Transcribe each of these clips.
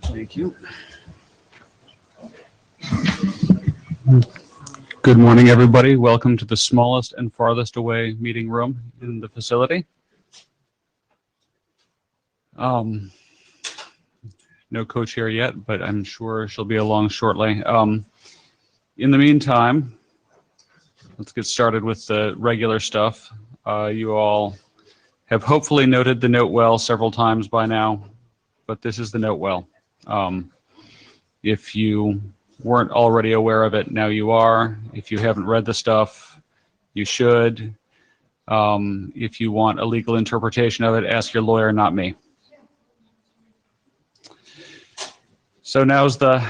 Thank you. Good morning, everybody. Welcome to the smallest and farthest away meeting room in the facility. No co-chair yet, but I'm sure she'll be along shortly. In the meantime, let's get started with the regular stuff. You all have hopefully noted the note well several times by now, but this is the note well. If you weren't already aware of it, now you are. If you haven't read the stuff, you should. If you want a legal interpretation of it, ask your lawyer, not me. So now's the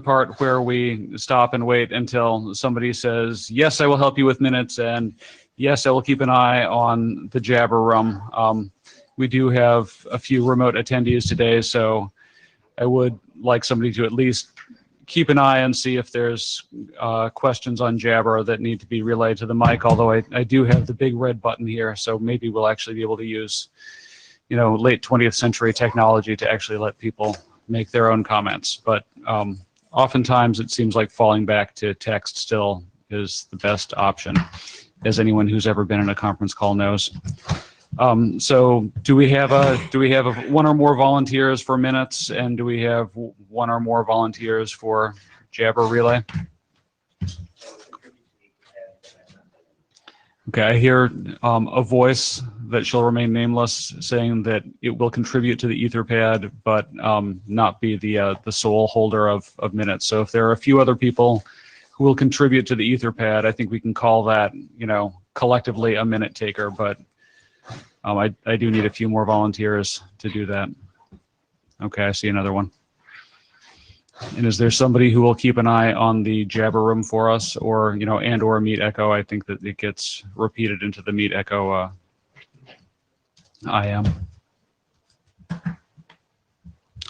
part where we stop and wait until somebody says, yes, I will help you with minutes, and yes, I will keep an eye on the Jabber room. We do have a few remote attendees today, so I would like somebody to at least keep an eye and see if there's questions on Jabber that need to be relayed to the mic, although I do have the big red button here, so maybe we'll actually be able to use late 20th century technology to actually let people make their own comments. But oftentimes it seems like falling back to text still is the best option, as anyone who's ever been in a conference call knows. So do we have one or more volunteers for minutes, and do we have one or more volunteers for Jabber relay? Okay, I hear a voice that shall remain nameless saying that it will contribute to the Etherpad, but not be the sole holder of minutes. So if there are a few other people who will contribute to the Etherpad, I think we can call that, collectively a minute taker. But I do need a few more volunteers to do that. Okay, I see another one. And is there somebody who will keep an eye on the Jabber room for us, or or Meet Echo? I think that it gets repeated into the Meet Echo IM.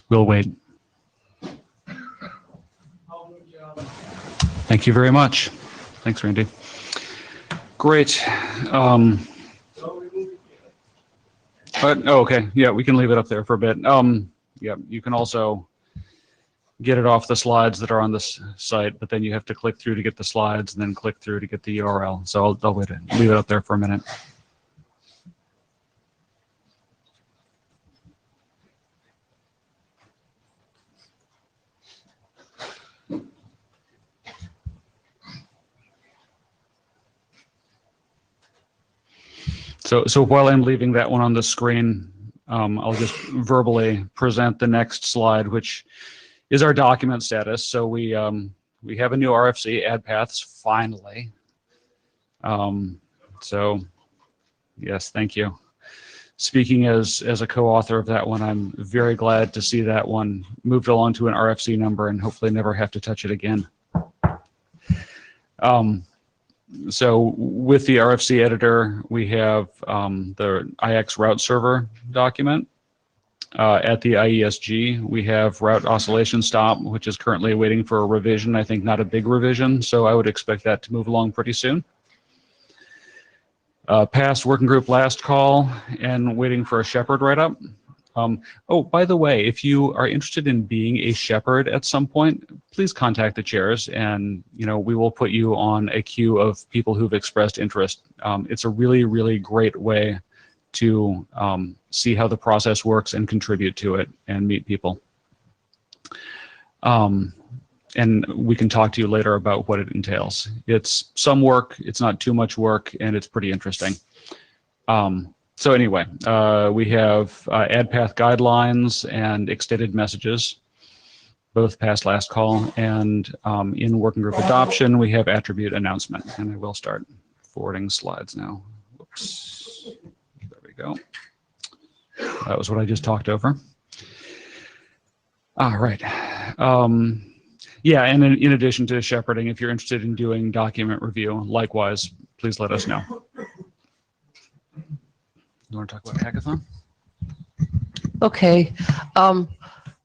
We'll wait. Thank you very much. Thanks, Randy. Great. Okay. Yeah, we can leave it up there for a bit. Yeah, you can also get it off the slides that are on this site, but then you have to click through to get the slides and then click through to get the URL. So I'll wait and leave it up there for a minute. So while I'm leaving that one on the screen, I'll just verbally present the next slide, which is our document status. So we have a new RFC, add paths, finally. So yes, thank you. Speaking as a co-author of that one, I'm very glad to see that one moved along to an RFC number and hopefully never have to touch it again. So with the RFC editor, we have the IX route server document. At the IESG, we have route oscillation stop, which is currently waiting for a revision. I think not a big revision, so I would expect that to move along pretty soon. Past working group last call and waiting for a shepherd write-up. Oh, by the way, if you are interested in being a shepherd at some point, please contact the chairs, and we will put you on a queue of people who've expressed interest. It's a really, really great way to see how the process works and contribute to it and meet people. And we can talk to you later about what it entails. It's some work, it's not too much work, and it's pretty interesting. So anyway, we have add path guidelines and extended messages. both past last call, and in working group adoption, we have attribute announcement. And I will start forwarding slides now. Whoops. There we go. That was what I just talked over. All right. Yeah, and in addition to shepherding, if you're interested in doing document review, likewise, please let us know. You want to talk about hackathon? Okay.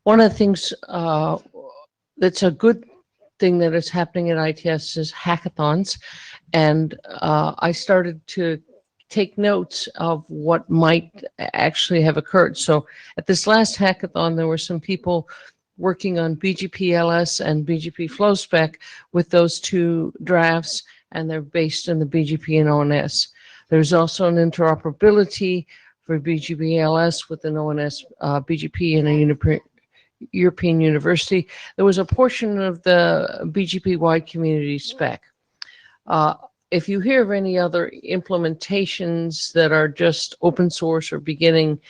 One of the things that's a good thing that is happening at ITS is hackathons. And I started to take notes of what might actually have occurred. So at this last hackathon, there were some people working on BGP LS and BGP flow spec with those two drafts, and they're based in the BGP and ONS. There's also an interoperability for BGP LS with an ONS BGP in a European university. There was a portion of the BGP-wide community spec. If you hear of any other implementations that are just open source or beginning,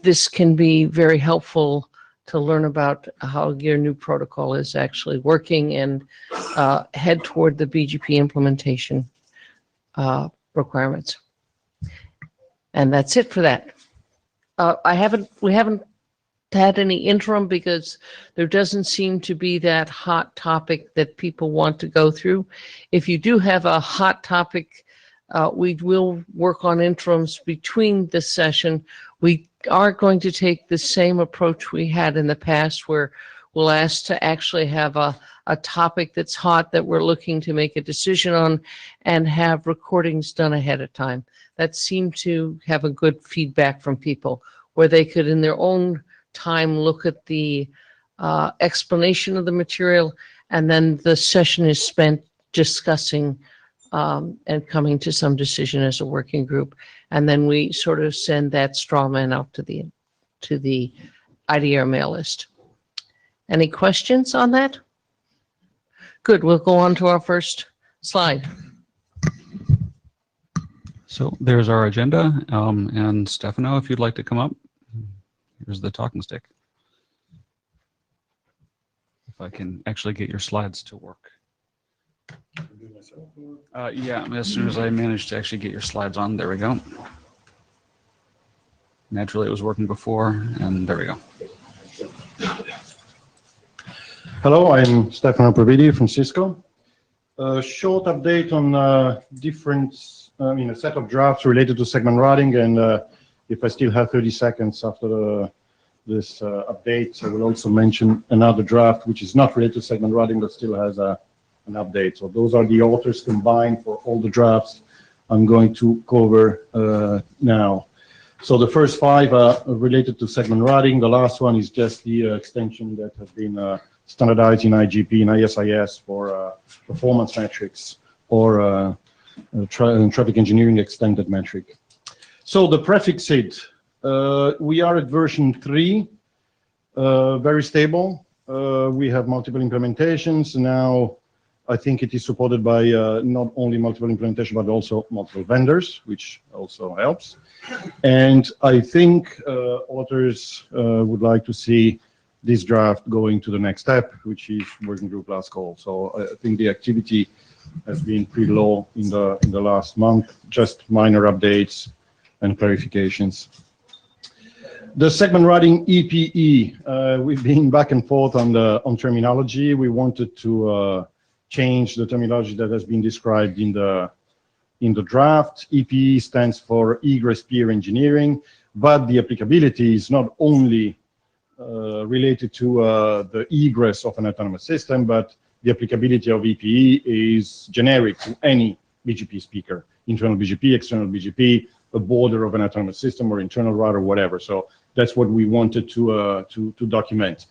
this can be very helpful to learn about how your new protocol is actually working and head toward the BGP implementation requirements. And that's it for that. We haven't had any interim because there doesn't seem to be that hot topic that people want to go through. If you do have a hot topic, we will work on interims between this session. We are going to take the same approach we had in the past, where we'll ask to actually have a topic that's hot that we're looking to make a decision on and have recordings done ahead of time. That seemed to have a good feedback from people, where they could in their own time look at the explanation of the material, and then the session is spent discussing and coming to some decision as a working group. And then we sort of send that straw man out to the IDR mail list. Any questions on that? Good, we'll go on to our first slide. So there's our agenda. And Stefano, if you'd like to come up, here's the talking stick. If I can actually get your slides to work. Yeah, as soon as I manage to actually get your slides on, there we go. Naturally, it was working before, and there we go. Hello, I'm Stefano Providi from Cisco. A short update on a set of drafts related to segment routing, and if I still have 30 seconds after this update, I will also mention another draft which is not related to segment routing but still has an update. So those are the authors combined for all the drafts I'm going to cover now. So the first five are related to segment routing. The last one is just the extension that has been standardized in IGP and ISIS for performance metrics or traffic engineering extended metric. So the prefix it, we are at version 3, very stable. We have multiple implementations. Now, I think it is supported by not only multiple implementation, but also multiple vendors, which also helps. And I think authors would like to see this draft going to the next step, which is working group last call. So I think the activity has been pretty low in the last month, just minor updates and clarifications. The segment routing EPE, we've been back and forth on terminology. We wanted to change the terminology that has been described in the draft. EPE stands for egress peer engineering, but the applicability is not only related to the egress of an autonomous system, but the applicability of EPE is generic to any BGP speaker, internal BGP, external BGP, a border of an autonomous system or internal route or whatever. So that's what we wanted to document.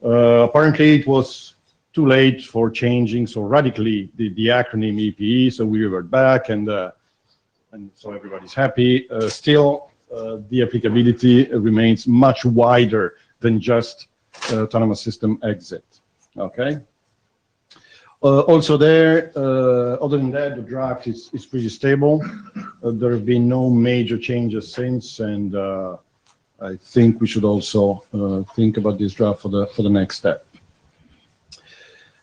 Apparently it was too late for changing so radically the acronym EPE, so we revert back, and so everybody's happy. Still, the applicability remains much wider than just autonomous system exit. Okay. Also there, other than that, the draft is pretty stable. There have been no major changes since, and I think we should also think about this draft for the next step.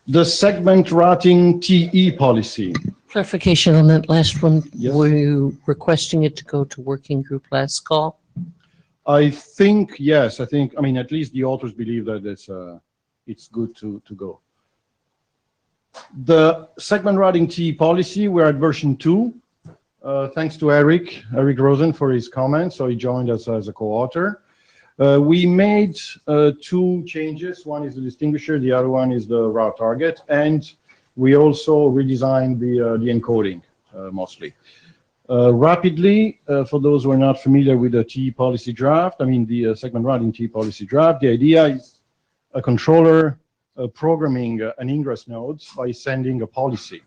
The segment routing TE policy. Clarification on that last one. Yes. Were you requesting it to go to working group last call? I think, yes, I mean, at least the authors believe that it's good to go. The segment routing TE policy, we're at version 2. Thanks to Eric Rosen for his comments. So he joined us as a co-author. We made 2 changes. One is the distinguisher, the other one is the route target, and we also redesigned the encoding mostly. Rapidly, for those who are not familiar with the TE policy draft, I mean the segment routing TE policy draft, the idea is a controller programming an ingress node by sending a policy.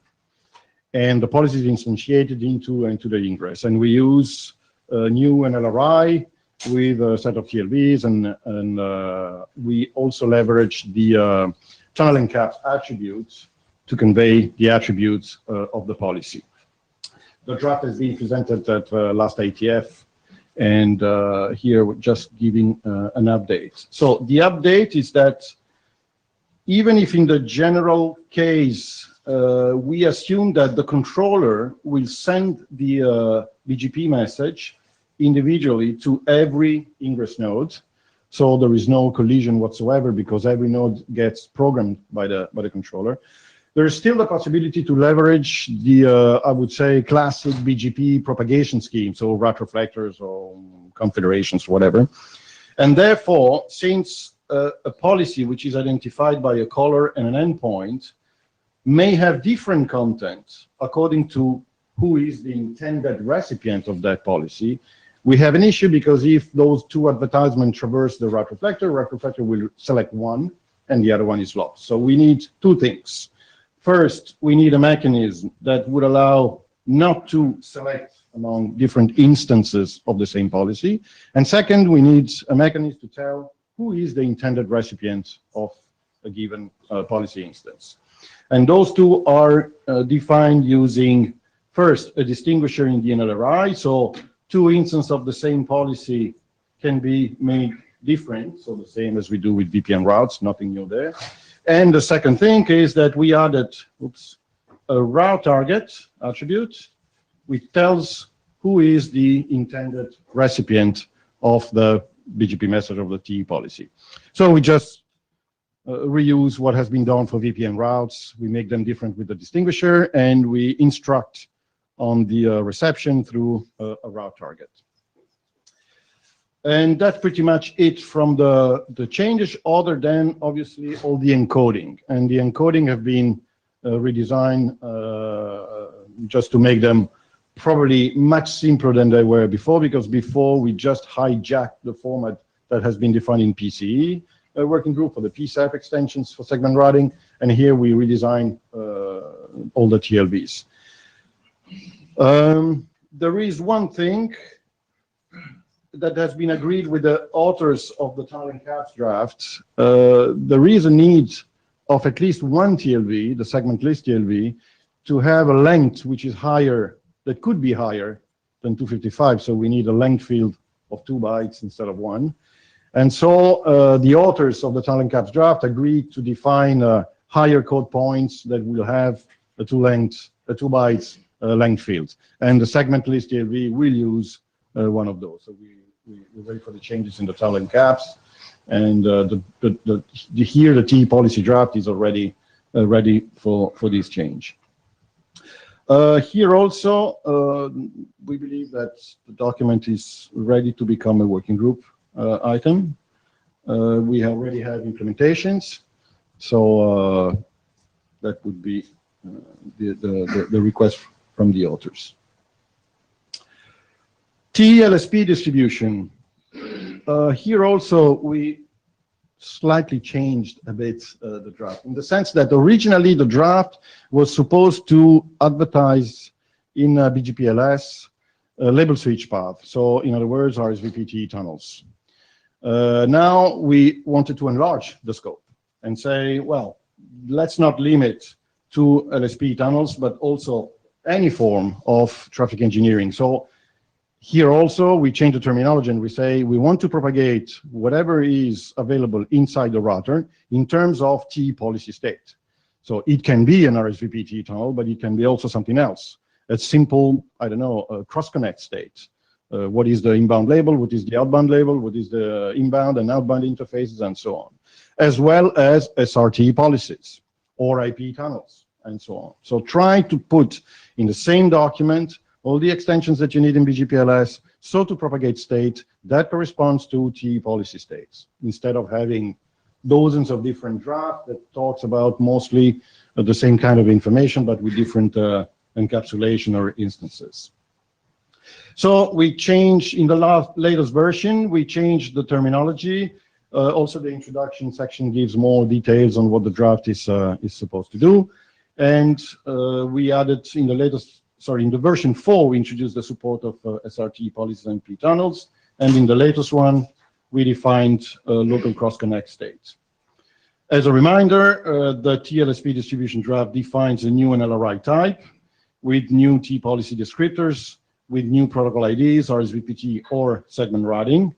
And the policy is instantiated into the ingress. And we use a new NLRI with a set of TLVs, and we also leverage the tunnel and caps attributes to convey the attributes of the policy. The draft has been presented at last IETF, and here we're just giving an update. So the update is that even if in the general case we assume that the controller will send the BGP message individually to every ingress node, so there is no collision whatsoever because every node gets programmed by the controller. There is still the possibility to leverage the, I would say, classic BGP propagation scheme, so route reflectors or confederations, whatever. And therefore, since a policy which is identified by a caller and an endpoint may have different content according to who is the intended recipient of that policy, we have an issue because if those 2 advertisements traverse the route reflector will select one and the other one is lost. So we need 2 things. First, we need a mechanism that would allow not to select among different instances of the same policy. And second, we need a mechanism to tell who is the intended recipient of a given policy instance. And those 2 are defined using, first, a distinguisher in the NLRI. So 2 instances of the same policy can be made different, so the same as we do with VPN routes, nothing new there. And the second thing is that we added a route target attribute, which tells who is the intended recipient of the BGP message of the TE policy. So we just reuse what has been done for VPN routes. We make them different with the distinguisher, and we instruct on the reception through a route target. And that's pretty much it from the changes, other than obviously all the encoding. And the encoding have been redesigned just to make them probably much simpler than they were before, because before we just hijacked the format that has been defined in PCE working group for the PSAP extensions for segment routing, and here we redesign all the TLVs. There is one thing that has been agreed with the authors of the tunnel and caps draft. There is a need of at least one TLV, the segment list TLV, to have a length which is higher, that could be higher than 255. So we need a length field of 2 bytes instead of 1. And so the authors of the tunnel and caps draft agreed to define higher code points that will have a 2 bytes length field. And the segment list TLV will use one of those. So we're ready for the changes in the tunnel and caps. And here the TE policy draft is already ready for this change. Here also, we believe that the document is ready to become a working group item. We already have implementations, so that would be the request from the authors. TLSP distribution. Here also we slightly changed a bit the draft, in the sense that originally the draft was supposed to advertise in BGPLS label switch path. So in other words, RSVP tunnels. Now we wanted to enlarge the scope and say, well, let's not limit to LSP tunnels, but also any form of traffic engineering. So Here also, we change the terminology and we say we want to propagate whatever is available inside the router in terms of T policy state. So it can be an RSVP tunnel, but it can be also something else. A simple, I don't know, a cross-connect state. What is the inbound label? What is the outbound label? What is the inbound and outbound interfaces and so on, as well as SRT policies or IP tunnels and so on. So try to put in the same document all the extensions that you need in BGPLS, so to propagate state that corresponds to T policy states, instead of having dozens of different drafts that talks about mostly the same kind of information, but with different encapsulation or instances. So we changed, in the latest version, we changed the terminology. Also, the introduction section gives more details on what the draft is supposed to do. And we added in the latest, in the version 4, we introduced the support of SRT policies and P tunnels. And in the latest one, we defined local cross-connect states. As a reminder, the TLSP distribution draft defines a new NLRI type with new T policy descriptors, with new protocol IDs, RSVPT or segment routing.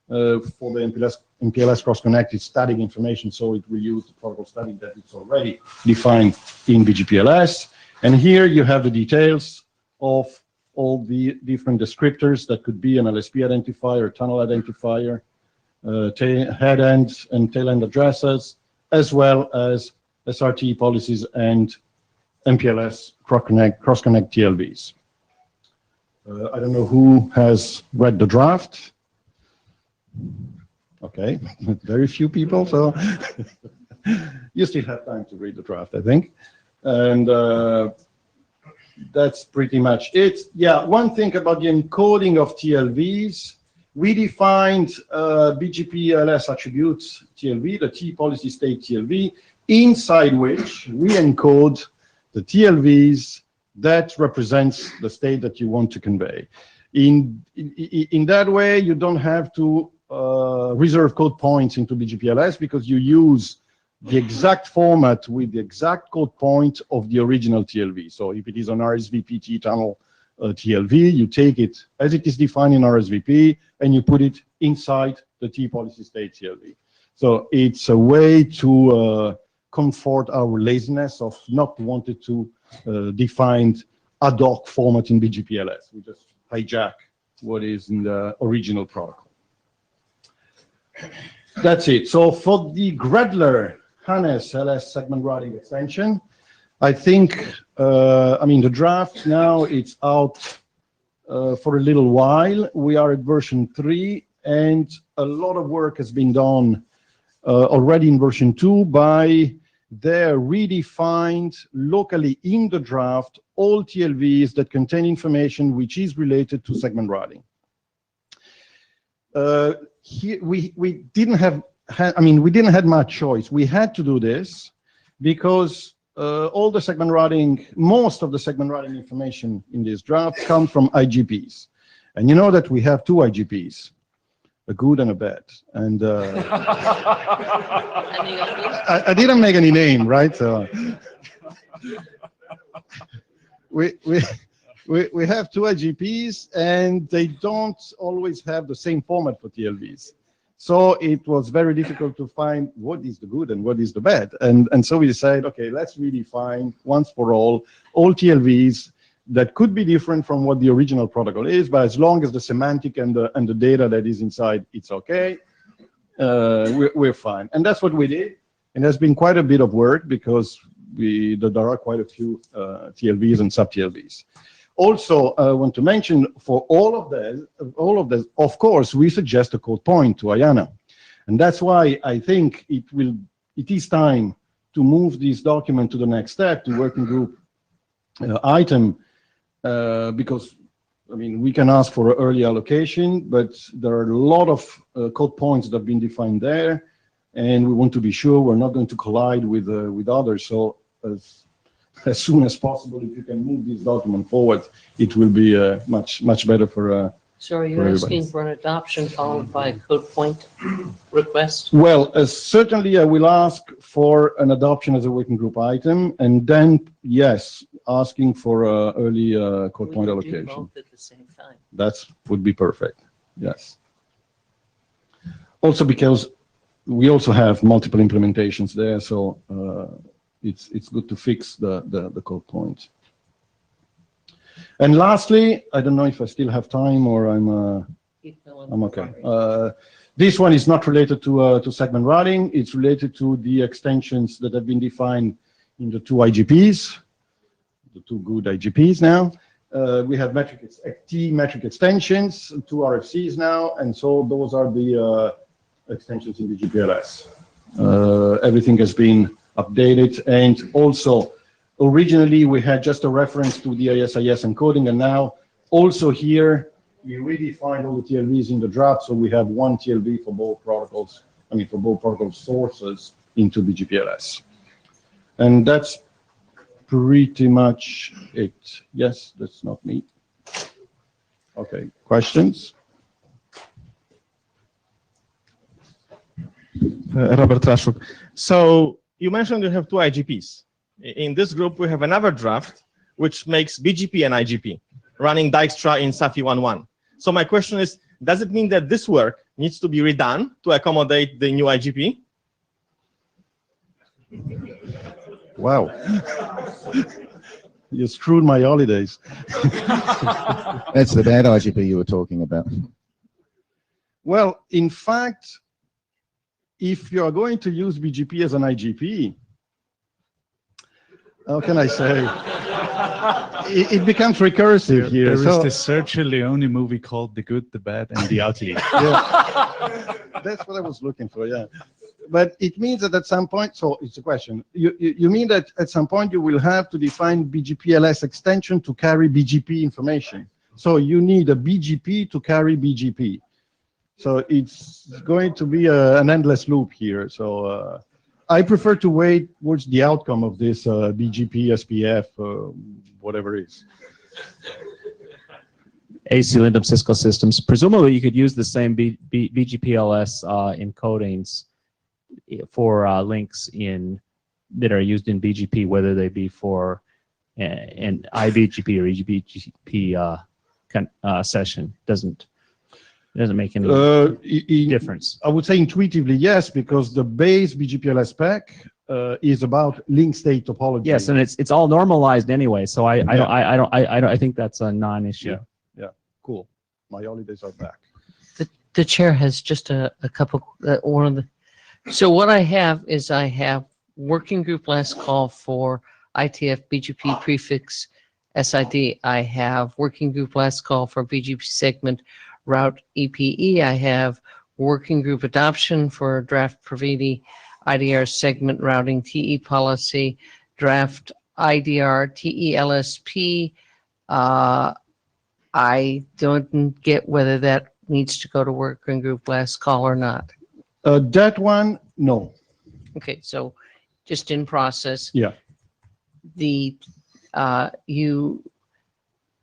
For the MPLS cross-connect, it's static information, so it will use the protocol static that it's already defined in BGPLS. And here you have the details of all the different descriptors that could be an LSP identifier, tunnel identifier, head end and tail end addresses, as well as SRT policies and MPLS cross-connect TLVs. I don't know who has read the draft. Okay, very few people, so you still have time to read the draft, I think. And that's pretty much it. Yeah, one thing about the encoding of TLVs, we defined BGPLS attributes TLV, the T policy state TLV, inside which we encode the TLVs that represents the state that you want to convey. In that way, you don't have to reserve code points into BGPLS because you use the exact format with the exact code point of the original TLV. So if it is an RSVP tunnel TLV, you take it as it is defined in RSVP and you put it inside the T policy state TLV. So it's a way to comfort our laziness of not wanting to define ad hoc format in BGPLS. We just hijack what is in the original protocol. That's it. So for the Gredler Hannes LS segment routing extension, I think, I mean, the draft now it's out for a little while. We are at version 3, and a lot of work has been done already in version 2 by their redefined locally in the draft all TLVs that contain information which is related to segment routing. Here we didn't have much choice. We had to do this because all the segment routing, most of the segment routing information in this draft comes from IGPs. And you know that we have 2 IGPs, a good and a bad. And I didn't make any name, right? So we have 2 IGPs, and they don't always have the same format for TLVs. So it was very difficult to find what is the good and what is the bad. And so we decided, okay, let's redefine once for all TLVs that could be different from what the original protocol is, but as long as the semantic and the data that is inside, it's okay, we're fine. And that's what we did. And there's been quite a bit of work because there are quite a few TLVs and sub-TLVs. Also, I want to mention for all of this, of course, we suggest a code point to IANA. And that's why I think it is time to move this document to the next step, to working group item, because, I mean, we can ask for early allocation, but there are a lot of code points that have been defined there, and we want to be sure we're not going to collide with others. So as soon as possible, if you can move this document forward, it will be much better for So are you asking for an adoption followed by a code point request? Well, certainly I will ask for an adoption as a working group item, and then, yes, asking for early code point allocation. We can do both at the same time. That would be perfect. Yes. Also because we also have multiple implementations there, so it's good to fix the code point. And lastly, I don't know if I still have time or I'm okay. This one is not related to segment routing. It's related to the extensions that have been defined in the two IGPs, the two good IGPs now. We have metric extensions, two RFCs now, and so those are the extensions in the GPLS. Everything has been updated, and also originally we had just a reference to the ASIS encoding, and now also here we redefined all the TLVs in the draft, so we have one TLV for both protocols, for both protocol sources into the GPLS. And that's pretty much it. Yes, that's not me. Okay, questions? Robert Raszuk. So you mentioned you have two IGPs. In this group, we have another draft which makes BGP and IGP, running Dijkstra in SAFI 1.1. So my question is, does it mean that this work needs to be redone to accommodate the new IGP? Wow. You screwed my holidays. That's the bad IGP you were talking about. Well, in fact, if you're going to use BGP as an IGP, how can I say? It becomes recursive here. There is this Sergio Leone movie called The Good, the Bad, and the Ugly. Yeah. That's what I was looking for, yeah. But it means that at some point, so it's a question, you mean that at some point you will have to define BGP-LS extension to carry BGP information. So you need a BGP to carry BGP. So it's going to be an endless loop here. So I prefer to wait towards the outcome of this BGP, SPF, whatever it is. AC Lindum Cisco Systems. Presumably, you could use the same BGP-LS encodings for links that are used in BGP, whether they be for an iBGP or eBGP session. Doesn't make any difference. I would say intuitively yes, because the base BGP-LS spec is about link state topology. Yes, and it's all normalized anyway. So I think that's a non-issue. Yeah. Cool. My holidays are back. The chair has just a couple, one of the, so what I have is I have working group last call for IETF BGP prefix SID. I have working group last call for BGP segment route EPE. I have working group adoption for draft Praviti IDR segment routing TE policy, draft IDR TE LSP. I don't get whether that needs to go to working group last call or not. That one, no. Okay, so just in process. Yeah. The you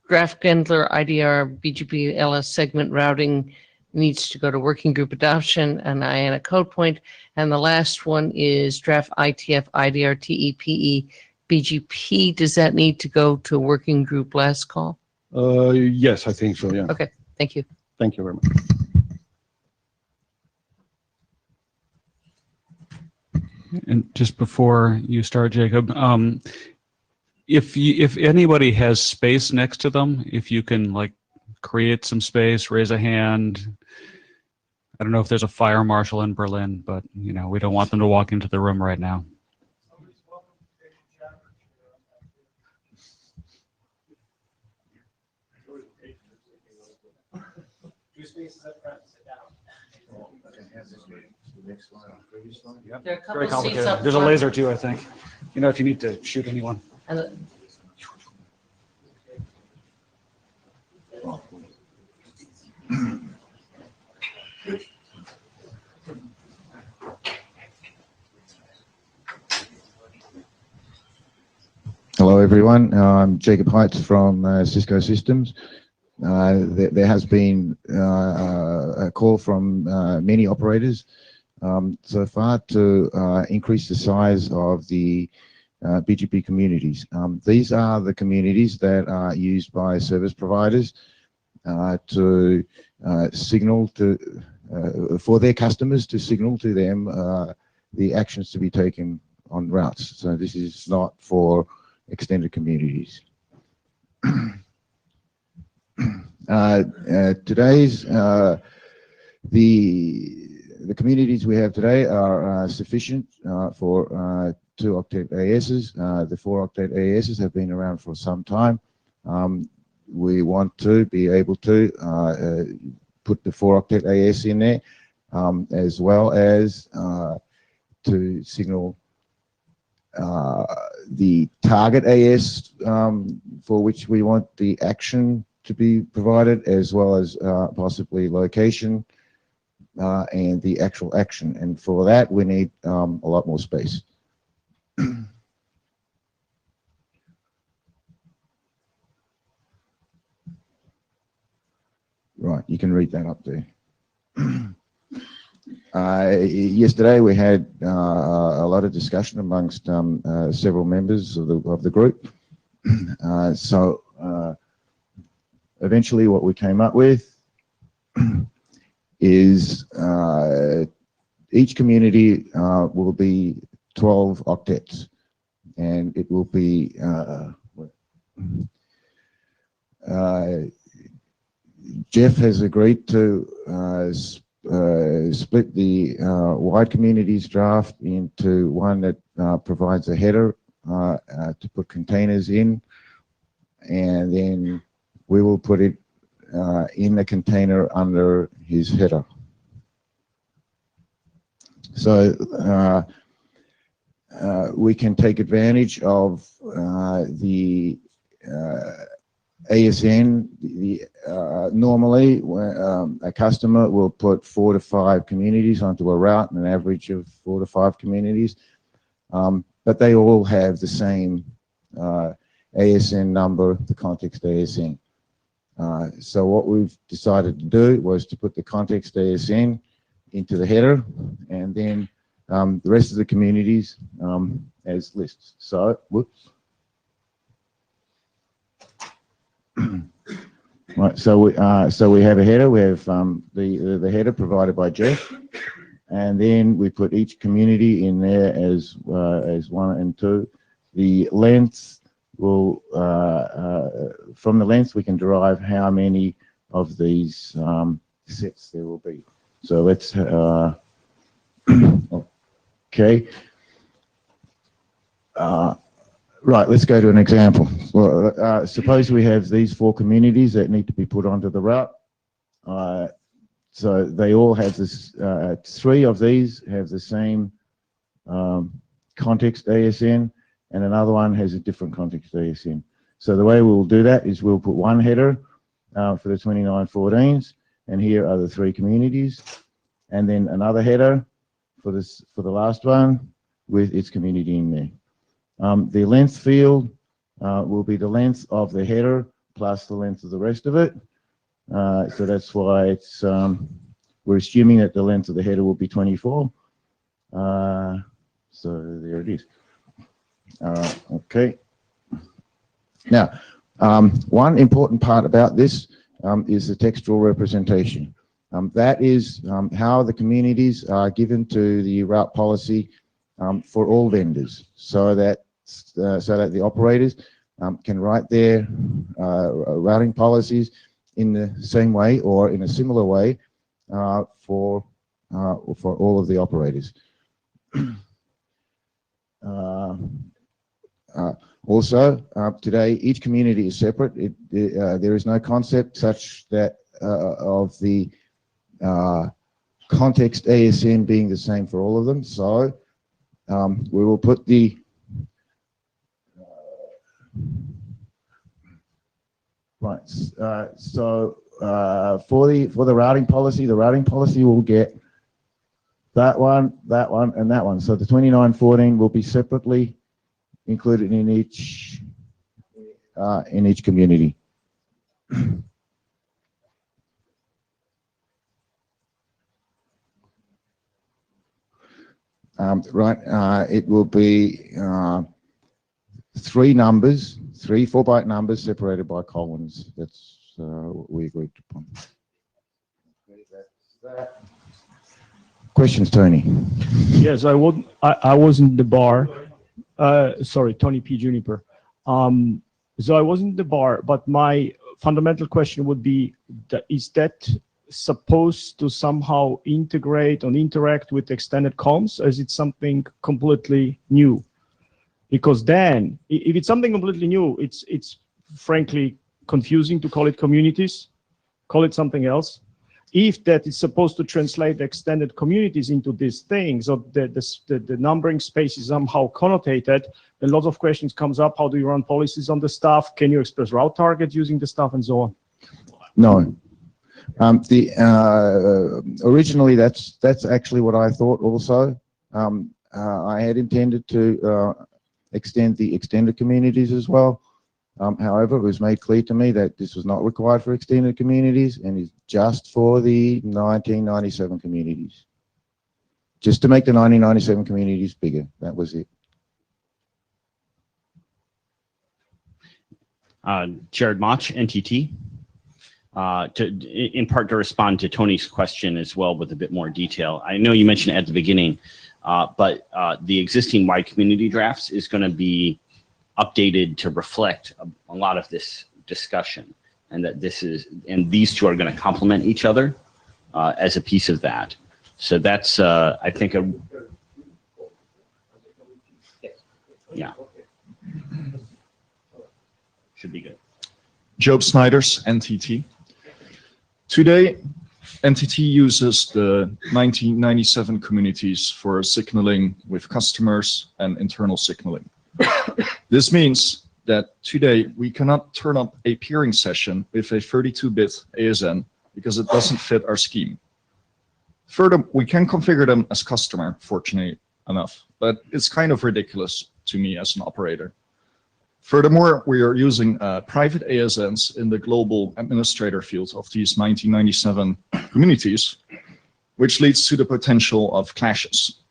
draft Gendler IDR BGP LS segment routing needs to go to working group adoption and IANA code point. And the last one is draft ITF IDR TEPE BGP. Does that need to go to working group last call? Yes, I think so, yeah. Okay, thank you. Thank you very much. And just before you start, Jacob, if anybody has space next to them, if you can like create some space, raise a hand. I don't know if there's a fire marshal in Berlin, but we don't want them to walk into the room right now. There are a couple Very of seats complicated. up There's a front. laser too, I think. If you need to shoot anyone. And Hello, everyone. I'm Jacob Heitz from Cisco Systems. There has been a call from many operators so far to increase the size of the BGP communities. These are the communities that are used by service providers to signal to for their customers to signal to them the actions to be taken on routes. So this is not for extended communities. Today's the communities we have today are sufficient for 2-octet ASs. The 4-octet ASs have been around for some time. We want to be able to put the 4-octet AS in there, as well as to signal the target AS for which we want the action to be provided, as well as possibly location and the actual action. And for that, we need a lot more space. Right, you can read that up there. Yesterday we had a lot of discussion amongst several members of the group. So eventually what we came up with is each community will be 12 octets, and it will be Jeff has agreed to split the wide communities draft into one that provides a header to put containers in, and then we will put it in the container under his header. So we can take advantage of the ASN. Normally, a customer will put 4 to 5 communities onto a route, an average of 4 to 5 communities, but they all have the same ASN number, the context ASN. So what we've decided to do was to put the context ASN into the header, and then the rest of the communities as lists. So, whoops. Right, so we have a header. We have the header provided by Jeff, and then we put each community in there as 1 and 2. The length will from the length we can derive how many of these sets there will be. So let's okay. Right, let's go to an example. Well, suppose we have these 4 communities that need to be put onto the route. So they all have this, 3 of these have the same context ASN, and another one has a different context ASN. So the way we'll do that is we'll put one header for the 2914s, and here are the 3 communities, and then another header for the last one with its community in there. The length field will be the length of the header plus the length of the rest of it. So that's why it's we're assuming that the length of the header will be 24. So there it is. Okay. Now, one important part about this is the textual representation. That is how the communities are given to the route policy for all vendors, so that the operators can write their routing policies in the same way or in a similar way for all of the operators. Also, today each community is separate. There is no concept such that of the context ASN being the same for all of them. So we will put the right. So for the routing policy will get that one, and that one. So the 2914 will be separately included in each community. Right, it will be 3 numbers, 3 4-byte numbers separated by colons. we agreed upon. Questions, Tony? Yes, I wasn't the bar. Sorry, Tony P. Juniper. So I wasn't the bar, but my fundamental question would be, is that supposed to somehow integrate and interact with extended comms, or is it something completely new? Because then, if it's something completely new, it's frankly confusing to call it communities, call it something else. If that is supposed to translate extended communities into these things, or the numbering space is somehow connotated, then lots of questions comes up. How do you run policies on the stuff? Can you express route targets using the stuff, and so on? No. Originally, that's actually what I thought also. I had intended to extend the extended communities as well. However, it was made clear to me that this was not required for extended communities and is just for the 1997 communities. Just to make the 1997 communities bigger. That was it. Jared Mach, NTT. In part to respond to Tony's question as well with a bit more detail. I know you mentioned at the beginning, but the existing wide community drafts is going to be updated to reflect a lot of this discussion, and that these two are going to complement each other as a piece of that. So that's, I think, yeah, should be good. Job Snyders, NTT. Today, NTT uses the 1997 communities for signaling with customers and internal signaling. This means that today we cannot turn up a peering session with a 32-bit ASN because it doesn't fit our scheme. Further, we can configure them as customer, fortunately enough, but it's kind of ridiculous to me as an operator. Furthermore, we are using private ASNs in the global administrator field of these 1997 communities, which leads to the potential of clashes.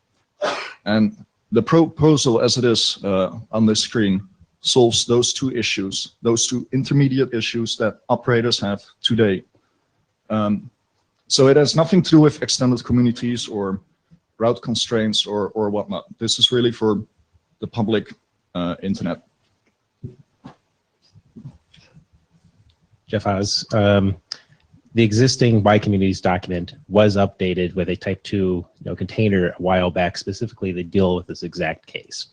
And the proposal as it is on the screen solves those two issues, those two intermediate issues that operators have today. So it has nothing to do with extended communities or route constraints or whatnot. This is really for the public internet. Jeff Haas, the existing Y Communities document was updated with a Type 2 container a while back, specifically to deal with this exact case.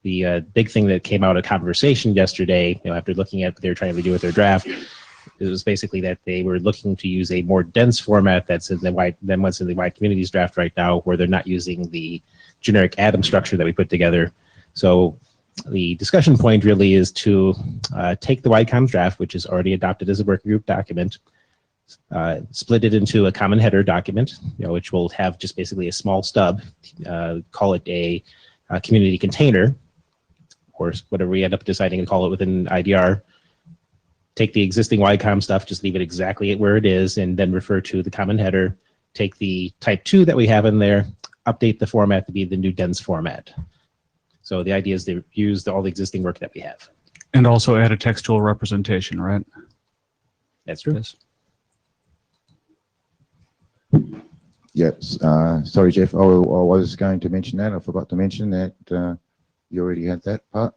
The big thing that came out of conversation yesterday, after looking at what they were trying to do with their draft, it was basically that they were looking to use a more dense format that's in the than what's in the Y Communities draft right now, where they're not using the generic atom structure that we put together. So the discussion point really is to take the YCOMS draft, which is already adopted as a working group document, split it into a common header document, which will have just basically a small stub, call it a community container, or whatever we end up deciding to call it within IDR. Take the existing YCOM stuff, just leave it exactly where it is, and then refer to the common header. Take the Type 2 that we have in there, update the format to be the new dense format. So the idea is to use all the existing work that we have. And also add a textual representation, right? That's true. Yes. Sorry, Jeff. I was going to mention that. I forgot to mention that you already had that part.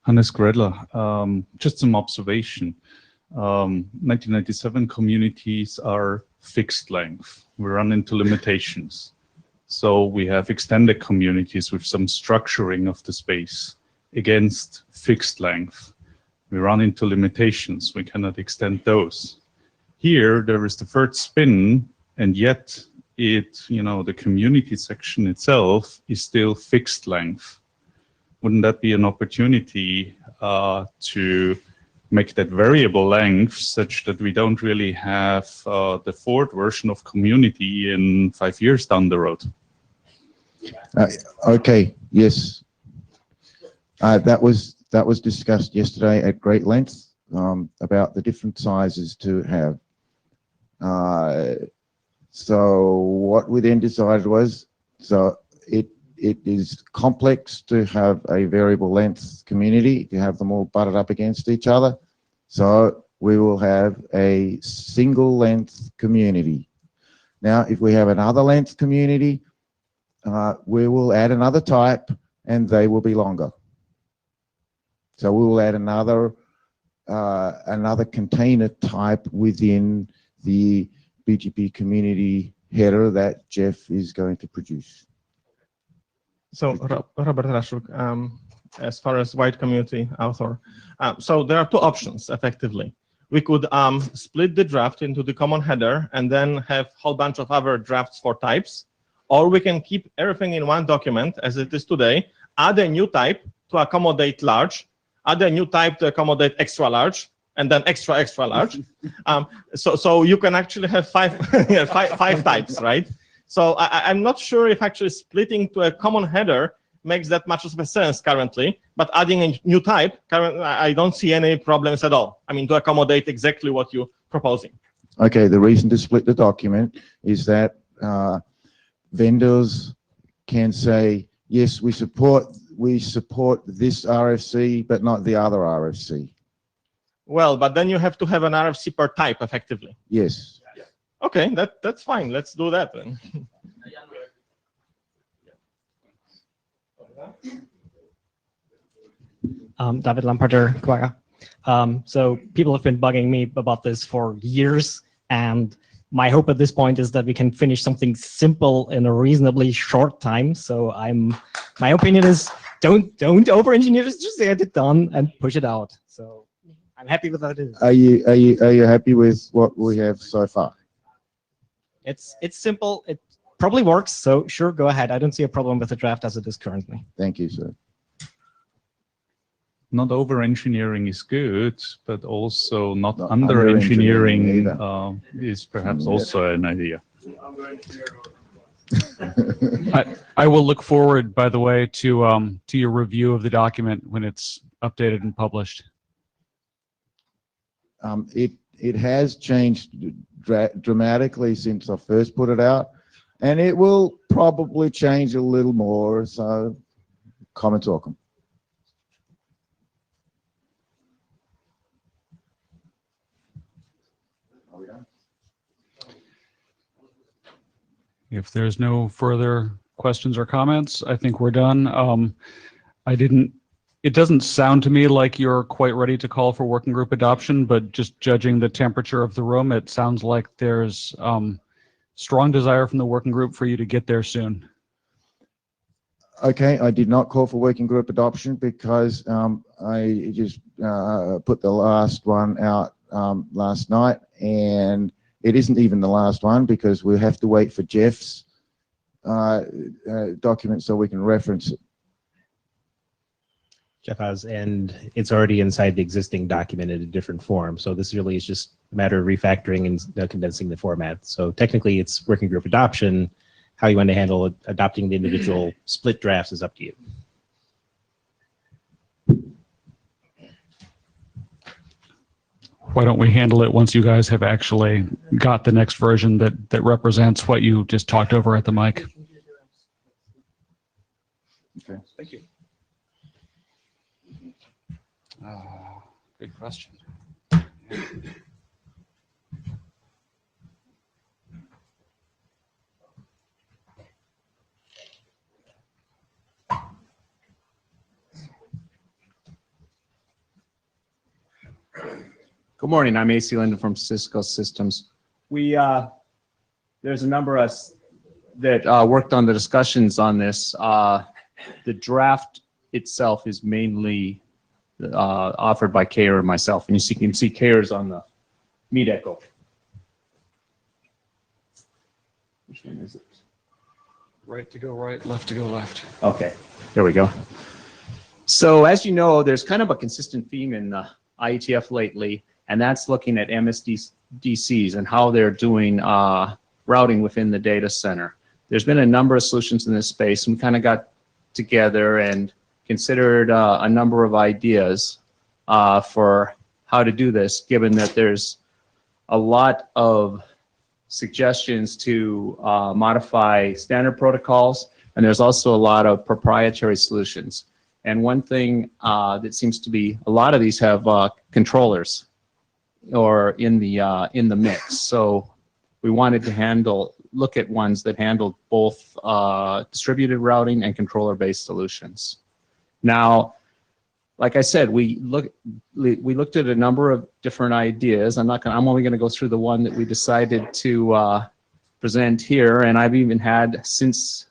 Hannes Gredler, just some observation. 1997 communities are fixed length. We run into limitations. So we have extended communities with some structuring of the space against fixed length. We run into limitations. We cannot extend those. Here, there is the third spin, and yet the community section itself is still fixed length. Wouldn't that be an opportunity to make that variable length such that we don't really have the fourth version of community in 5 years down the road? Okay. Yes. That was discussed yesterday at great length about the different sizes to have. So what we then decided was, so it is complex to have a variable length community, to have them all butted up against each other. So we will have a single length community. Now, if we have another length community, we will add another type and they will be longer. So we will add another container type within the BGP community header that Jeff is going to produce. So Robert Raszuk, as far as wide community author, so there are two options effectively. We could split the draft into the common header and then have a whole bunch of other drafts for types, or we can keep everything in one document as it is today, add a new type to accommodate large, add a new type to accommodate extra large, and then extra, extra large. So you can actually have five types, right? So I'm not sure if actually splitting to a common header makes that much of a sense currently, but adding a new type, I don't see any problems at all. I mean, to accommodate exactly what you're proposing. Okay, the reason to split the document is that vendors can say, yes, we support this RFC, but not the other RFC. Well, but then you have to have an RFC per type effectively. Yes. Okay, that's fine. Let's do that then. David Lamparter, Quagga. So people have been bugging me about this for years, and my hope at this point is that we can finish something simple in a reasonably short time. So my opinion is don't over-engineer this, just get it done and push it out. So I'm happy with how it is. Are you happy with what we have so far? It's simple. It probably works. So sure, go ahead. I don't see a problem with the draft as it is currently. Thank you, sir. Not over-engineering is good, but also not Not under-engineering under-engineering is perhaps also an idea. I will look forward, by the way, to your review of the document when it's updated and published. It has changed dramatically since I first put it out, and it will probably change a little more. So, comments welcome. If there's no further questions or comments, I think we're done. It doesn't sound to me like you're quite ready to call for working group adoption, but just judging the temperature of the room, it sounds like there's strong desire from the working group for you to get there soon. Okay, I did not call for working group adoption because I just put the last one out last night, and it isn't even the last one because we have to wait for Jeff's document so we can reference it. Jeff has, and it's already inside the existing document in a different form. So this really is just a matter of refactoring and condensing the format. So technically it's working group adoption. How you want to handle adopting the individual split drafts is up to you. Why don't we handle it once you guys have actually got the next version that represents what you just talked over at the mic? Okay. Thank you. Good question. Good morning. I'm AC Linden from Cisco Systems. There's a number of us that worked on the discussions on this. The draft itself is mainly offered by Kayer and myself, and you can see Kayer's on the Meet Echo. Which one is it? Right to go right, left to go left. Okay, there we go. So as you know, there's kind of a consistent theme in the IETF lately, and that's looking at MSDCs and how they're doing routing within the data center. There's been a number of solutions in this space, and we kind of got together and considered a number of ideas for how to do this, given that there's a lot of suggestions to modify standard protocols, and there's also a lot of proprietary solutions. And one thing that seems to be, a lot of these have controllers or in the mix. So we wanted to look at ones that handled both distributed routing and controller-based solutions. Now, like I said, we looked at a number of different ideas. I'm only going to go through the one that we decided to present here, and I've even had since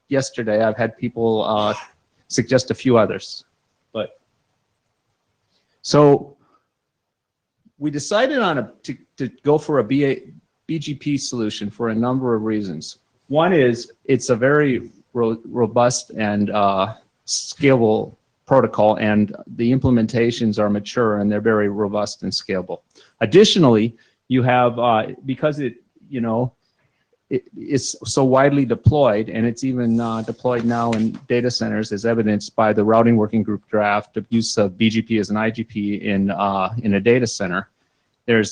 yesterday. I've had people suggest a few others, but so we decided on to go for a BGP solution for a number of reasons. One is it's a very robust and scalable protocol, and the implementations are mature and they're very robust and scalable. Additionally, you have because it's so widely deployed, and it's even deployed now in data centers, as evidenced by the routing working group draft of use of BGP as an IGP in a data center. There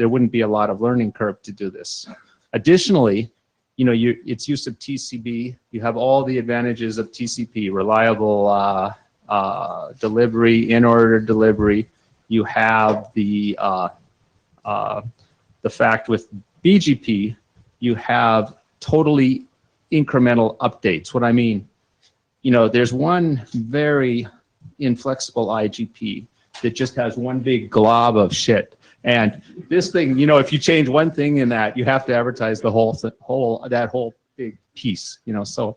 wouldn't be a lot of learning curve to do this. Additionally, its use of TCP, you have all the advantages of TCP, reliable delivery, in-order delivery. You have the fact with BGP, you have totally incremental updates. What I mean, there's one very inflexible IGP that just has one big glob of shit. And this thing, if you change one thing in that, you have to advertise the whole big piece. So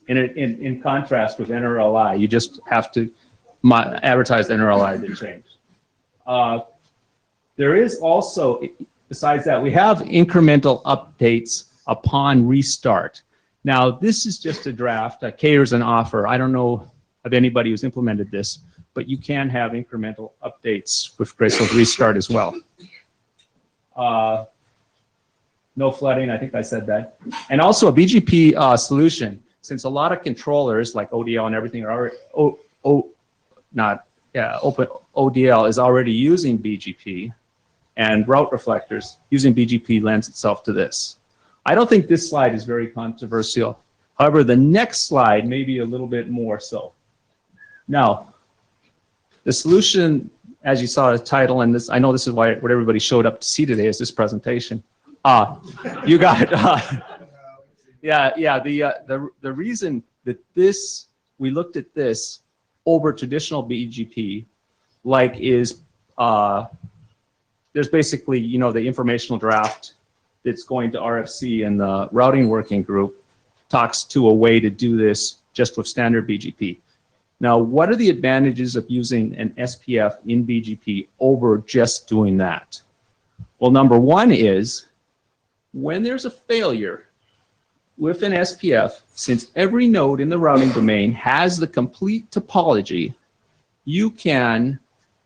in contrast with NRLI, you just have to advertise NRLI that changed. There is also, besides that, we have incremental updates upon restart. Now, this is just a draft, caters an offer. I don't know of anybody who's implemented this, but you can have incremental updates with Graceful Restart as well. No flooding, I think I said that. And also a BGP solution, since a lot of controllers like ODL and everything are already, ODL is already using BGP, and route reflectors using BGP lends itself to this. I don't think this slide is very controversial. However, the next slide may be a little bit more so. Now, the solution, as you saw the title, and this, I know this is what everybody showed up to see today is this presentation. You got, the reason that we looked at this over traditional BGP, is there's basically, the informational draft that's going to RFC, and the routing working group talks to a way to do this just with standard BGP. Now, what are the advantages of using an SPF in BGP over just doing that? Well, number one is when there's a failure with an SPF, since every node in the routing domain has the complete topology, you can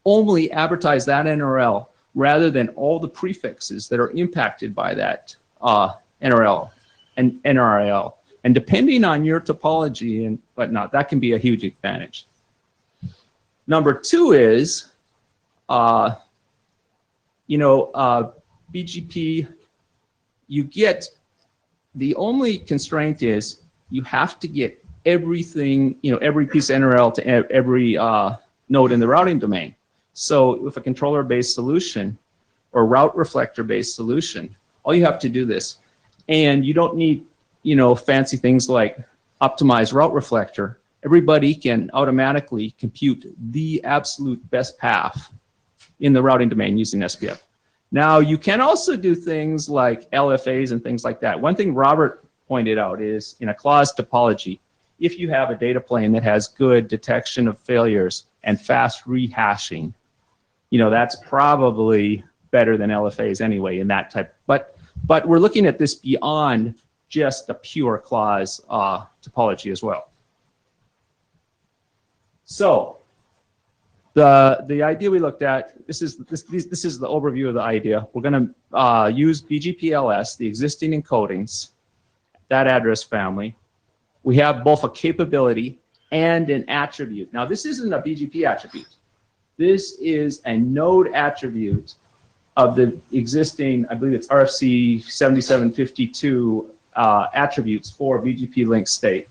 only advertise that NRL rather than all the prefixes that are impacted by that NRL and NRL. And depending on your topology and whatnot, that can be a huge advantage. Number two is, BGP, you get, the only constraint is you have to get everything, every piece of NRL to every node in the routing domain. So with a controller-based solution or route reflector-based solution, all you have to do this, and you don't need fancy things like optimized route reflector. Everybody can automatically compute the absolute best path in the routing domain using SPF. Now, you can also do things like LFAs and things like that. One thing Robert pointed out is in a clause topology, if you have a data plane that has good detection of failures and fast rehashing, that's probably better than LFAs anyway in that type. But we're looking at this beyond just a pure clause topology as well. So the idea we looked at, this is the overview of the idea. We're going to use BGP-LS, the existing encodings, that address family. We have both a capability and an attribute. Now, this isn't a BGP attribute. This is a node attribute of the existing, I believe it's RFC 7752 attributes for BGP link state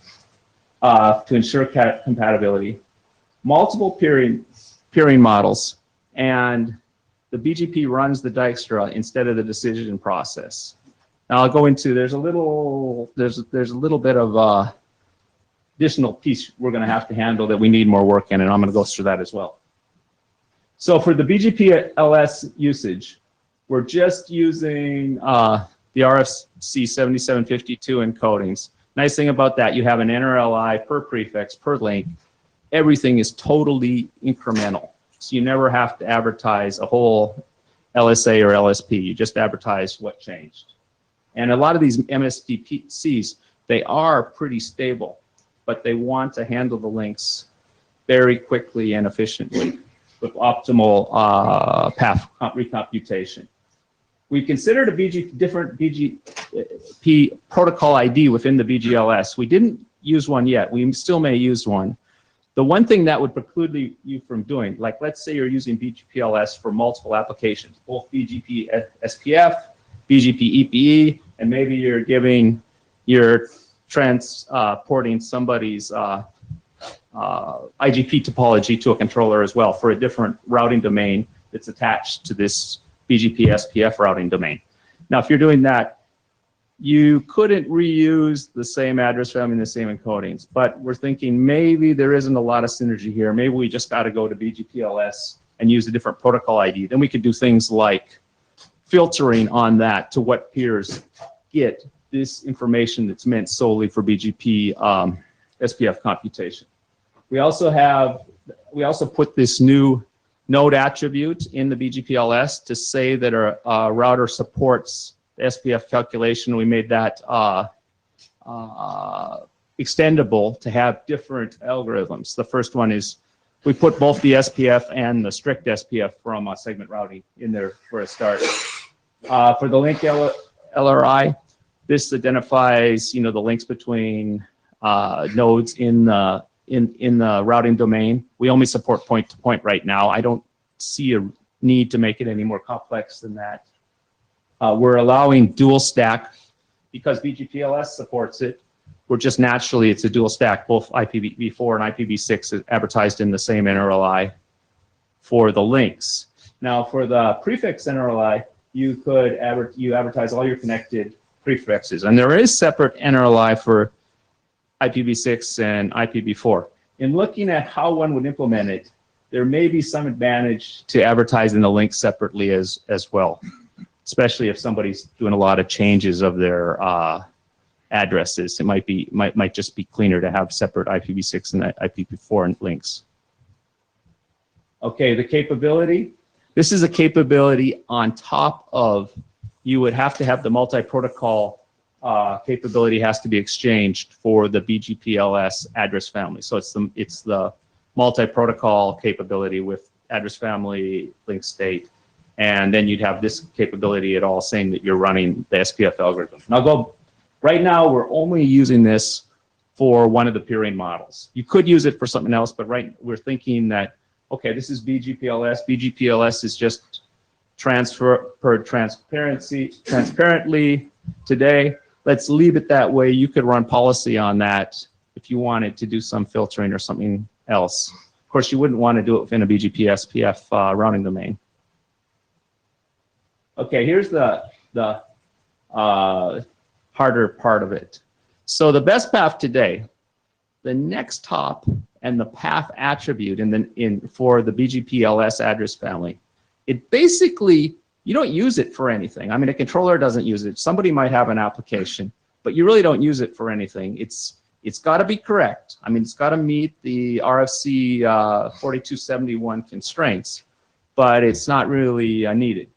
to ensure compatibility. Multiple periods peering models, and the BGP runs the Dijkstra instead of the decision process. Now I'll go into, there's a little bit of additional piece we're going to have to handle that we need more work in, and I'm going to go through that as well. So for the BGP-LS usage, we're just using the RFC 7752 encodings. Nice thing about that, you have an NRLI per prefix, per link. Everything is totally incremental. So you never have to advertise a whole LSA or LSP. You just advertise what changed. And a lot of these MSPCs, they are pretty stable, but they want to handle the links very quickly and efficiently with optimal path recomputation. We considered a different BGP protocol ID within the BGLS. We didn't use one yet. We still may use one. The one thing that would preclude you from doing, like let's say you're using BGP-LS for multiple applications, both BGP SPF, BGP EPE, and maybe you're transporting somebody's IGP topology to a controller as well for a different routing domain that's attached to this BGP SPF routing domain. Now, if you're doing that, you couldn't reuse the same address family and the same encodings, but we're thinking maybe there isn't a lot of synergy here. Maybe we just got to go to BGP-LS and use a different protocol ID. Then we could do things like filtering on that to what peers get this information that's meant solely for BGP SPF computation. We also put this new node attribute in the BGP-LS to say that our router supports SPF calculation. We made that extendable to have different algorithms. The first one is we put both the SPF and the strict SPF from segment routing in there for a start. For the link LRI, this identifies the links between nodes in the routing domain. We only support point-to-point right now. I don't see a need to make it any more complex than that. We're allowing dual stack because BGP-LS supports it. We're just naturally, it's a dual stack, both IPv4 and IPv6 is advertised in the same NRLI for the links. Now for the prefix NRLI, you advertise all your connected prefixes, and there is separate NRLI for IPv6 and IPv4. In looking at how one would implement it, there may be some advantage to advertising the links separately as well, especially if somebody's doing a lot of changes of their addresses. It might just be cleaner to have separate IPv6 and IPv4 links. Okay, the capability. This is a capability on top of, you would have to have the multi-protocol capability has to be exchanged for the BGP-LS address family. So it's the multi-protocol capability with address family, link state, and then you'd have this capability at all saying that you're running the SPF algorithm. Now right now we're only using this for one of the peering models. You could use it for something else, but we're thinking that, okay, this is BGP-LS. BGP-LS is just transferred transparently today. Let's leave it that way. You could run policy on that if you wanted to do some filtering or something else. Of course, you wouldn't want to do it within a BGP SPF routing domain. Okay, here's the harder part of it. So the best path today, the next hop and the path attribute for the BGP-LS address family, it basically, you don't use it for anything. I mean, a controller doesn't use it. Somebody might have an application, but you really don't use it for anything. It's got to be correct. I mean, it's got to meet the RFC 4271 constraints, but it's not really needed.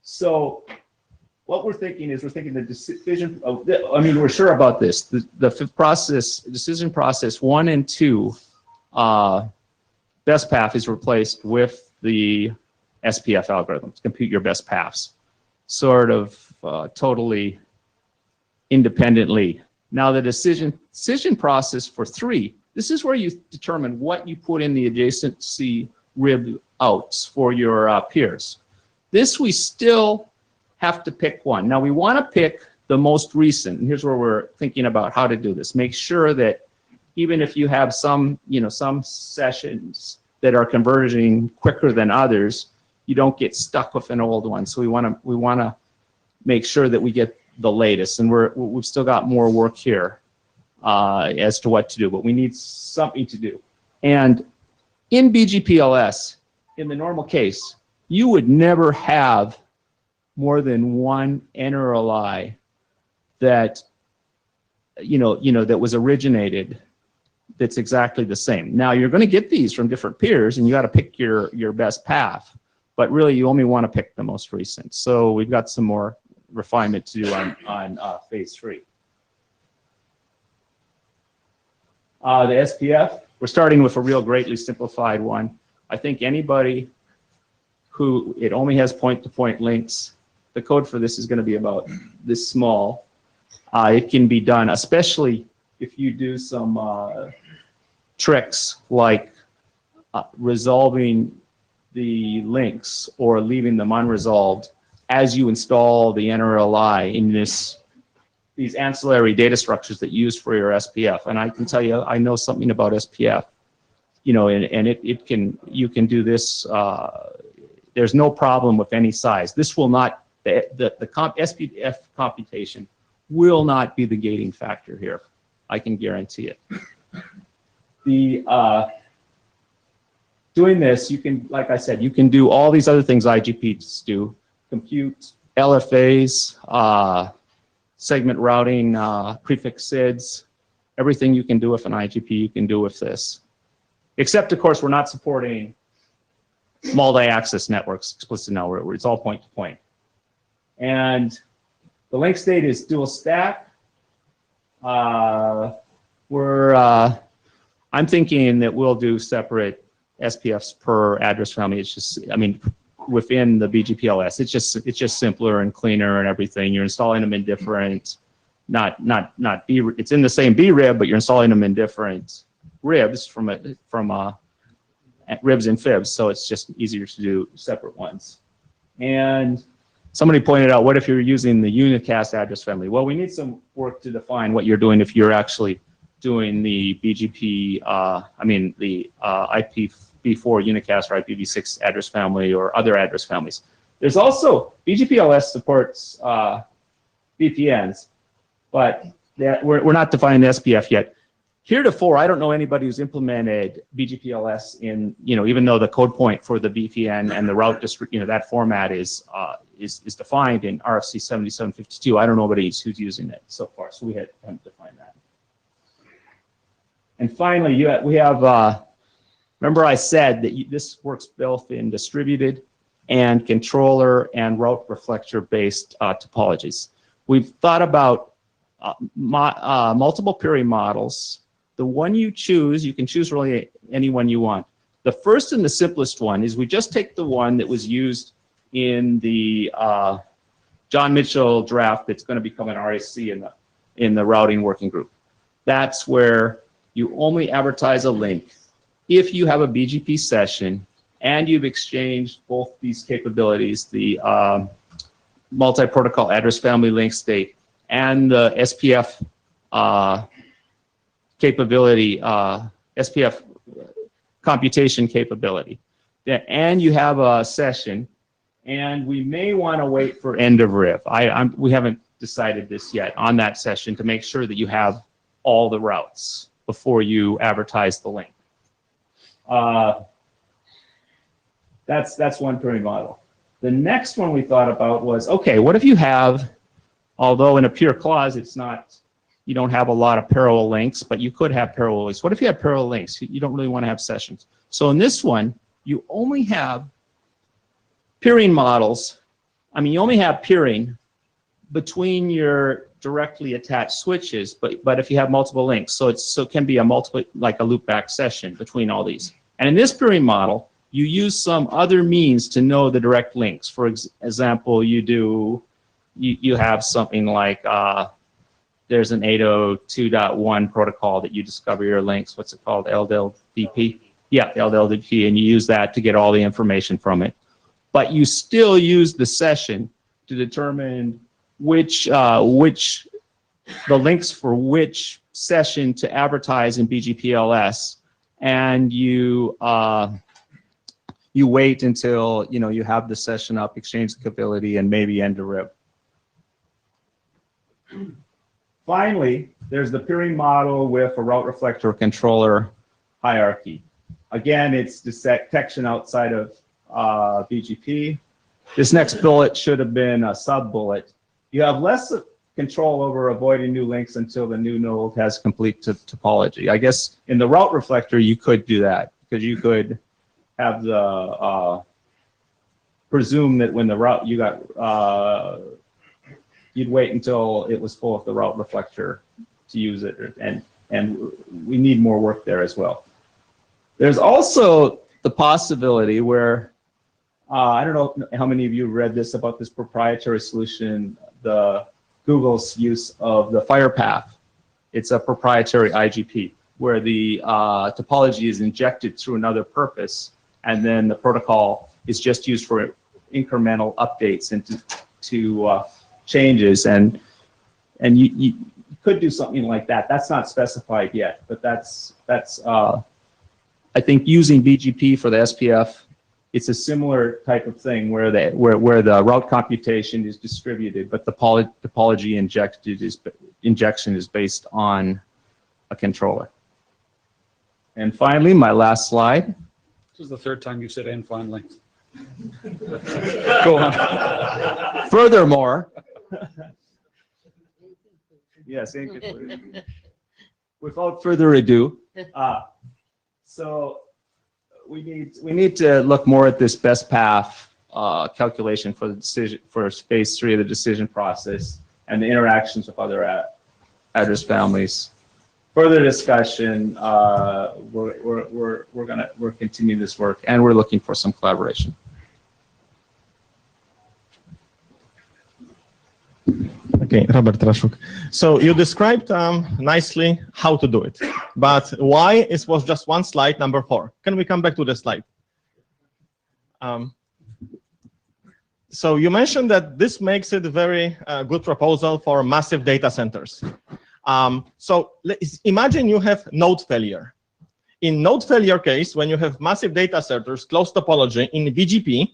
So what we're thinking is the decision, we're sure about this. The fifth process, decision process 1 and 2, best path is replaced with the SPF algorithm to compute your best paths, sort of totally independently. Now the decision process for 3, this is where you determine what you put in the adjacency rib outs for your peers. This we still have to pick one. Now we want to pick the most recent, and here's where we're thinking about how to do this. Make sure that even if you have some sessions that are converging quicker than others, you don't get stuck with an old one. So we want to make sure that we get the latest, and we've still got more work here as to what to do, but we need something to do. And in BGPLS, in the normal case, you would never have more than one NRLI that that was originated that's exactly the same. Now you're going to get these from different peers, and you got to pick your best path, but really you only want to pick the most recent. So we've got some more refinement to do on phase 3. The SPF, we're starting with a real greatly simplified one. I think anybody who it only has point-to-point links, the code for this is going to be about this small. It can be done, especially if you do some tricks like resolving the links or leaving them unresolved as you install the NRLI in these ancillary data structures that you use for your SPF. And I can tell you, I know something about SPF, and you can do this. There's no problem with any size. This will not, the SPF computation will not be the gating factor here. I can guarantee it. Doing this, you can, like I said, you can do all these other things IGPs do: compute, LFAs, segment routing, prefix SIDs, everything you can do with an IGP, you can do with this. Except, of course, we're not supporting multi-access networks explicit now, where it's all point-to-point. And the link state is dual stack. I'm thinking that we'll do separate SPFs per address family. It's just, within the BGPLS, it's just simpler and cleaner and everything. You're installing them in different, not B. It's in the same B rib, but you're installing them in different ribs from ribs and fibs. So it's just easier to do separate ones. And somebody pointed out, what if you're using the unicast address family? Well, we need some work to define what you're doing if you're actually doing the BGP, the IPv4 unicast or IPv6 address family or other address families. There's also, BGPLS supports VPNs, but we're not defining the SPF yet. Heretofore, I don't know anybody who's implemented BGPLS in, even though the code point for the VPN and the route district, that format is defined in RFC 7752. I don't know anybody who's using it so far, so we haven't defined that. And finally, we have, remember I said that this works both in distributed and controller and route reflector based topologies. We've thought about multiple peering models. The one you choose, you can choose really any one you want. The first and the simplest one is we just take the one that was used in the John Mitchell draft that's going to become an RAC in the routing working group. That's where you only advertise a link if you have a BGP session and you've exchanged both these capabilities, the multi-protocol address family link state and the SPF capability, SPF computation capability. And you have a session, and we may want to wait for end of RIV. We haven't decided this yet on that session to make sure that you have all the routes before you advertise the link. That's one peering model. The next one we thought about was, okay, what if you have, although in a pure clause it's not, you don't have a lot of parallel links, but you could have parallel links. What if you have parallel links? You don't really want to have sessions. So in this one, you only have peering models. You only have peering between your directly attached switches, but if you have multiple links, so it can be a like a loopback session between all these. And in this peering model, you use some other means to know the direct links. For example, you have something like there's an 802.1 protocol that you discover your links. What's it called? LDLDP? Yeah, LDLDP, and you use that to get all the information from it. But you still use the session to determine the links for which session to advertise in BGPLS, and you you wait until, you have the session up, exchange the ability, and maybe end a rib. Finally, there's the peering model with a route reflector controller hierarchy. Again, it's detection outside of BGP. This next bullet should have been a sub-bullet. You have less control over avoiding new links until the new node has complete topology. I guess in the route reflector, you could do that because you could have the presume that when the route you got you'd wait until it was full of the route reflector to use it, and we need more work there as well. There's also the possibility where I don't know how many of you read this about this proprietary solution, the Google's use of the FirePath. It's a proprietary IGP where the topology is injected through another purpose, and then the protocol is just used for incremental updates into changes, and you could do something like that. That's not specified yet, but that's I think using BGP for the SPF, it's a similar type of thing where the route computation is distributed, but the topology injection is based on a controller. And finally, my last slide. This is the third time you said "and finally." Go on. Furthermore, yes, without further ado, so we need to look more at this best path calculation for the decision for phase 3 of the decision process and the interactions with other address families. Further discussion. We're continuing this work, and we're looking for some collaboration. Okay, Robert Raszuk. So you described nicely how to do it, but why it was just one slide, number 4. Can we come back to the slide? So you mentioned that this makes it a very good proposal for massive data centers. So imagine you have node failure. In node failure case, when you have massive data centers, close topology in BGP,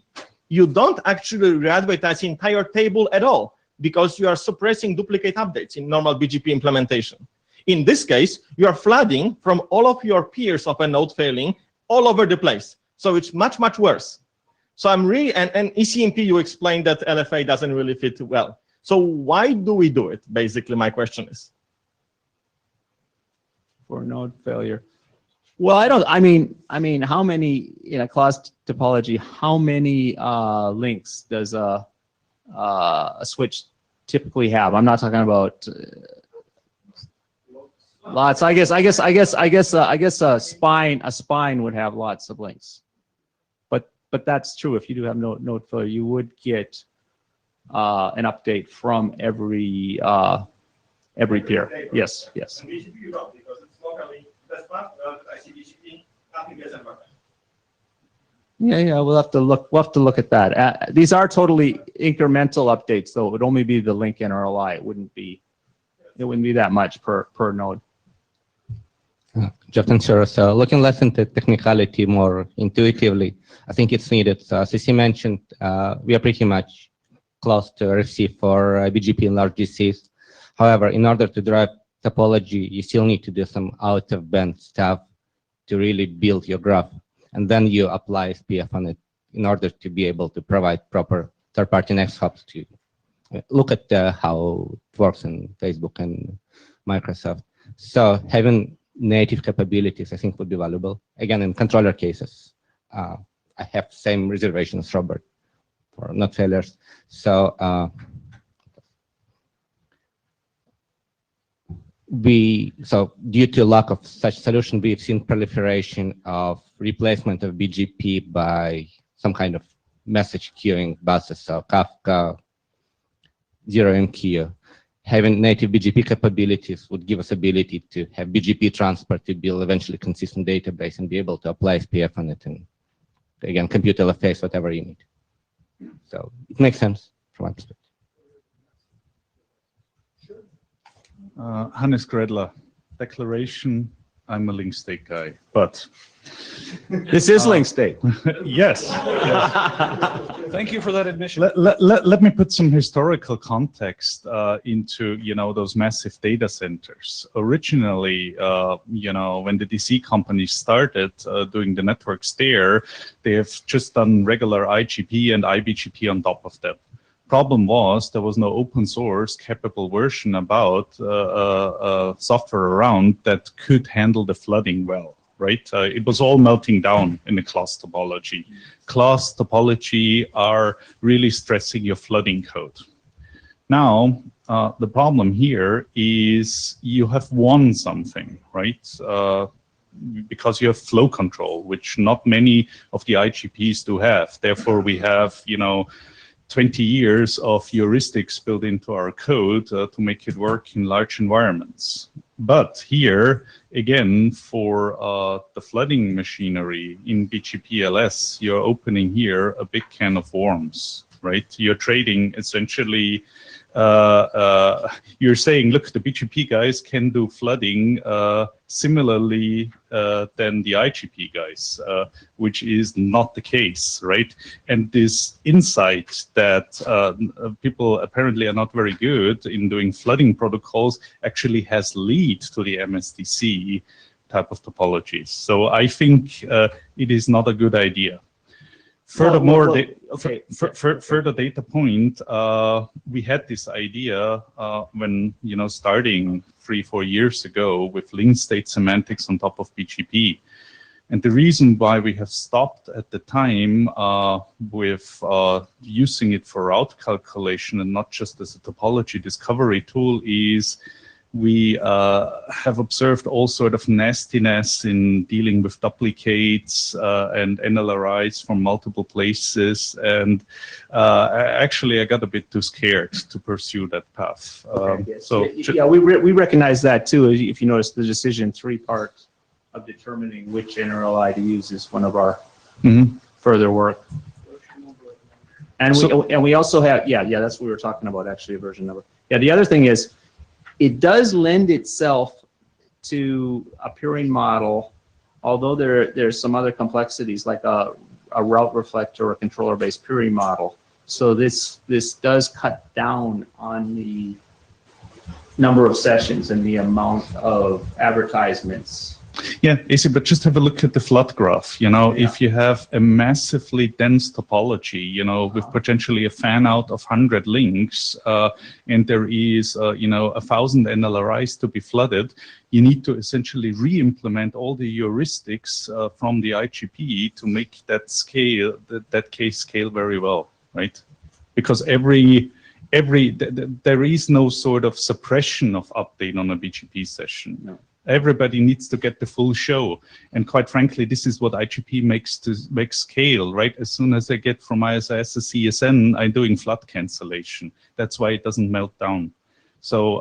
you don't actually re-advertise the entire table at all, because you are suppressing duplicate updates in normal BGP implementation. In this case, you are flooding from all of your peers of a node failing all over the place. So it's much, much worse. So I'm really, and ECMP, you explained that LFA doesn't really fit well. So why do we do it? Basically, my question is. For node failure. Well, I mean, how many, in a class topology, how many links does a switch typically have? I'm not talking about lots. I guess a spine would have lots of links. But that's true. If you do have node failure, you would get an update from every peer. Yes. And BGP you don't, because it's locally best path, I see BGP, nothing gets advertised. Yeah, we'll have to look at that. These are totally incremental updates, though. It would only be the link NRLI. It wouldn't be that much per node. Just answer. So looking less into technicality, more intuitively, I think it's needed. So as CC mentioned, we are pretty much close to RFC for BGP in large DCs. However, in order to drive topology, you still need to do some out-of-band stuff to really build your graph. And then you apply SPF on it in order to be able to provide proper third-party next hubs to look at how it works in Facebook and Microsoft. So having native capabilities, I think, would be valuable. Again, in controller cases, I have same reservations as Robert for node failures. So due to lack of such solution, we've seen proliferation of replacement of BGP by some kind of message queuing buses, so Kafka, ZeroMQ. Having native BGP capabilities would give us ability to have BGP transport to build eventually consistent database and be able to apply SPF on it and, again, compute LFAs, whatever you need. So it makes sense from my perspective. Hannes Gredler, declaration, I'm a link state guy, but This is link state. Yes. Thank you for that admission. Let me put some historical context into, those massive data centers. Originally, when the DC companies started doing the networks there, they have just done regular IGP and IBGP on top of that. Problem was there was no open source capable version about software around that could handle the flooding well. Right? It was all melting down in the class topology. Class topology are really stressing your flooding code. Now, the problem here is you have won something, right? Because you have flow control, which not many of the IGPs do have. Therefore, we have, 20 years of heuristics built into our code to make it work in large environments. But here, again, for the flooding machinery in BGP-LS, you're opening here a big can of worms, right? You're trading essentially, you're saying, look, the BGP guys can do flooding similarly than the IGP guys, which is not the case, right? And this insight that people apparently are not very good in doing flooding protocols actually has led to the MSDC type of topologies. So I think it is not a good idea. Furthermore, further data point, we had this idea when, starting 3-4 years ago with link state semantics on top of BGP. And the reason why we have stopped at the time with using it for route calculation and not just as a topology discovery tool is we have observed all sort of nastiness in dealing with duplicates and NLRIs from multiple places. And actually, I got a bit too scared to pursue that path. We recognize that too. If you notice, the decision 3 part of determining which NRLI to use is one of our further work. And we also have, that's what we were talking about, actually, a version number. Yeah, the other thing is, it does lend itself to a peering model, although there's some other complexities like a route reflector or a controller-based peering model. So this does cut down on the number of sessions and the amount of advertisements. Yeah, easy, but just have a look at the flood graph. If you have a massively dense topology, with potentially a fan out of 100 links, and there is, 1,000 NLRIs to be flooded, you need to essentially re-implement all the heuristics from the IGP to make that scale, that case scale very well, right? Because there is no sort of suppression of update on a BGP session. No. Everybody needs to get the full show. And quite frankly, this is what IGP makes to make scale, right? As soon as I get from ISIS to CSN, I'm doing flood cancellation. That's why it doesn't melt down. So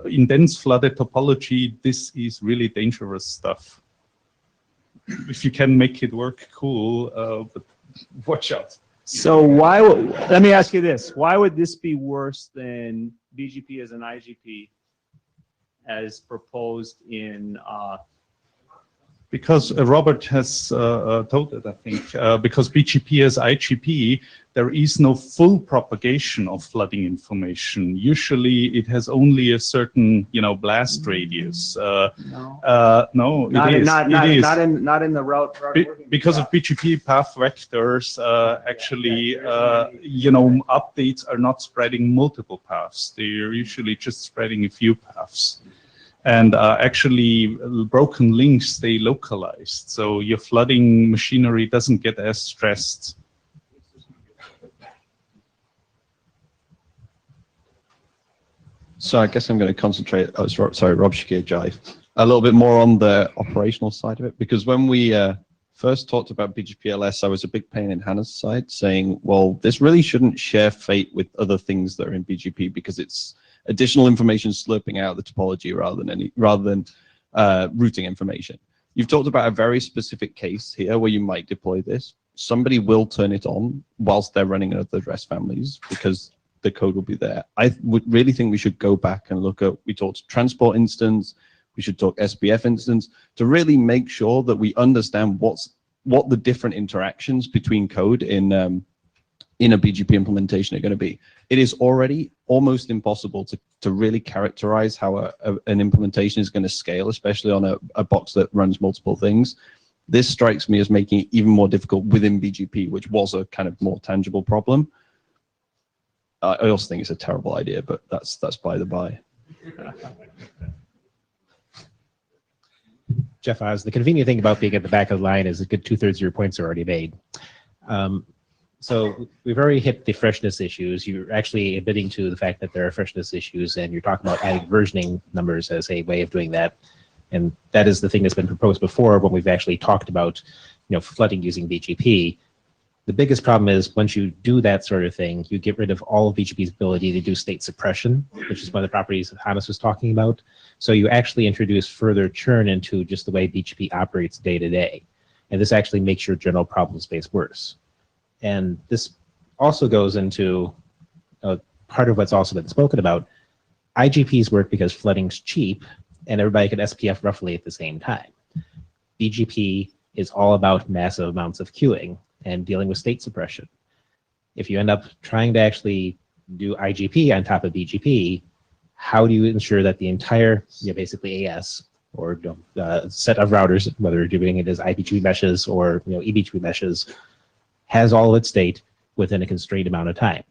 in dense flooded topology, this is really dangerous stuff. If you can make it work, cool, but watch out. So let me ask you this, why would this be worse than BGP as an IGP as proposed in because Robert has told it, I think, because BGP as IGP, there is no full propagation of flooding information. Usually it has only a certain, blast radius. No, not it is. Not in the route. Because of BGP path vectors, actually, updates are not spreading multiple paths. They're usually just spreading a few paths. And actually, broken links stay localized. So your flooding machinery doesn't get as stressed. So I guess I'm going to concentrate, Rob Shakir Jive, a little bit more on the operational side of it, because when we first talked about BGP-LS, I was a big pain in Hannah's side saying, well, this really shouldn't share fate with other things that are in BGP because it's additional information slurping out the topology rather than routing information. You've talked about a very specific case here where you might deploy this. Somebody will turn it on whilst they're running other address families because the code will be there. I would really think we should go back and look at, we talked transport instance, we should talk SPF instance to really make sure that we understand what's what the different interactions between code in a BGP implementation are going to be. It is already almost impossible to really characterize how an implementation is going to scale, especially on a box that runs multiple things. This strikes me as making it even more difficult within BGP, which was a kind of more tangible problem. I also think it's a terrible idea, but that's by the by. Jeff Oz, the convenient thing about being at the back of the line is a good 2/3 of your points are already made. So we've already hit the freshness issues. You're actually admitting to the fact that there are freshness issues, and you're talking about adding versioning numbers as a way of doing that. And that is the thing that's been proposed before when we've actually talked about, flooding using BGP. The biggest problem is once you do that sort of thing, you get rid of all of BGP's ability to do state suppression, which is one of the properties that Hannes was talking about. So you actually introduce further churn into just the way BGP operates day to day. And this actually makes your general problem space worse. And this also goes into part of what's also been spoken about. IGPs work because flooding's cheap and everybody can SPF roughly at the same time. BGP is all about massive amounts of queuing and dealing with state suppression. If you end up trying to actually do IGP on top of BGP, how do you ensure that the entire, basically AS or set of routers, whether you're doing it as IPv4 meshes or EB2 meshes, has all of its state within a constrained amount of time?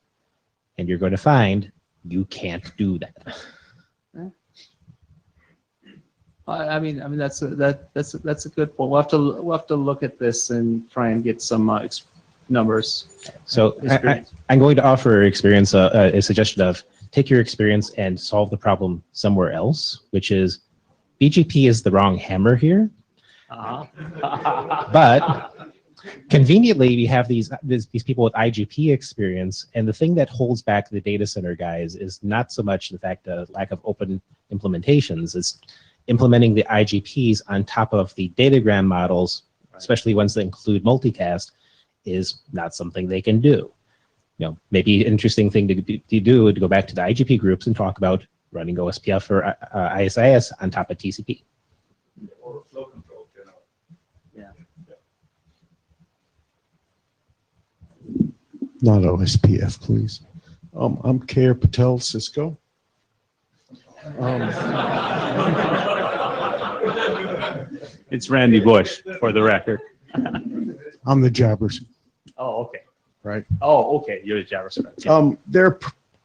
And you're going to find you can't do that. I mean that's a good point. We'll have to look at this and try and get some numbers. So I'm going to offer a suggestion of take your experience and solve the problem somewhere else, which is BGP is the wrong hammer here. But conveniently, we have these people with IGP experience, and the thing that holds back the data center guys is not so much the fact of lack of open implementations. It's implementing the IGPs on top of the datagram models, especially ones that include multicast, is not something they can do. Maybe an interesting thing to do would go back to the IGP groups and talk about running OSPF or ISIS on top of TCP. Or flow control, Yeah. Not OSPF, please. I'm K.R. Patel, Cisco. It's Randy Bush, for the record. I'm the Jabbers. Oh, okay. Right. Oh, okay. You're the JavaScript. There are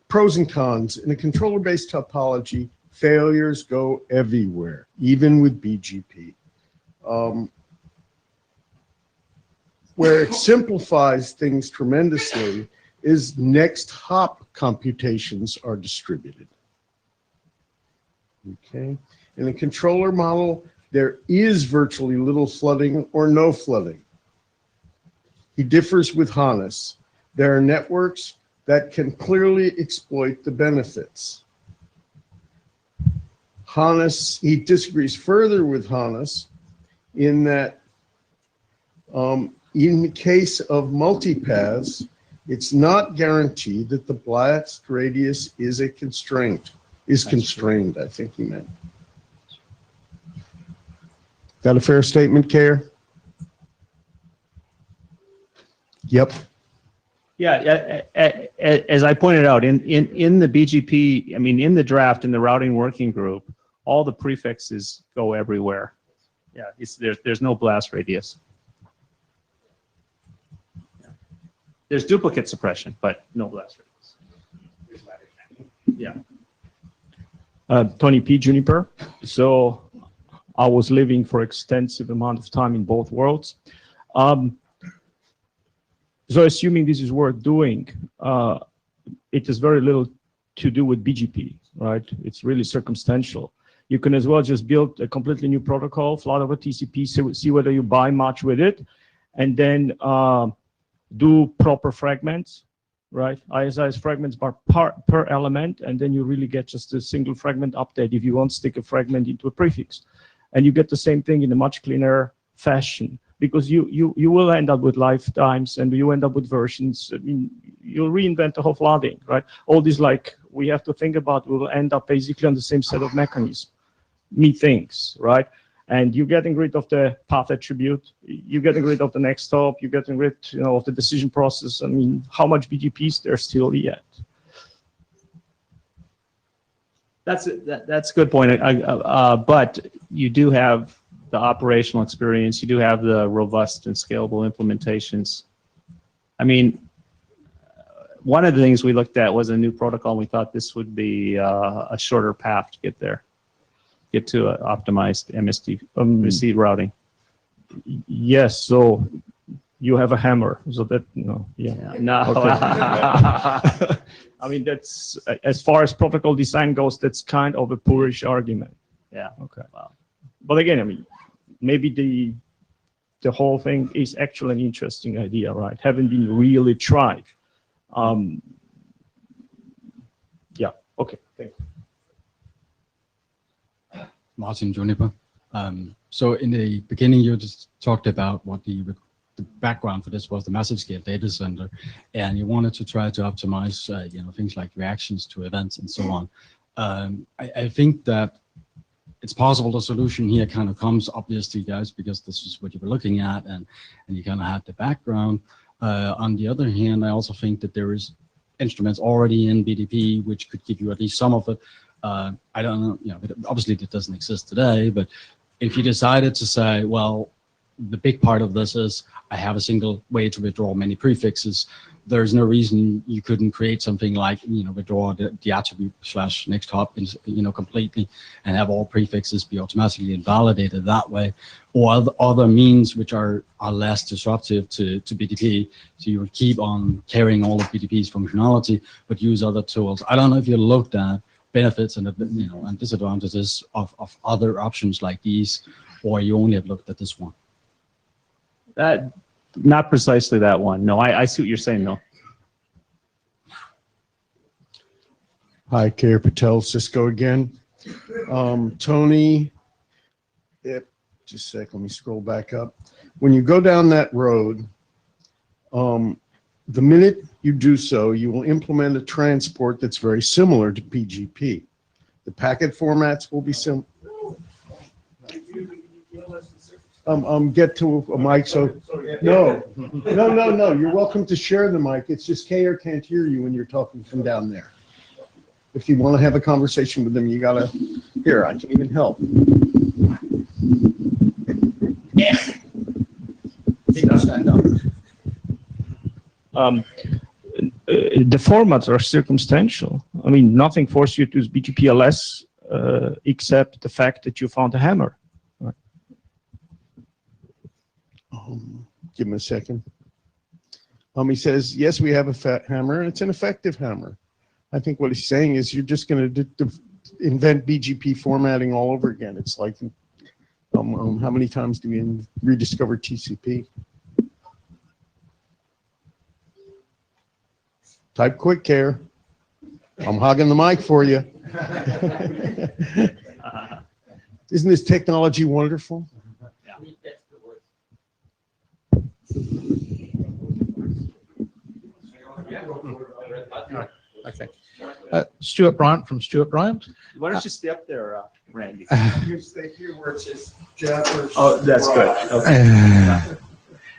pros and cons. In a controller-based topology, failures go everywhere, even with BGP. Where it simplifies things tremendously is next hop computations are distributed. Okay. In a controller model, there is virtually little flooding or no flooding. He differs with Hannes. There are networks that can clearly exploit the benefits. Hannes, he disagrees further with Hannes in that in the case of multipaths, it's not guaranteed that the blast radius is a constraint, constrained, I think he meant. That a fair statement, K.R.? Yep. Yeah, as I pointed out, in the BGP, in the draft, in the routing working group, all the prefixes go everywhere. Yeah, there's no blast radius. Yeah. There's duplicate suppression, but no blast radius. Yeah. Tony P. Juniper. So I was living for extensive amount of time in both worlds. So assuming this is worth doing, it has very little to do with BGP, right? It's really circumstantial. You can as well just build a completely new protocol, flood over TCP, see whether you buy much with it, and then do proper fragments, right? ISIS fragments per element, and then you really get just a single fragment update if you want to stick a fragment into a prefix. And you get the same thing in a much cleaner fashion, because you will end up with lifetimes and you end up with versions. You'll reinvent the whole flooding, right? All these we have to think about will end up basically on the same set of mechanisms, methinks, right? And you're getting rid of the path attribute, you're getting rid of the next stop, you're getting rid, of the decision process. I mean, how much BGP is there still yet? That's a good point. But you do have the operational experience. You do have the robust and scalable implementations. I mean, one of the things we looked at was a new protocol. We thought this would be a shorter path to get there, get to optimized MSD routing. Yes, so you have a hammer, so that, yeah. No. Okay. I mean, that's, as far as protocol design goes, that's kind of a poorish argument. Yeah. Okay. Wow. But again, I mean, maybe the whole thing is actually an interesting idea, right? Haven't been really tried. Yeah, okay, thank you. Martin Juniper. So in the beginning, you just talked about what the background for this was, the massive scale data center, and you wanted to try to optimize, things like reactions to events and so on. I think that it's possible the solution here kind of comes obvious to you guys because this is what you were looking at, and you kind of had the background. On the other hand, I also think that there is instruments already in BDP which could give you at least some of it. I don't know, obviously it doesn't exist today, but if you decided to say, well, the big part of this is I have a single way to withdraw many prefixes, there's no reason you couldn't create something like, withdraw the attribute / next hop, completely, and have all prefixes be automatically invalidated that way, or other means which are less disruptive to BDP. So you would keep on carrying all of BDP's functionality, but use other tools. I don't know if you looked at benefits and and disadvantages of other options like these, or you only have looked at this one. Not precisely that one. No, I see what you're saying, though. Hi, K.R. Patel, Cisco again. Tony, just a sec, let me scroll back up. When you go down that road, the minute you do so, you will implement a transport that's very similar to PGP. The packet formats will be similar. Get to a mic, so, no, you're welcome to share the mic. It's just KR can't hear you when you're talking from down there. If you want to have a conversation with them, you gotta, here, I can even help. Yeah. Stand up. The formats are circumstantial. I mean, nothing forces you to use BGP-LS except the fact that you found a hammer. Right. Give him a second. He says, yes, we have a fat hammer, and it's an effective hammer. I think what he's saying is you're just going to invent BGP formatting all over again. It's like, how many times do we rediscover TCP? Type quick, Care. I'm hogging the mic for you. Isn't this technology wonderful? Okay. Stuart Bryant from Stuart Bryant. Why don't you stay up there, Randy? You stay here where it says Jeffers. Oh, that's good. Okay.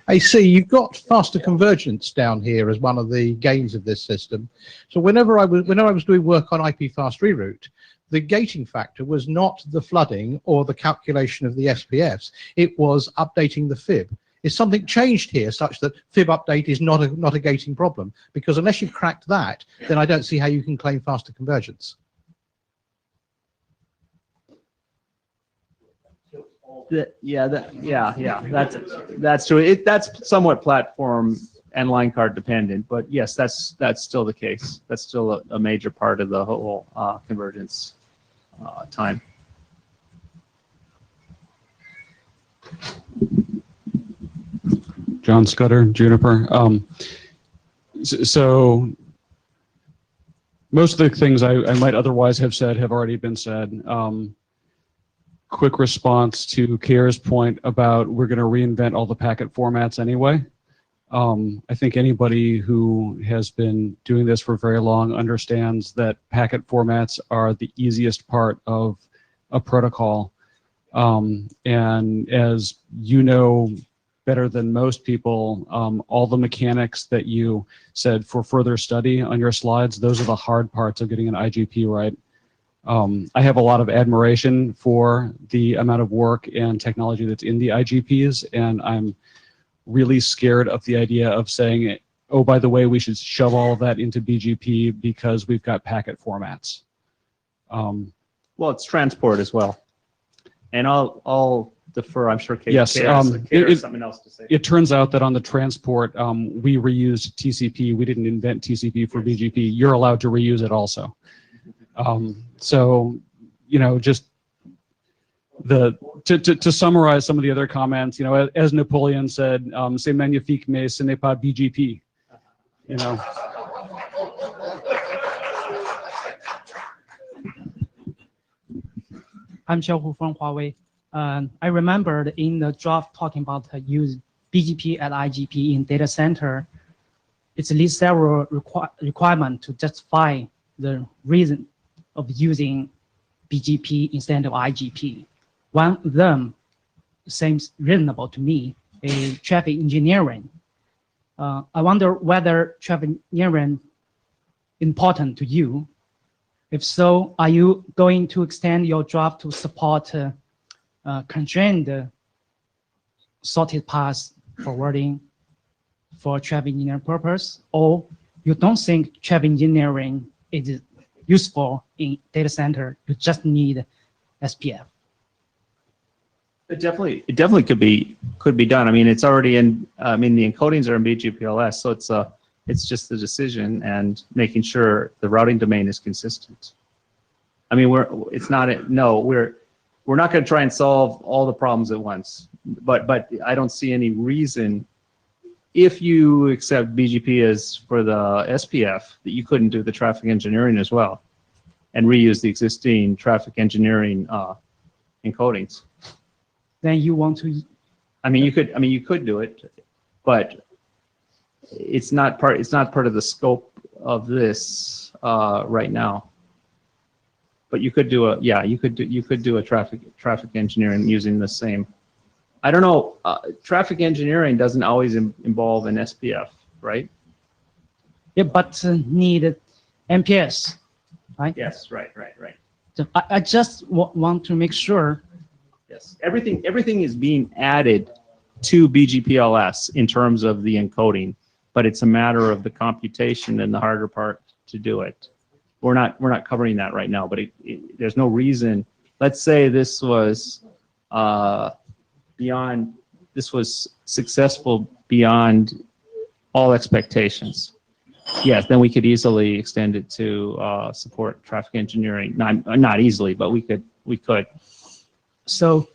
I see you've got faster convergence down here as one of the gains of this system. So whenever I was doing work on IP fast reroute, the gating factor was not the flooding or the calculation of the SPFs. It was updating the fib. Is something changed here such that fib update is not a gating problem? Because unless you've cracked that, then I don't see how you can claim faster convergence. That's true. That's somewhat platform and line card dependent, but yes, that's still the case. That's still a major part of the whole convergence time. John Scudder, Juniper. So most of the things I might otherwise have said have already been said. Quick response to Kira's point about we're going to reinvent all the packet formats anyway. I think anybody who has been doing this for very long understands that packet formats are the easiest part of a protocol. And as you know better than most people, all the mechanics that you said for further study on your slides, those are the hard parts of getting an IGP right. I have a lot of admiration for the amount of work and technology that's in the IGPs, and I'm really scared of the idea of saying, oh, by the way, we should shove all of that into BGP because we've got packet formats. Well, it's transport as well. And I'll defer, I'm sure Kate, Yes, Kate has something else to say. It turns out that on the transport, we reused TCP. We didn't invent TCP for BGP. You're allowed to reuse it also. So, you know, just to summarize some of the other comments, you know, as Napoleon said, c'est magnifique, mais ce n'est pas BGP. You know. I'm Xiaohu from Huawei. I remembered in the draft talking about use BGP and IGP in data center. It's at least several requirements to justify the reason of using BGP instead of IGP. One of them seems reasonable to me, is traffic engineering. I wonder whether traffic engineering important to you. If so, are you going to extend your draft to support constrained sorted path forwarding for traffic engineering purpose, or you don't think traffic engineering is useful in data center? You just need SPF. It definitely could be done. I mean, it's already in. I mean, the encodings are in BGPLS, so it's just the decision and making sure the routing domain is consistent. I mean, we're not going to try and solve all the problems at once, but I don't see any reason, if you accept BGP as for the SPF, that you couldn't do the traffic engineering as well and reuse the existing traffic engineering encodings. Then you want to? I mean, you could do it, but it's not part of the scope of this right now. But you could do a traffic engineering using the same. I don't know. Traffic engineering doesn't always involve an SPF, right? Yeah, but need MPS, right? Yes, right. So I just want to make sure. Yes, everything is being added to BGPLS in terms of the encoding, but it's a matter of the computation and the harder part to do it. We're not covering that right now, but there's no reason. Let's say this was successful beyond all expectations. Yes, then we could easily extend it to support traffic engineering. Not easily, but we could. So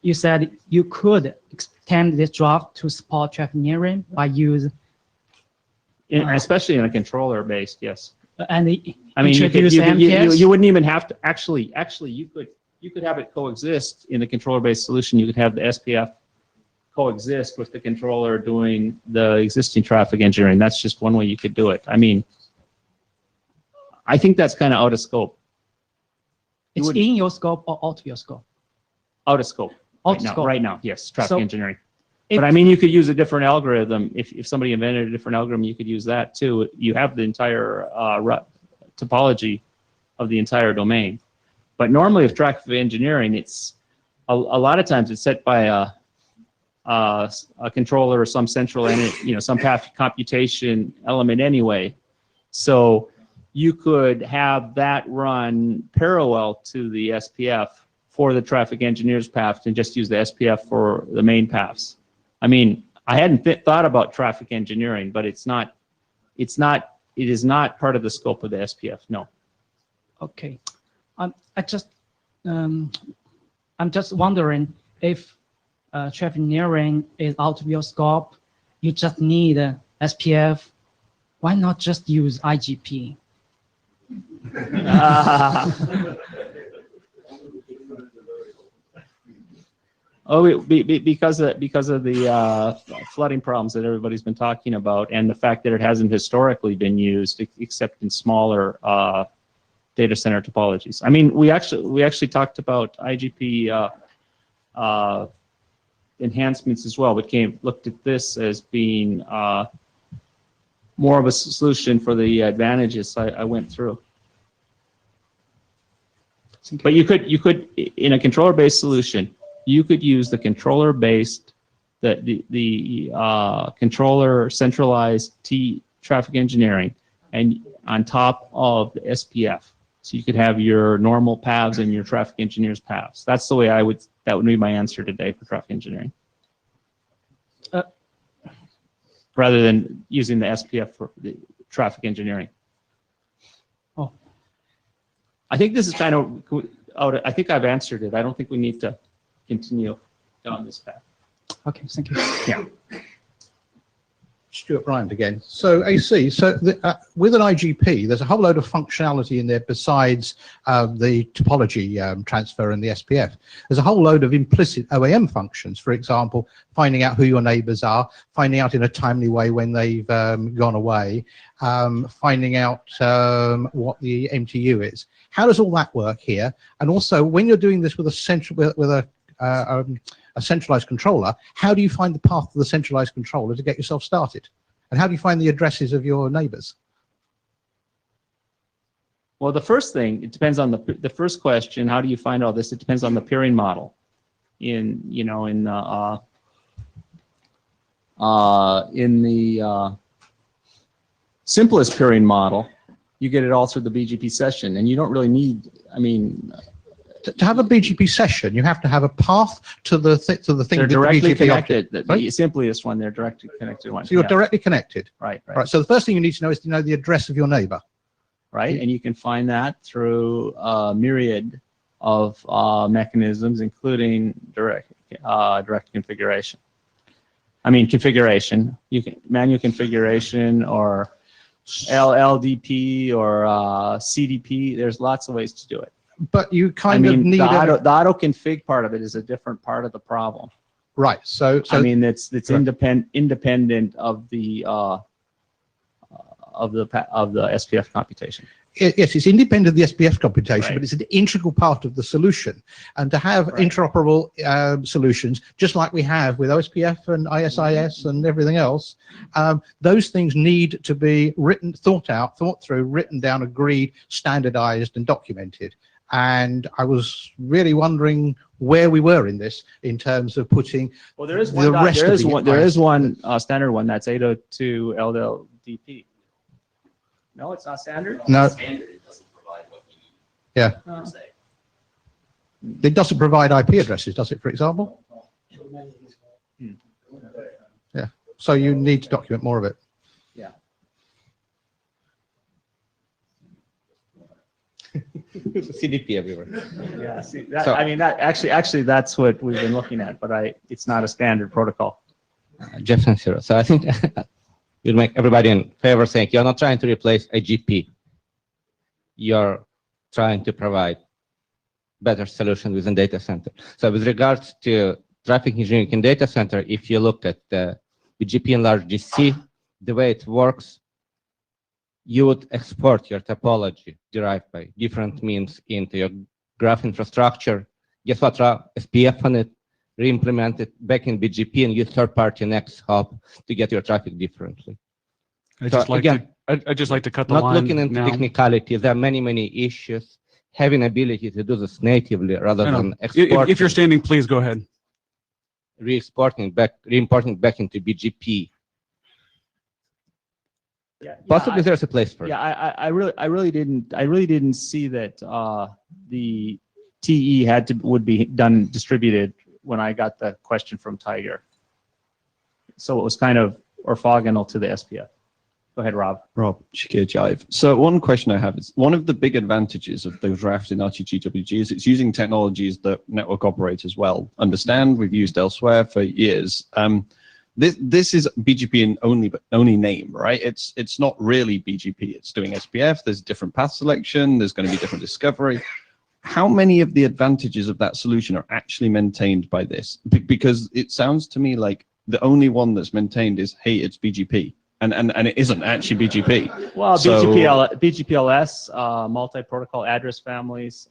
you said you could extend this draft to support traffic engineering by use, especially in a controller based, yes. And I mean, you wouldn't even have to actually you could have it coexist in the controller based solution. You could have the SPF coexist with the controller doing the existing traffic engineering. That's just one way you could do it. I mean, I think that's kind of out of scope. It's in your scope or out of your scope? Out of scope. Right now, yes, traffic So engineering. But I mean, you could use a different algorithm. If somebody invented a different algorithm, you could use that too. You have the entire topology of the entire domain. But normally, with traffic engineering, it's a lot of times it's set by a controller or some central, some path computation element anyway. So you could have that run parallel to the SPF for the traffic engineer's path and just use the SPF for the main paths. I mean, I hadn't thought about traffic engineering, but it is not part of the scope of the SPF. No. Okay. I'm just wondering if traffic engineering is out of your scope. You just need SPF. Why not just use IGP? Oh, because of the flooding problems that everybody's been talking about, and the fact that it hasn't historically been used except in smaller data center topologies. I mean, we actually talked about IGP enhancements as well, but looked at this as being more of a solution for the advantages I went through. But you could in a controller-based solution, you could use the controller-based, the controller centralized traffic engineering, and on top of the SPF. So you could have your normal paths and your traffic engineers paths. That's the way that would be my answer today for traffic engineering. Rather than using the SPF for the traffic engineering. Oh. I think this is kind of, I think I've answered it. I don't think we need to continue down this path. Okay, thank you. Yeah. Stuart Bryant again. So AC, with an IGP, there's a whole load of functionality in there besides the topology transfer and the SPF. There's a whole load of implicit OAM functions, for example, finding out who your neighbors are, finding out in a timely way when they've gone away, finding out what the MTU is. How does all that work here? And also, when you're doing this with a centralized controller, how do you find the path to the centralized controller to get yourself started? And how do you find the addresses of your neighbors? Well, the first thing, it depends on the first question, how do you find all this? It depends on the peering model. In the simplest peering model, you get it all through the BGP session, and you don't really need, to have a BGP session, you have to have a path to the thing. They're directly connected. Object, the simplest one, they're directly connected one. So you're yeah. directly connected. Right. So the first thing you need to know is to know the address of your neighbor. Right, and you can find that through a myriad of mechanisms, including direct configuration. Configuration. You can manual configuration or LLDP or CDP. There's lots of ways to do it. But you kind of need the auto config part of it is a different part of the problem. Right. So it's independent of the SPF computation. Yes, it's independent of the SPF computation, Right. but it's an integral part of the solution. And to have interoperable solutions, just like we have with OSPF and ISIS and everything else, those things need to be thought through, written down, agreed, standardized, and documented. And I was really wondering where we were in this in terms of putting Well, there is the one. rest of There is one standard one that's 802 LLDP. No, it's not standard. No. Standard. It doesn't provide what you Yeah. It doesn't provide IP addresses, does it, for example? Yeah. So you need to document more of it. Yeah. CDP everywhere. Yeah. See, actually, that's what we've been looking at, but it's not a standard protocol. Jeff Sincero. So I think you'll make everybody in favor saying you're not trying to replace IGP. You're trying to provide better solution within data center. So with regards to traffic engineering in data center, if you look at the BGP and large GC, the way it works, you would export your topology derived by different means into your graph infrastructure. Guess what? SPF on it, re-implement it back in BGP, and use third-party next hop to get your traffic differently. I'd just like to cut the not line looking into now. technicality. There are many issues. Having ability to do this natively rather I know. than exporting. If you're standing, please go ahead. Re-importing back into BGP. Yeah, Possibly there's a place for it. Yeah, I really didn't see that the TE would be done distributed when I got the question from Tiger. So it was kind of orthogonal to the SPF. Go ahead, Rob. Rob, Shakir Jive. So one question I have is, one of the big advantages of the draft in RTGWG is it's using technologies that network operators well understand, we've used elsewhere for years. This is BGP in only name, right? It's not really BGP. It's doing SPF. There's different path selection. There's going to be different discovery. How many of the advantages of that solution are actually maintained by this? Because it sounds to me like the only one that's maintained is, hey, it's BGP, and it isn't actually BGP. Well, so, BGPLS, multi-protocol address families,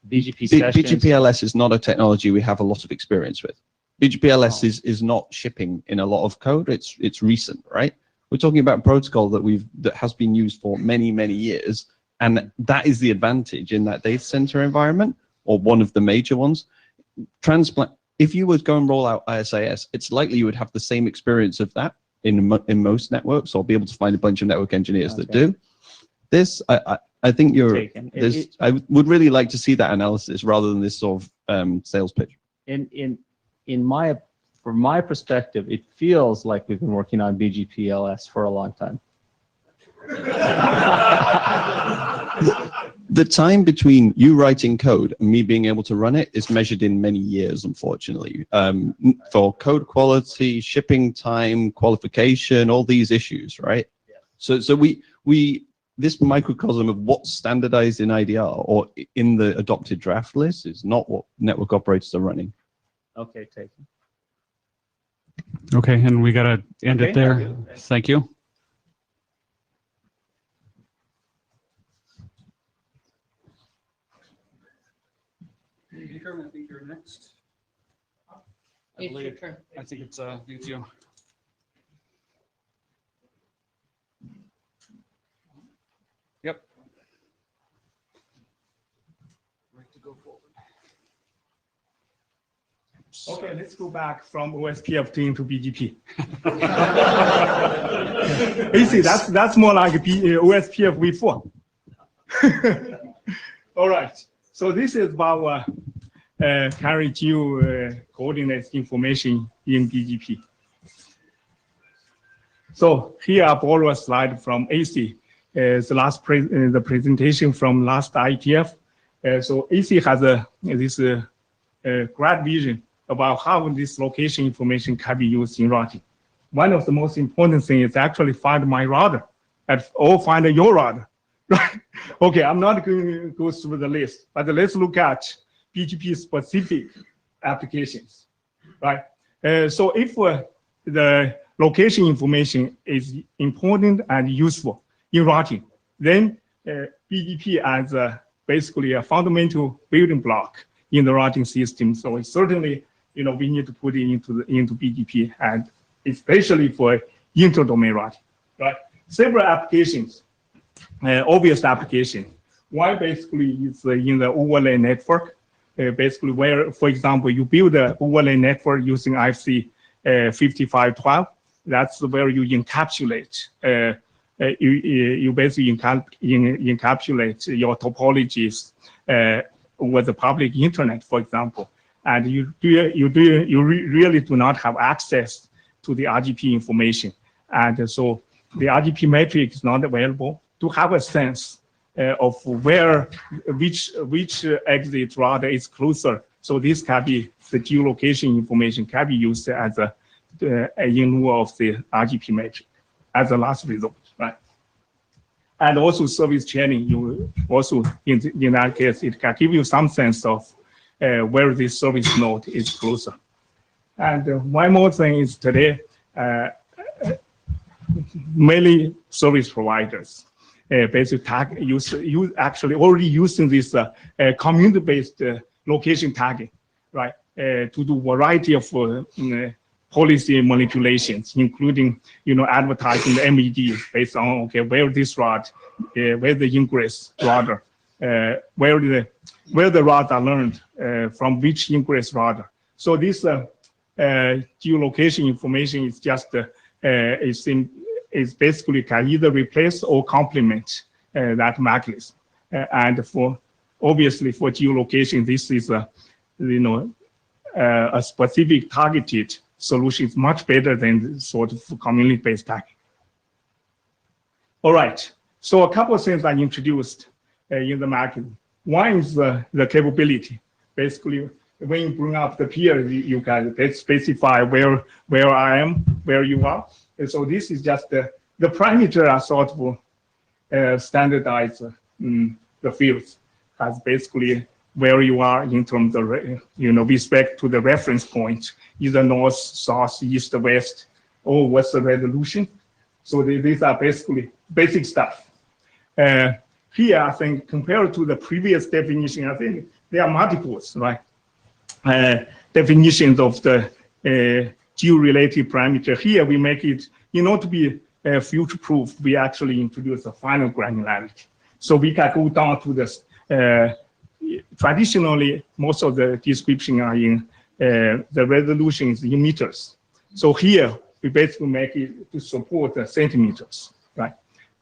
BGP sessions. BGPLS is not a technology we have a lot of experience with. BGPLS is not shipping in a lot of code. It's recent, right? We're talking about a protocol that has been used for many years, and that is the advantage in that data center environment, or one of the major ones. If you would go and roll out ISIS, it's likely you would have the same experience of that in most networks, or be able to find a bunch of network engineers that do. This, I think I would really like to see that analysis rather than this sort of sales pitch. From my perspective, it feels like we've been working on BGPLS for a long time. The time between you writing code and me being able to run it is measured in many years, unfortunately. For code quality, shipping time, qualification, all these issues, right? So this microcosm of what's standardized in IDR or in the adopted draft list is not what network operators are running. Okay, taken. Okay, and we got to end it there. Thank you. I think you're next. I think it's you. Yep. Right to go forward. Okay, let's go back from OSPF into BGP. You see, that's more like OSPF v4. All right. So this is about carry geo coordinates information in BGP. So here I borrow a slide from AC. The presentation from last IETF. So AC has this great vision about how this location information can be used in routing. One of the most important things is actually find my router or find your router. Right? Okay, I'm not going to go through the list, but let's look at BGP specific applications, right? So if the location information is important and useful in routing, then BGP as basically a fundamental building block in the routing system. So it's certainly, we need to put it into BGP, and especially for inter-domain routing, right? Several applications. Obvious application. One basically is in the overlay network, basically where, for example, you build an overlay network using IFC 5512. That's where you encapsulate. You basically encapsulate your topologies over the public internet, for example, and you really do not have access to the RGP information, and so the RGP metric is not available. To have a sense of which exit router is closer. So this can be the geolocation information can be used as in lieu of the RGP metric as a last result, right? And also service chaining, you also in that case it can give you some sense of where this service node is closer. And one more thing is today, many service providers basic tag use actually already using this community-based location tagging, right? To do variety of policy manipulations, including advertising the MED based on where this route, where the ingress router, where the route are learned from which ingress router. So this geolocation information is just is basically can either replace or complement that mechanism. And obviously for geolocation, this is a specific targeted solution. It's much better than sort of community-based tagging. All right, so a couple of things I introduced in the market. One is the capability. Basically, when you bring up the peer, you can specify where I am, where you are. And so this is just the parameter are sort of standardized the fields as basically where you are in terms of respect to the reference point, either north, south, east, west, or what's the resolution. So these are basically basic stuff. here, I think, compared to the previous definition, I think there are multiples, right? Definitions of the geo-related parameter. Here, we make it, in order to be future-proof, we actually introduce a final granularity. So we can go down to this. Traditionally, most of the description are in the resolution is in meters. So here, we basically make it to support the centimeters, right?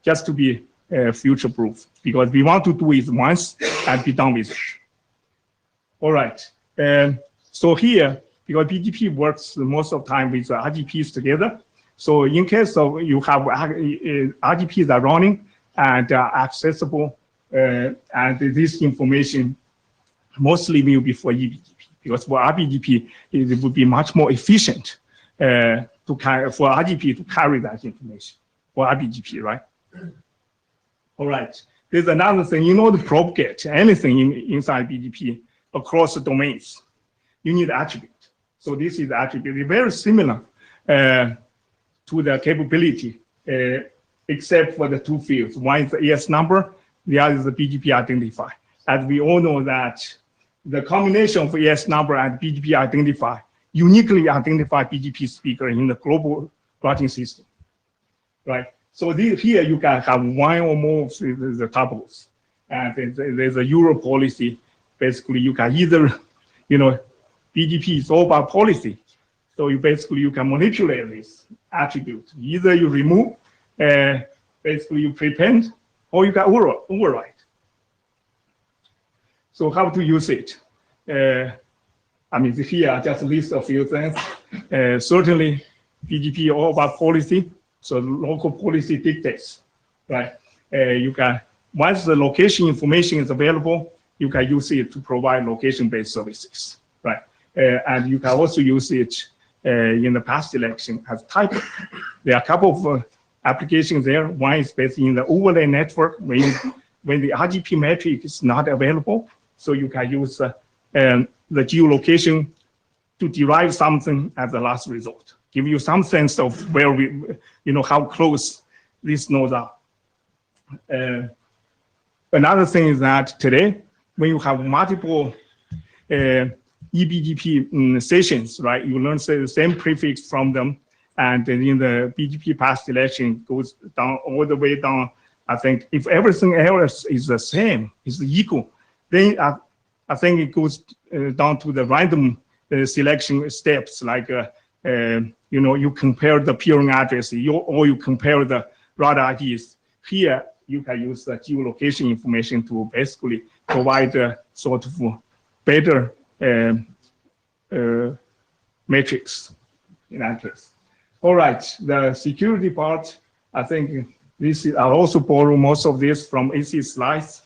Just to be future-proof, because we want to do it once and be done with it. All right. So here, because BGP works most of the time with RGPs together. So in case of you have RGPs are running and are accessible, and this information mostly will be for eBGP, because for RBGP, it would be much more efficient for RGP to carry that information for RBGP, right? All right. There's another thing. In order to propagate anything inside BGP across the domains, you need attribute. So this is attribute. It's very similar to the capability, except for the two fields. One is the ES number, the other is the BGP identifier. As we all know that the combination of ES number and BGP identifier uniquely identify BGP speaker in the global routing system, right? So here you can have one or more of the tuples. And there's a Euro policy. Basically, you can either, BGP is all about policy. So you can manipulate this attribute. Either you remove, basically you prepend, or you can override. So how to use it? Here just list a few things. Certainly, BGP all about policy. So local policy dictates, right? Once the location information is available, you can use it to provide location-based services, right? And you can also use it in the path selection as type. There are a couple of applications there. One is based in the overlay network when the RGP metric is not available. So you can use the geolocation to derive something as the last result. Give you some sense of where how close these nodes are. Another thing is that today, when you have multiple eBGP sessions, right, you learn the same prefix from them, and then in the BGP path selection goes down all the way down. I think if everything else is the same, is equal, then I think it goes down to the random selection steps, like you compare the peering address, or you compare the router IDs. Here, you can use the geolocation information to basically provide a sort of better matrix in address. All right, the security part, I think I'll also borrow most of this from AC slides.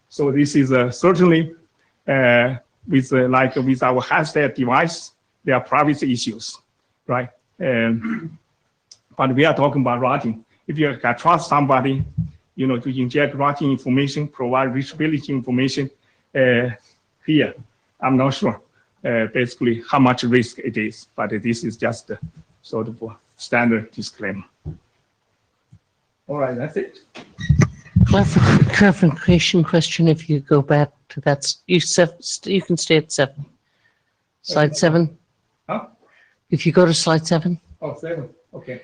So this is certainly with our hashtag device, there are privacy issues, right? But we are talking about routing. If you can trust somebody, to inject routing information, provide reachability information, here, I'm not sure basically how much risk it is, but this is just a sort of a standard disclaimer. All right, that's it. Clarification question, if you go back to that, you can stay at 7. Slide 7. Huh? If you go to slide 7. Oh, 7, okay.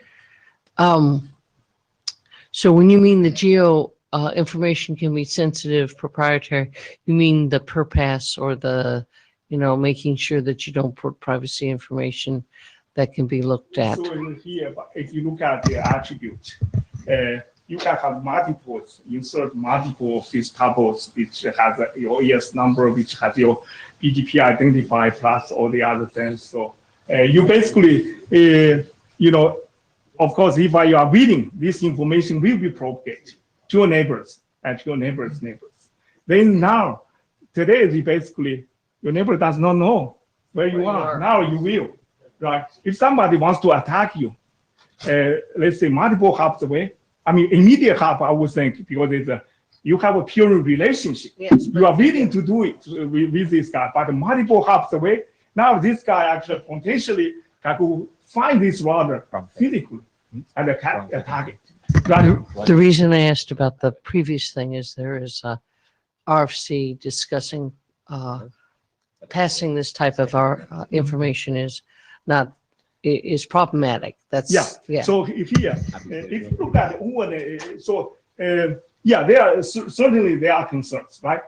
So when you mean the geo information can be sensitive, proprietary, you mean the per pass or the, making sure that you don't put privacy information that can be looked at. So in here, but if you look at the attribute, you can have multiples, insert multiple of these tuples, which has your ES number, which has your BGP identifier plus all the other things. So you basically, of course, if you are reading, this information will be propagated to your neighbors and to your neighbors' neighbors. Then now, today, basically, your neighbor does not know where you are. Now you will, right? If somebody wants to attack you, let's say multiple hops away, immediate hop, I would think, because you have a pure relationship. Yes, you are willing to do it with this guy, but multiple hops away, now this guy actually potentially can go find this router physically and attack it. The reason I asked about the previous thing is there is a RFC discussing passing this type of information is not is problematic. That's yeah. So here, if you look at overlay, yeah, certainly there are concerns, right?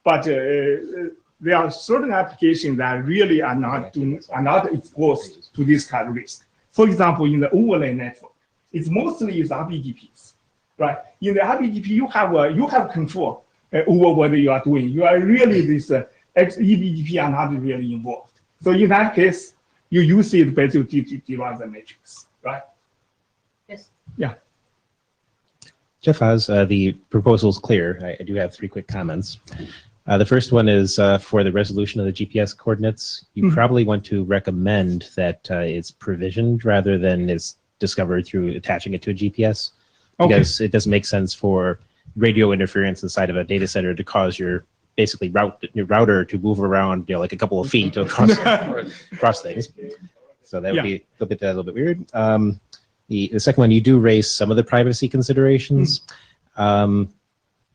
But there are certain applications that really are not exposed to this kind of risk. For example, in the overlay network, it's mostly is RBGPs, right? In the RBGP, you have control over what you are doing. You are really this EBGP are not really involved. So in that case, you use it basically to derive the matrix, right? Yes. Yeah. Jeff Haas, the proposal is clear. I do have 3 quick comments. The first one is for the resolution of the GPS coordinates. You probably want to recommend that it's provisioned rather than is discovered through attaching it to a GPS, because it doesn't make sense for radio interference inside of a data center to cause your basically your router to move around, like a couple of feet across things. So that would be a little bit weird. The second one, you do raise some of the privacy considerations.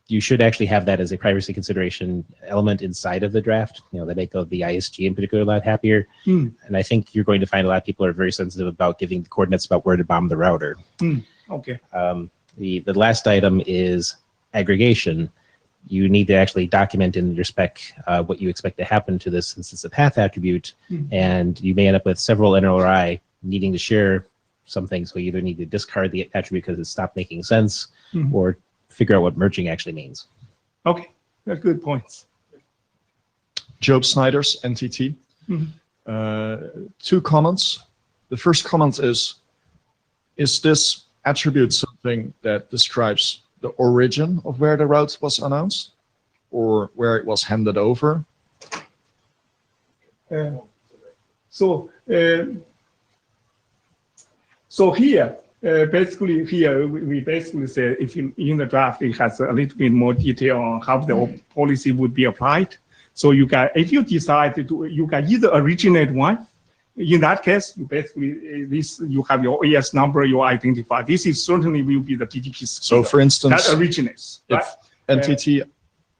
You should actually have that as a privacy consideration element inside of the draft. That make the ISG in particular a lot happier. And I think you're going to find a lot of people are very sensitive about giving the coordinates about where to bomb the router. Okay. The last item is aggregation. You need to actually document in your spec what you expect to happen to this, since it's a path attribute, and you may end up with several NLRI needing to share something. So you either need to discard the attribute because it stopped making sense, or figure out what merging actually means. Okay, that's good points. Job Snyder's NTT. 2 comments. The first comment is this attribute something that describes the origin of where the route was announced, or where it was handed over? So here, basically here, we basically say if in the draft, it has a little bit more detail on how the policy would be applied. So if you decide to, you can either originate one. In that case, you basically, you have your AS number, your identifier. This is certainly will be the BGP. So for instance, that originates. If right? NTT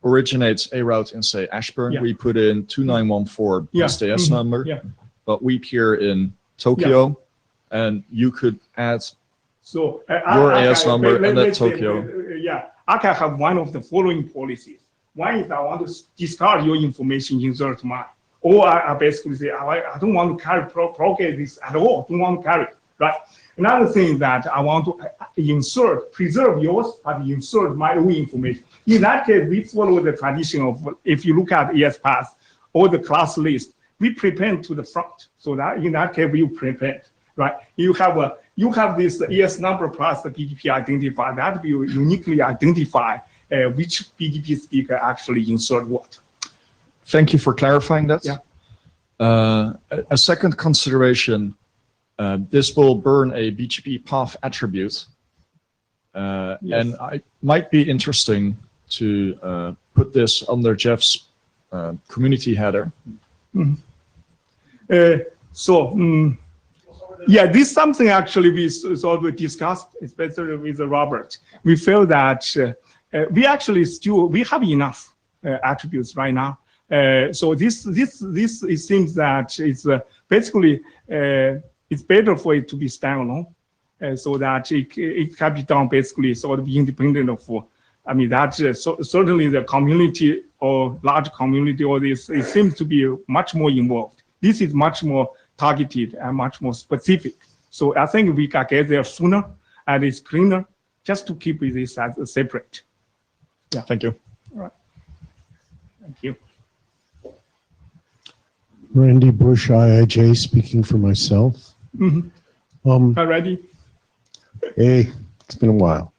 originates a route in, say, Ashburn, we put in 2914 STS number, but we peer in Tokyo, and you could add your AS number and that Tokyo. I can have one of the following policies. One is I want to discard your information, insert mine. Or I basically say, I don't want to carry propagate this at all, don't want to carry it, right? Another thing that I want to preserve yours, but insert my own information. In that case, we follow the tradition of, if you look at ES path or the class list, we prepend to the front. So that in that case, we prepend, right? You have this ES number plus the BGP identifier that will uniquely identify which BGP speaker actually insert what. Thank you for clarifying that. A second consideration, this will burn a BGP path attribute. And it might be interesting to put this under Jeff's community header. Yeah, this is something actually we sort of discussed, especially with Robert. We feel that we actually we have enough attributes right now. So this it seems that it's basically it's better for it to be standalone, so that it can be done basically sort of independent of. I mean that certainly the community or large community or this it seems to be much more involved. This is much more targeted and much more specific. So I think we can get there sooner and it's cleaner just to keep this as a separate. Yeah. Thank you. All right. Thank you. Randy Bush, IIJ, speaking for myself. Ready? Hey, it's been a while.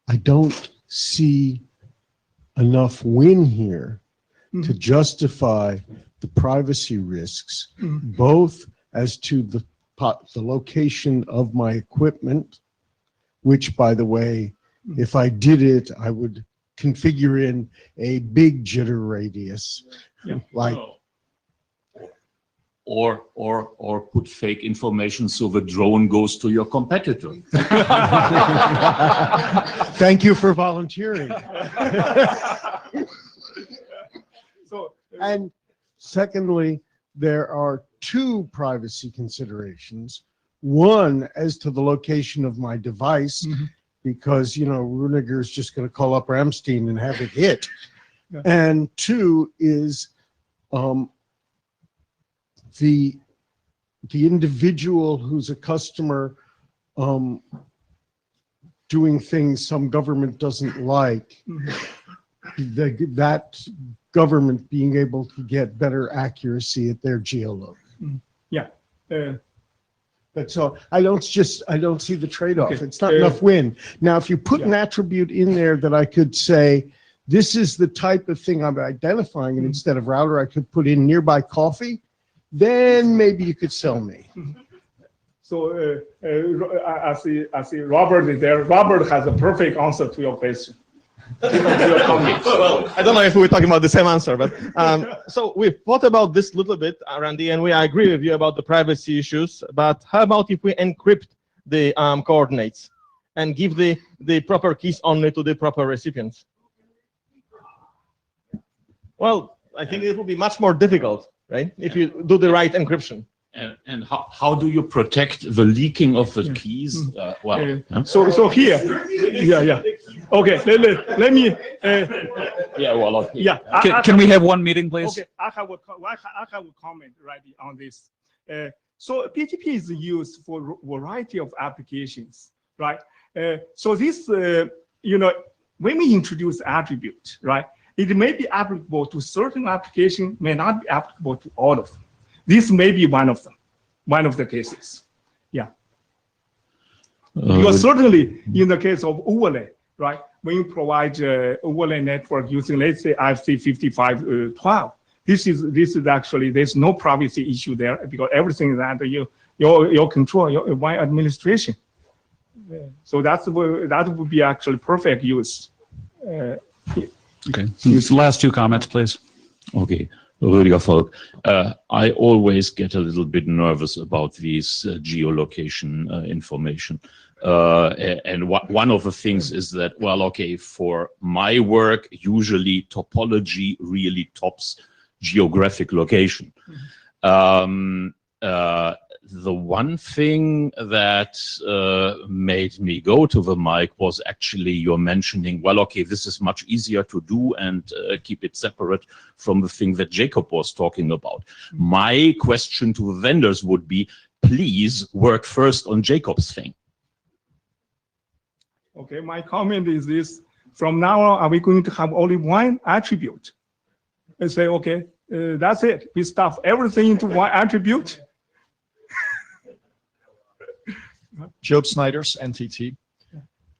I don't see enough win here to justify the privacy risks, both as to the location of my equipment, which, by the way, if I did it, I would configure in a big jitter radius, like or put fake information so the drone goes to your competitor. Thank you for volunteering. And secondly, there are two privacy considerations. One, as to the location of my device, because, you know, Runeger is just going to call up Ramstein and have it hit. Yeah. And two is the individual who's a customer doing things some government doesn't like, that government being able to get better accuracy at their geoloc. Yeah. That's all. I don't see the trade-off. Okay. It's not enough win. Now, if you put an attribute in there that I could say, this is the type of thing I'm identifying, and instead of router, I could put in nearby coffee, then maybe you could sell me. So I see Robert is there. Robert has a perfect answer to your question. Well, I don't know if we're talking about the same answer, but so we've thought about this a little bit, Randy, and we agree with you about the privacy issues. But how about if we encrypt the coordinates and give the proper keys only to the proper recipients? Well, I think it will be much more difficult, right? If you do the right encryption. And how do you protect the leaking of the keys? So here, yeah. Okay, let me. Can we have one meeting, please? Okay, I have a comment right on this. So PGP is used for a variety of applications, right? So this, when we introduce attribute, right, it may be applicable to certain application, may not be applicable to all of them. This may be one of them, one of the cases. Yeah. Because certainly in the case of overlay, right, when you provide overlay network using, let's say, IFC 5512, this is actually, there's no privacy issue there because everything is under your control, your administration. So that would be actually perfect use. Okay. These last two comments, please. Okay. Rüdiger Volk. I always get a little bit nervous about these geolocation information. And one of the things is that, well, okay, for my work, usually topology really tops geographic location. The one thing that made me go to the mic was actually your mentioning, well, okay, this is much easier to do and keep it separate from the thing that Jacob was talking about. My question to the vendors would be, please work first on Jacob's thing. Okay, my comment is this. From now on, are we going to have only one attribute? And say, okay, that's it. We stuff everything into one attribute. Job Snyder's NTT.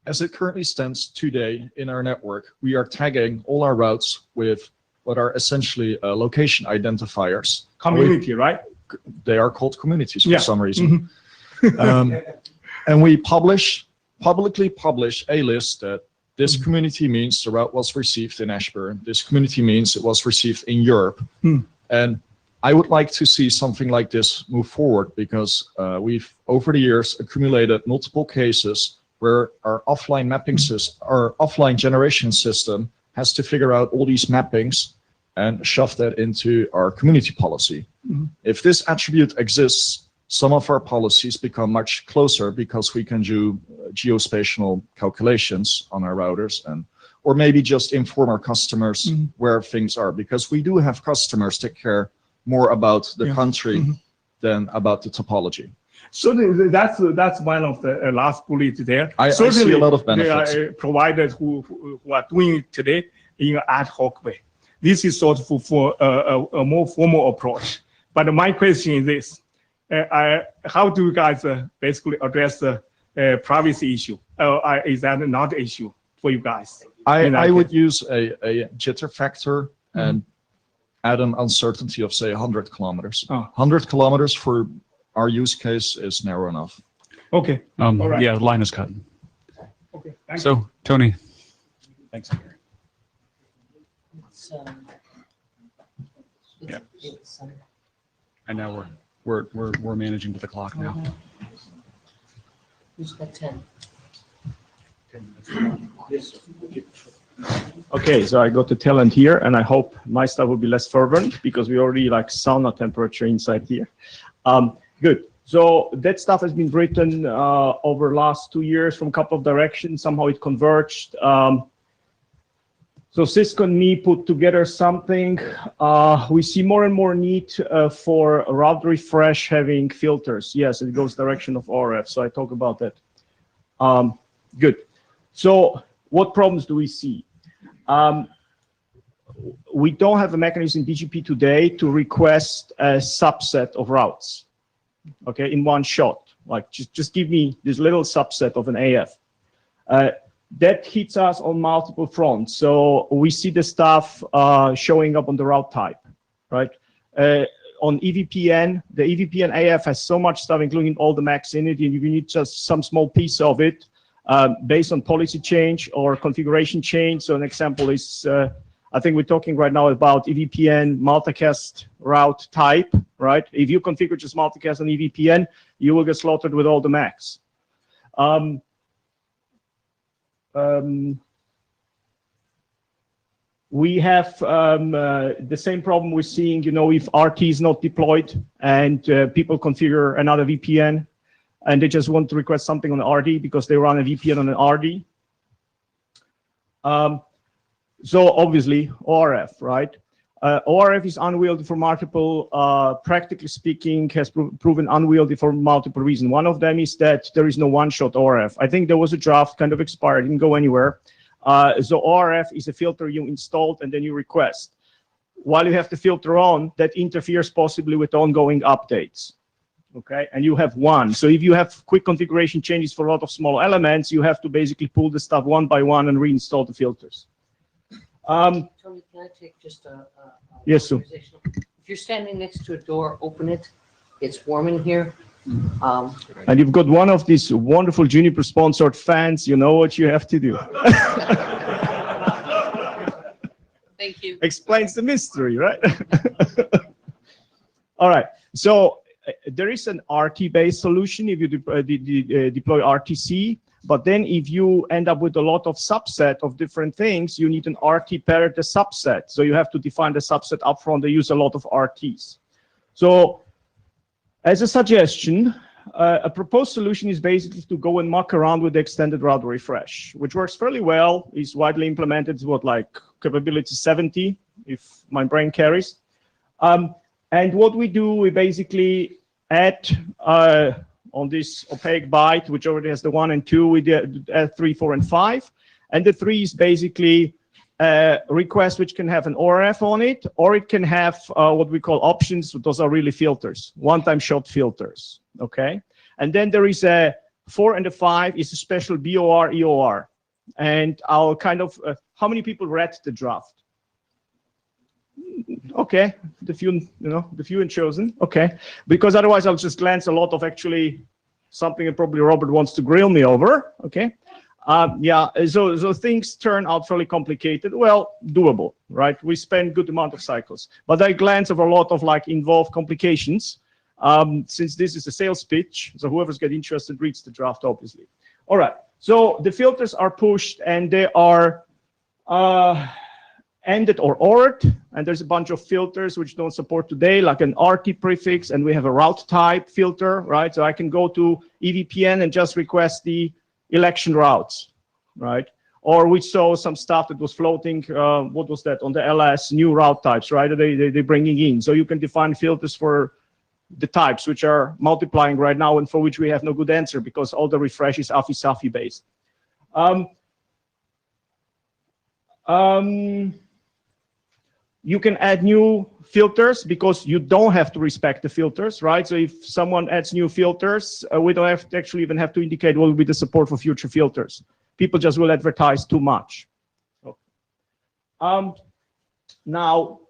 As it currently stands today in our network, we are tagging all our routes with what are essentially location identifiers. Community, right? They are called communities for some reason. And we publicly publish a list that this community means the route was received in Ashburn. This community means it was received in Europe. And I would like to see something like this move forward because we've, over the years, accumulated multiple cases where our offline mapping system, our offline generation system has to figure out all these mappings and shove that into our community policy. If this attribute exists, some of our policies become much closer because we can do geospatial calculations on our routers or maybe just inform our customers where things are, because we do have customers that care more about the country than about the topology. So that's one of the last bullets there. I see a lot of benefits. There are providers who are doing it today in an ad hoc way. This is sort of for a more formal approach. But my question is this. How do you guys basically address the privacy issue? Is that not an issue for you guys? I would use a jitter factor and add an uncertainty of, say, 100 kilometers. 100 kilometers for our use case is narrow enough. Okay. All right. Yeah, the line is cut. Okay. So, Tony. Thanks. Yeah. And now we're managing to the clock now. Who's got 10? Okay, so I got the talent here, and I hope my stuff will be less fervent because we already like sauna temperature inside here. Good. So that stuff has been written over last 2 years from a couple of directions. Somehow it converged. So Cisco and me put together something. We see more and more need for route refresh having filters. Yes, it goes direction of RF. So I talk about that. Good. So what problems do we see? We don't have a mechanism in BGP today to request a subset of routes, okay, in one shot. Like just give me this little subset of an AF. That hits us on multiple fronts. So we see the stuff showing up on the route type, right? On EVPN, the EVPN AF has so much stuff, including all the MACs in it, and you need just some small piece of it based on policy change or configuration change. So an example is, I think we're talking right now about EVPN multicast route type, right? If you configure just multicast on EVPN, you will get slaughtered with all the MACs. We have the same problem we're seeing, you know, if RT is not deployed and people configure another VPN and they just want to request something on RD because they run a VPN on an RD. So obviously ORF, right? ORF is unwieldy for multiple, practically speaking, has proven unwieldy for multiple reasons. One of them is that there is no one-shot ORF. I think there was a draft, kind of expired, didn't go anywhere. So ORF is a filter you installed and then you request. While you have the filter on, that interferes possibly with ongoing updates. Okay, and you have one. So if you have quick configuration changes for a lot of small elements, you have to basically pull the stuff one by one and reinstall the filters. Tony, can I take just a Yes, sir. organizational- If you're standing next to a door, open it. It's warm in here. And you've got one of these wonderful Juniper sponsored fans, you know what you have to do. Thank you. Explains the mystery, right? All right. So there is an RT-based solution if you deploy RTC. But then if you end up with a lot of subset of different things, you need an RT paired the subset. So you have to define the subset upfront. They use a lot of RTs. So as a suggestion, a proposed solution is basically to go and muck around with the extended route refresh, which works fairly well, is widely implemented. It's what, like capability 70, if my brain carries. And what we do, we basically add on this opaque byte, which already has the 1 and 2, we add 3, 4, and 5. And the 3 is basically a request which can have an ORF on it, or it can have what we call options. Those are really filters, one-time shot filters, okay? And then there is a 4 and a 5 is a special BOR, EOR. And I'll kind of, how many people read the draft? Okay, the few, the few and chosen. Okay, because otherwise I'll just glance a lot of actually something that probably Robert wants to grill me over. Okay, yeah. So things turn out fairly complicated. Well, doable, right? We spend good amount of cycles, but I glance over a lot of like involved complications. Since this is a sales pitch, so whoever's get interested reads the draft, obviously. All right. So the filters are pushed and they are. Ended or ORed, and there's a bunch of filters which don't support today, like an RT prefix, and we have a route type filter, right? So I can go to EVPN and just request the election routes, right? Or we saw some stuff that was floating, what was that, on the LS, new route types, right? They're bringing in. So you can define filters for the types which are multiplying right now and for which we have no good answer because all the refresh is AFI-SAFI based. You can add new filters because you don't have to respect the filters, right? So if someone adds new filters, we don't have to actually even have to indicate what will be the support for future filters. People just will advertise too much. Now,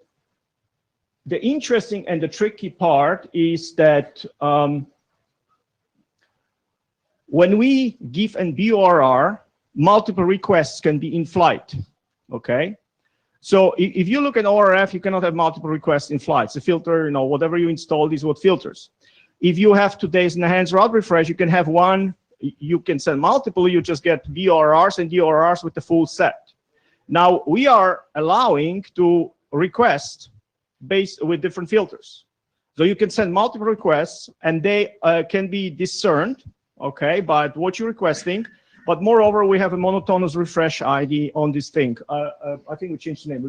the interesting and the tricky part is that when we give an BORR, multiple requests can be in flight, okay? So if you look at ORF, you cannot have multiple requests in flights. The filter, you know, whatever you install is what filters. If you have today's enhanced route refresh, you can have one, you can send multiple, you just get BORRs and DORRs with the full set. Now we are allowing to request based with different filters. So you can send multiple requests and they can be discerned, okay, by what you're requesting. But moreover, we have a monotonous refresh ID on this thing. I think we changed the name.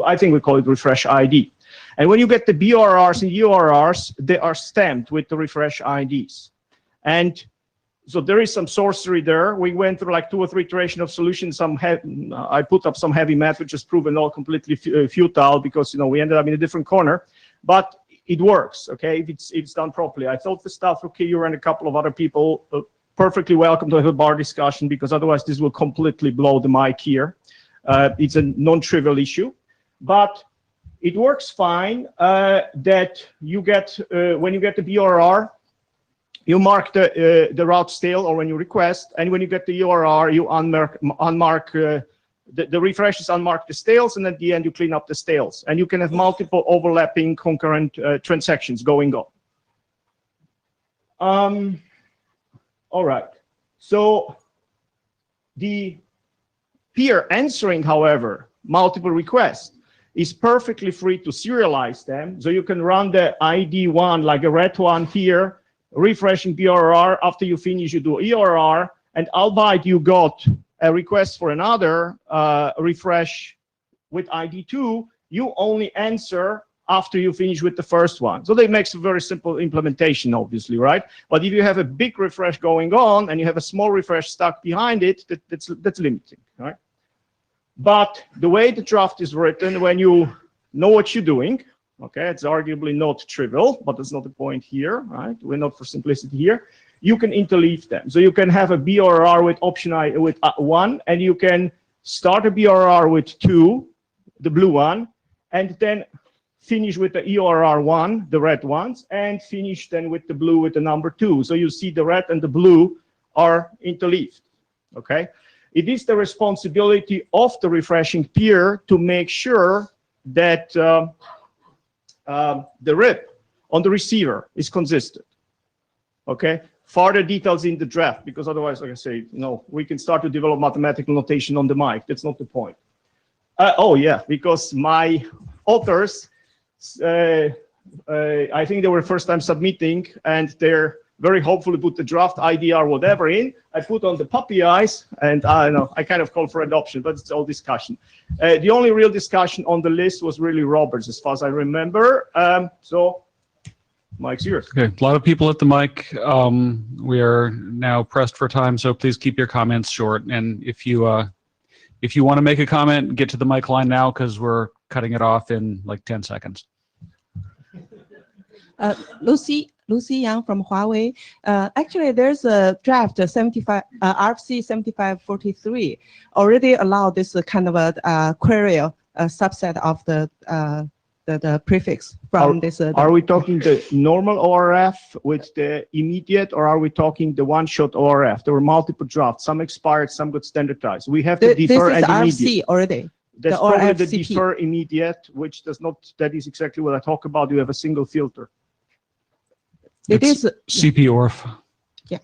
I think we call it refresh ID. And when you get the BORRs and URRs, they are stamped with the refresh IDs. And so there is some sorcery there. We went through like 2 or 3 iterations of solutions. I put up some heavy math, which has proven all completely futile because, you know, we ended up in a different corner. But it works, okay, if it's done properly. I thought the stuff, okay, you and a couple of other people, perfectly welcome to have a bar discussion because otherwise this will completely blow the mic here. It's a non-trivial issue, but it works fine that you get, when you get the BORR, you mark the route stale or when you request, and when you get the URR, you unmark the refreshes unmark the stales, and at the end you clean up the stales. And you can have multiple overlapping concurrent transactions going on. All right, so the peer answering, however, multiple requests is perfectly free to serialize them. So you can run the ID one, like a red one here, refreshing BORR. After you finish, you do EORR, and albeit you got a request for another refresh with ID 2, you only answer after you finish with the first one. So that makes a very simple implementation, obviously, right? But if you have a big refresh going on and you have a small refresh stuck behind it, that's limiting, right? But the way the draft is written, when you know what you're doing, okay, it's arguably not trivial, but that's not the point here, right? We're not for simplicity here. You can interleave them. So you can have a BORR with option with 1, and you can start a BORR with 2, the blue one, and then finish with the EORR 1, the red ones, and finish then with the blue with the number 2. So you see the red and the blue are interleaved, okay? It is the responsibility of the refreshing peer to make sure that the RIP on the receiver is consistent, okay? Further details in the draft, because otherwise, like I say, you know, we can start to develop mathematical notation on the mic. That's not the point. Oh yeah, because my authors, I think they were first time submitting, and they're very hopefully put the draft IDR whatever in. I put on the puppy eyes, and I know I kind of call for adoption, but it's all discussion. The only real discussion on the list was really Robert's, as far as I remember. So, Mike's yours. Okay, a lot of people at the mic. We are now pressed for time, so please keep your comments short. And if you want to make a comment, get to the mic line now because we're cutting it off in like 10 seconds. Lucy Yang from Huawei. Actually, there's a draft 75 RFC 7543 already allow this kind of a query subset of the prefix from this. Are we talking the normal ORF with the immediate, or are we talking the one-shot ORF? There were multiple drafts. Some expired, some got standardized. We have to defer and immediate. This is RFC already. That's probably the defer immediate, which does not. That is exactly what I talk about. You have a single filter. It is CP-ORF. Yeah.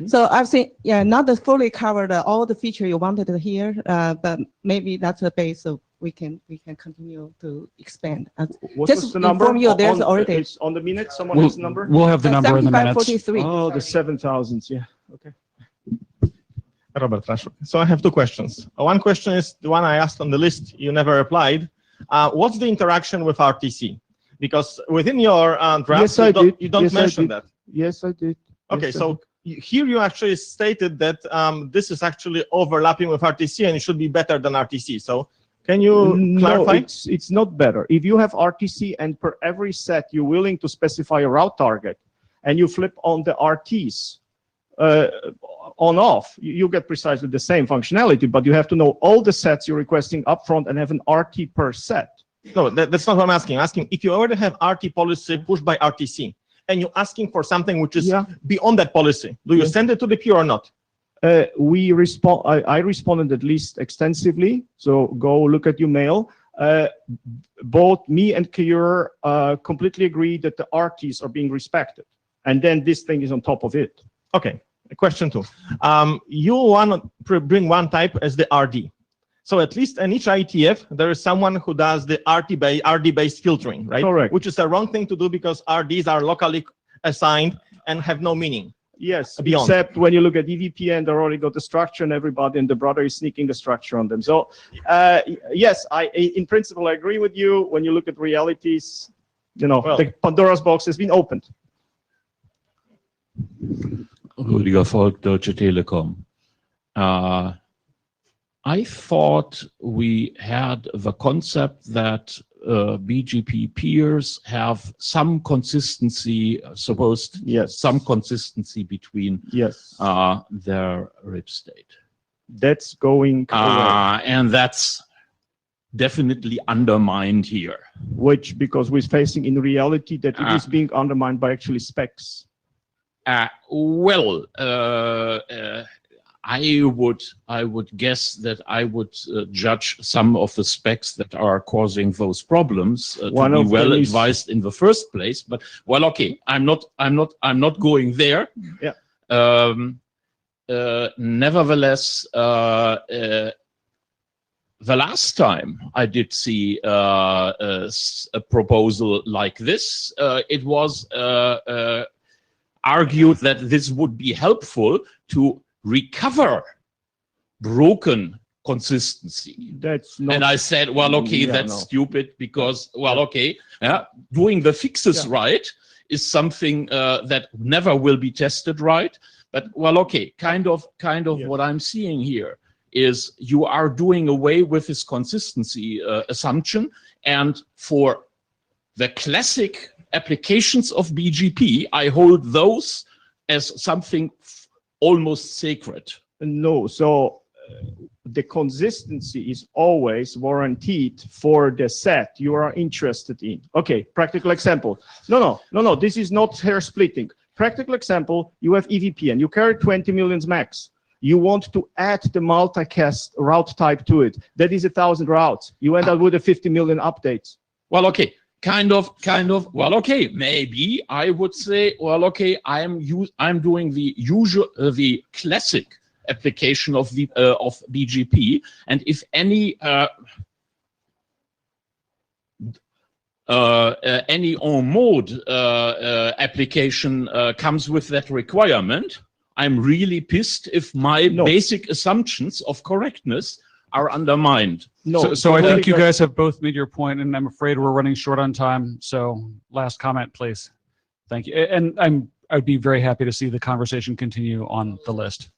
So I've seen, yeah, not fully covered all the feature you wanted to hear, but maybe that's a base so we can continue to expand. What Just was the number? inform you, there's already It's on the minute. Someone has the number. We'll have the number in the minutes. 7543. Oh, the 7,000s. Yeah. Okay. Robert Rashford. So I have 2 questions. One question is the one I asked on the list. You never replied. What's the interaction with RTC? Because within your draft, you don't mention that. Yes, I did. Okay, Yes, I so here you actually stated that this is actually overlapping with RTC and it should be better than RTC. So can you clarify? No, it's not better. If you have RTC and per every set you're willing to specify a route target and you flip on the RTs on off, you get precisely the same functionality, but you have to know all the sets you're requesting upfront and have an RT per set. No, that's not what I'm asking. I'm asking if you already have RT policy pushed by RTC and you're asking for something which is beyond that policy, do you send it to the peer or not? I responded at least extensively. So go look at your mail. Both me and Kure completely agree that the RTs are being respected. And then this thing is on top of it. Okay, question two. You want to bring one type as the RD. So at least in each IETF, there is someone who does the RD-based filtering, right? Correct. Which is a wrong thing to do because RDs are locally assigned and have no meaning. Yes, Beyond. except when you look at EVPN, they already got the structure and everybody, and the brother is sneaking the structure on them. So yes, in principle, I agree with you. When you look at realities, you know, the Pandora's box has been opened. Rüdiger Volk, Deutsche Telekom. I thought we had the concept that BGP peers have some consistency, some consistency between their RIP state. That's going away. And that's definitely undermined here. Which, because we're facing in reality that it is being undermined by actually specs. I would guess that I would judge some of the specs that are causing those problems to be well advised in the first place. But well, okay, I'm not going there. Yeah. Nevertheless, the last time I did see a proposal like this, it was argued that this would be helpful to recover broken consistency. That's not, and I said, well, okay, that's stupid because, well, okay, doing the fixes right is something that never will be tested right. But well, okay, kind of what I'm seeing here is you are doing away with this consistency assumption, and for the classic applications of BGP, I hold those as something almost sacred. No, so the consistency is always warranted for the set you are interested in. Okay, practical example. No, this is not hair splitting. Practical example, you have EVPN, you carry 20 million max. You want to add the multicast route type to it. That is 1,000 routes. You end up with a 50 million updates. Well, okay. Kind of, well, okay, maybe I would say, well, okay, I'm doing the usual, the classic application of BGP, and if any en mode application comes with that requirement, I'm really pissed if my basic assumptions of correctness are undermined. No, so I think you guys have both made your point, and I'm afraid we're running short on time. So last comment, please. Thank you. And I'd be very happy to see the conversation continue on the list.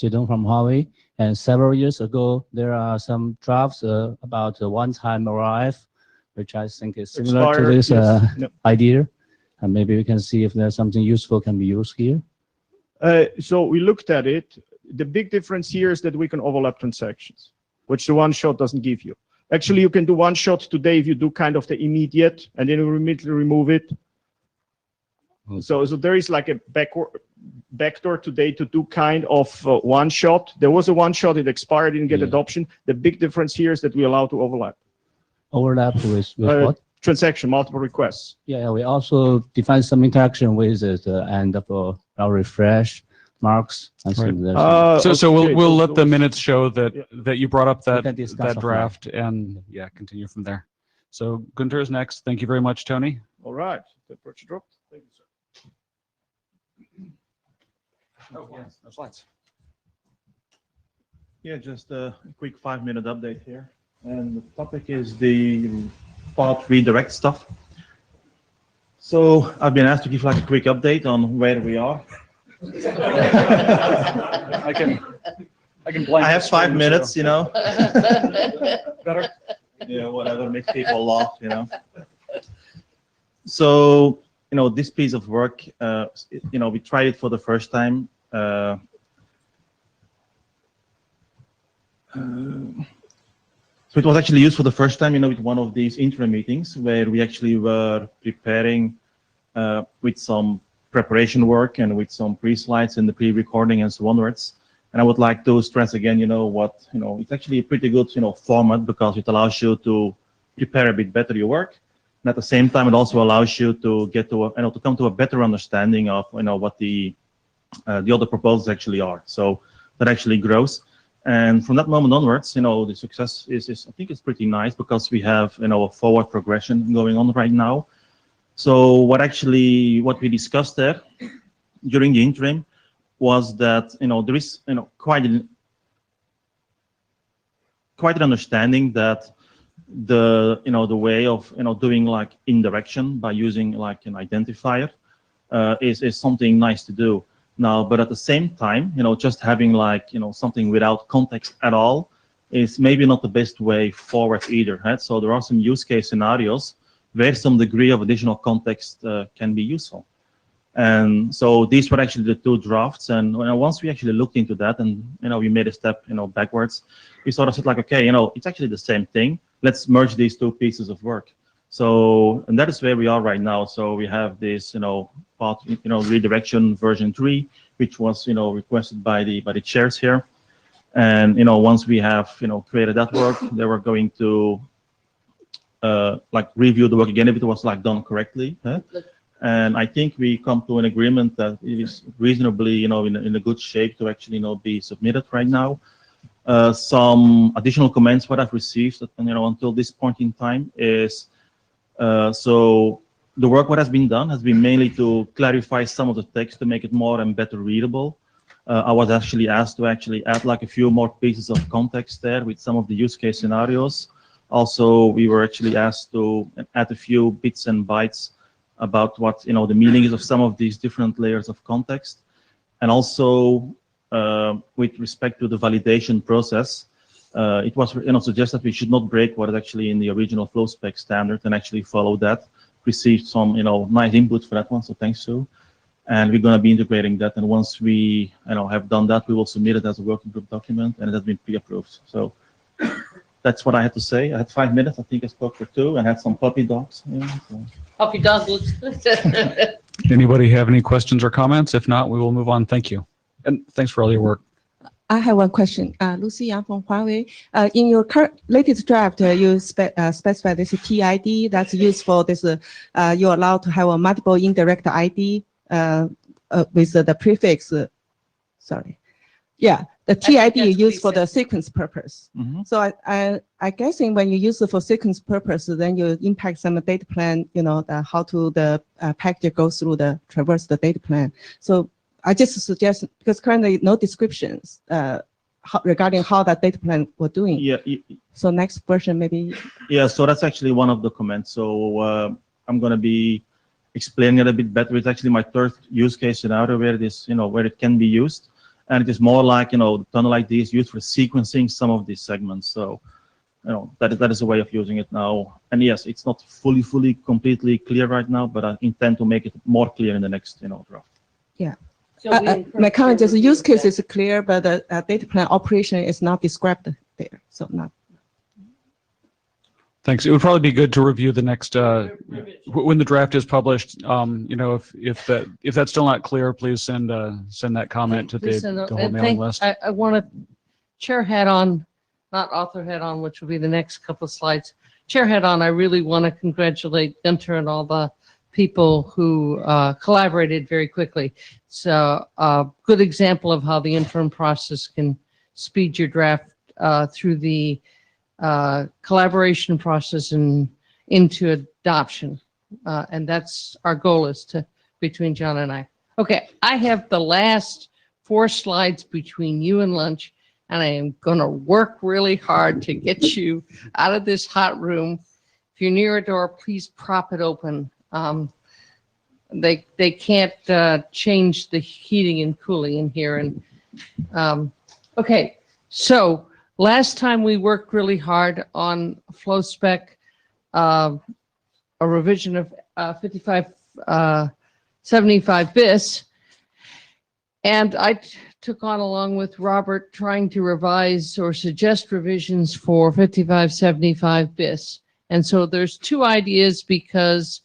Jidong from Huawei. And several years ago, there are some drafts about one-time arrive, which I think is similar to this idea. And maybe we can see if there's something useful can be used here. So we looked at it. The big difference here is that we can overlap transactions, which the one shot doesn't give you. Actually, you can do one shot today if you do kind of the immediate, and then you immediately remove it. So there is like a backdoor today to do kind of one shot. There was a one shot, it expired, didn't get adoption. The big difference here is that we allow to overlap. Overlap with what? Transaction, multiple requests. Yeah, we also define some interaction with the end of our refresh marks. And so we'll let the minutes show that you brought up that draft and continue from there. So Gunter is next. Thank you very much, Tony. All right. Temperature dropped. Thank you, sir. Oh, yes, no slides. Yeah, just a quick 5-minute update here. And the topic is the path redirect stuff. So I've been asked to give like a quick update on where we are. I can blank. I have 5 minutes, so. you know. Better? Yeah, whatever makes people laugh, you know. So, you know, this piece of work, you know, we tried it for the first time. So it was actually used for the first time, you know, with one of these interim meetings where we actually were preparing with some preparation work and with some pre-slides and the pre-recording and so onwards. And I would like to stress again, it's actually a pretty good, format because it allows you to prepare a bit better your work. And at the same time, it also allows you to get to, to come to a better understanding of, what the other proposals actually are. So that actually grows. And from that moment onwards, the success is I think it's pretty nice because we have, a forward progression going on right now. So what we discussed there during the interim was that, there is, quite an understanding that the way of, doing like indirection by using like an identifier is something nice to do. Now, but at the same time, just having like, something without context at all is maybe not the best way forward either. Right? So there are some use case scenarios where some degree of additional context can be useful. And so these were actually the two drafts. And once we actually looked into that and, we made a step, backwards, we sort of said like, okay, it's actually the same thing. Let's merge these two pieces of work. So, and that is where we are right now. So we have this, part, redirection version 3, which was, requested by the chairs here. And, once we have, created that work, they were going to, like review the work again if it was like done correctly. Huh? And I think we come to an agreement that it is reasonably, in a good shape to actually, be submitted right now. Some additional comments what I've received, until this point in time is, so the work what has been done has been mainly to clarify some of the text to make it more and better readable. I was actually asked to actually add like a few more pieces of context there with some of the use case scenarios. Also, we were actually asked to add a few bits and bytes about what the meaning is of some of these different layers of context. And also, with respect to the validation process, it was suggested we should not break what is actually in the original flow spec standard and actually follow that. Received some nice input for that one, so thanks Sue. And we're going to be integrating that. And once we have done that, we will submit it as a working group document, and it has been pre-approved. So that's what I had to say. I had 5 minutes. I think I spoke for 2 and had some puppy dogs. So. Puppy dog looks good. Anybody have any questions or comments? If not, we will move on. Thank you. And thanks for all your work. I have one question. Lucy Yang from Huawei. In your latest draft, you specify this TID that's used for this. You're allowed to have a multiple indirect ID with the prefix. Sorry. Yeah, the TID you use for the sequence purpose. Mm-hmm. So I guessing when you use it for sequence purpose, then you impact some data plan. How to the package goes through traverse the data plan. So I just suggest, because currently no descriptions regarding how that data plan we're doing. Yeah. So next version maybe. Yeah. So that's actually one of the comments. So I'm going to be explaining it a bit better. It's actually my third use case scenario where it is, where it can be used. And it is more like, the tunnel ID is used for sequencing some of these segments. So, that is a way of using it now. And yes, it's not fully, completely clear right now, but I intend to make it more clear in the next, draft. Yeah. My comment is the use case is clear, but the data plan operation is not described there. So not. Thanks. It would probably be good to review the next when the draft is published. If that's still not clear, please send that comment to the whole mailing list. I want to chair hat on, not author hat on, which will be the next couple of slides. Chair hat on. I really want to congratulate Gunter and all the people who collaborated very quickly. So a good example of how the interim process can speed your draft through the collaboration process and into adoption. And that's our goal is between John and I. Okay, I have the last 4 slides between you and lunch, and I am going to work really hard to get you out of this hot room. If you're near a door, please prop it open. They can't change the heating and cooling in here. And okay, so last time we worked really hard on flow spec, a revision of 5575 bis, and I took on along with Robert trying to revise or suggest revisions for 5575 bis. And so there's 2 ideas because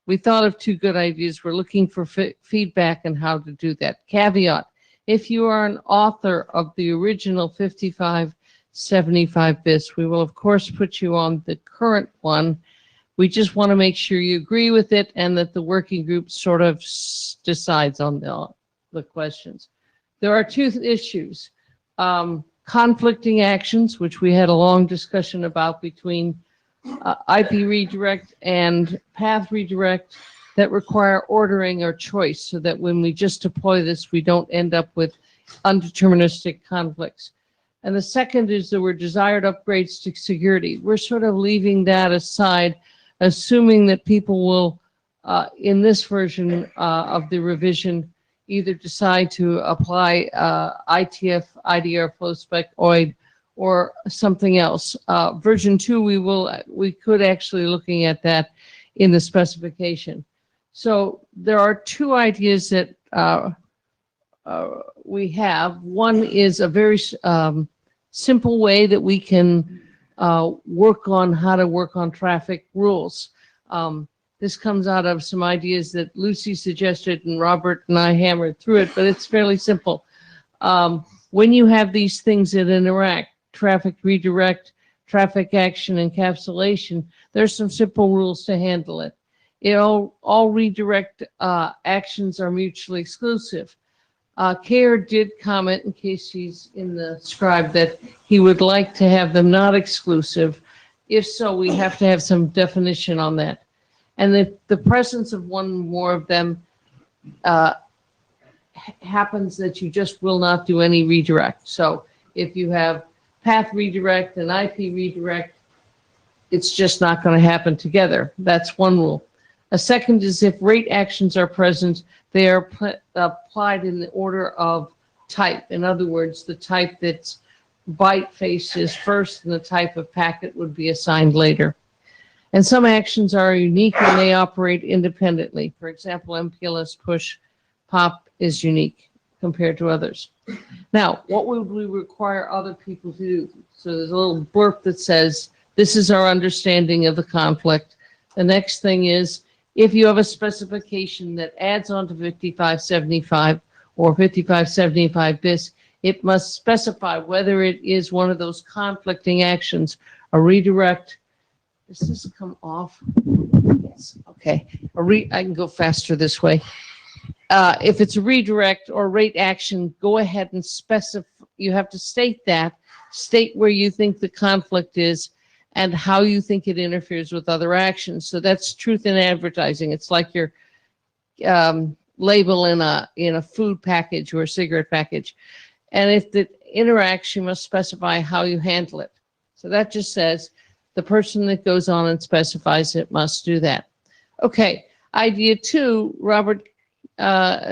we thought of 2 good ideas. We're looking for feedback on how to do that. Caveat, If you are an author of the original 5575 bis, we will of course put you on the current one. We just want to make sure you agree with it and that the working group sort of decides on the questions. There are two issues. Conflicting actions, which we had a long discussion about between IP redirect and path redirect, that require ordering or choice so that when we just deploy this, we don't end up with undeterministic conflicts. And the second is there were desired upgrades to security. We're sort of leaving that aside, assuming that people will, in this version of the revision, either decide to apply IETF, IDR, flow spec, OID, or something else. Version 2, we could actually looking at that in the specification. So there are two ideas that we have. One is a very simple way that we can work on how to work on traffic rules. This comes out of some ideas that Lucy suggested and Robert and I hammered through it, but it's fairly simple. When you have these things that interact, traffic redirect, traffic action, encapsulation, there's some simple rules to handle it. All redirect actions are mutually exclusive. Care did comment, in case he's in the scribe, that he would like to have them not exclusive. If so, we have to have some definition on that. And the presence of one or more of them happens that you just will not do any redirect. So if you have path redirect and IP redirect, it's just not going to happen together. That's one rule. A second is if rate actions are present, they are applied in the order of type. In other words, the type that's byte faced is first and the type of packet would be assigned later. And some actions are unique and they operate independently. For example, MPLS push pop is unique compared to others. Now, what would we require other people to do? So there's a little blurb that says, this is our understanding of the conflict. The next thing is, if you have a specification that adds on to 5575 or 5575 bis, it must specify whether it is one of those conflicting actions, a redirect. Does this come off? Yes, okay. I can go faster this way. If it's a redirect or rate action, go ahead and specify. You have to state where you think the conflict is and how you think it interferes with other actions. So that's truth in advertising. It's like your label in a food package or a cigarette package. And if it interacts, you must specify how you handle it. So that just says the person that goes on and specifies it must do that. Okay, idea 2, Robert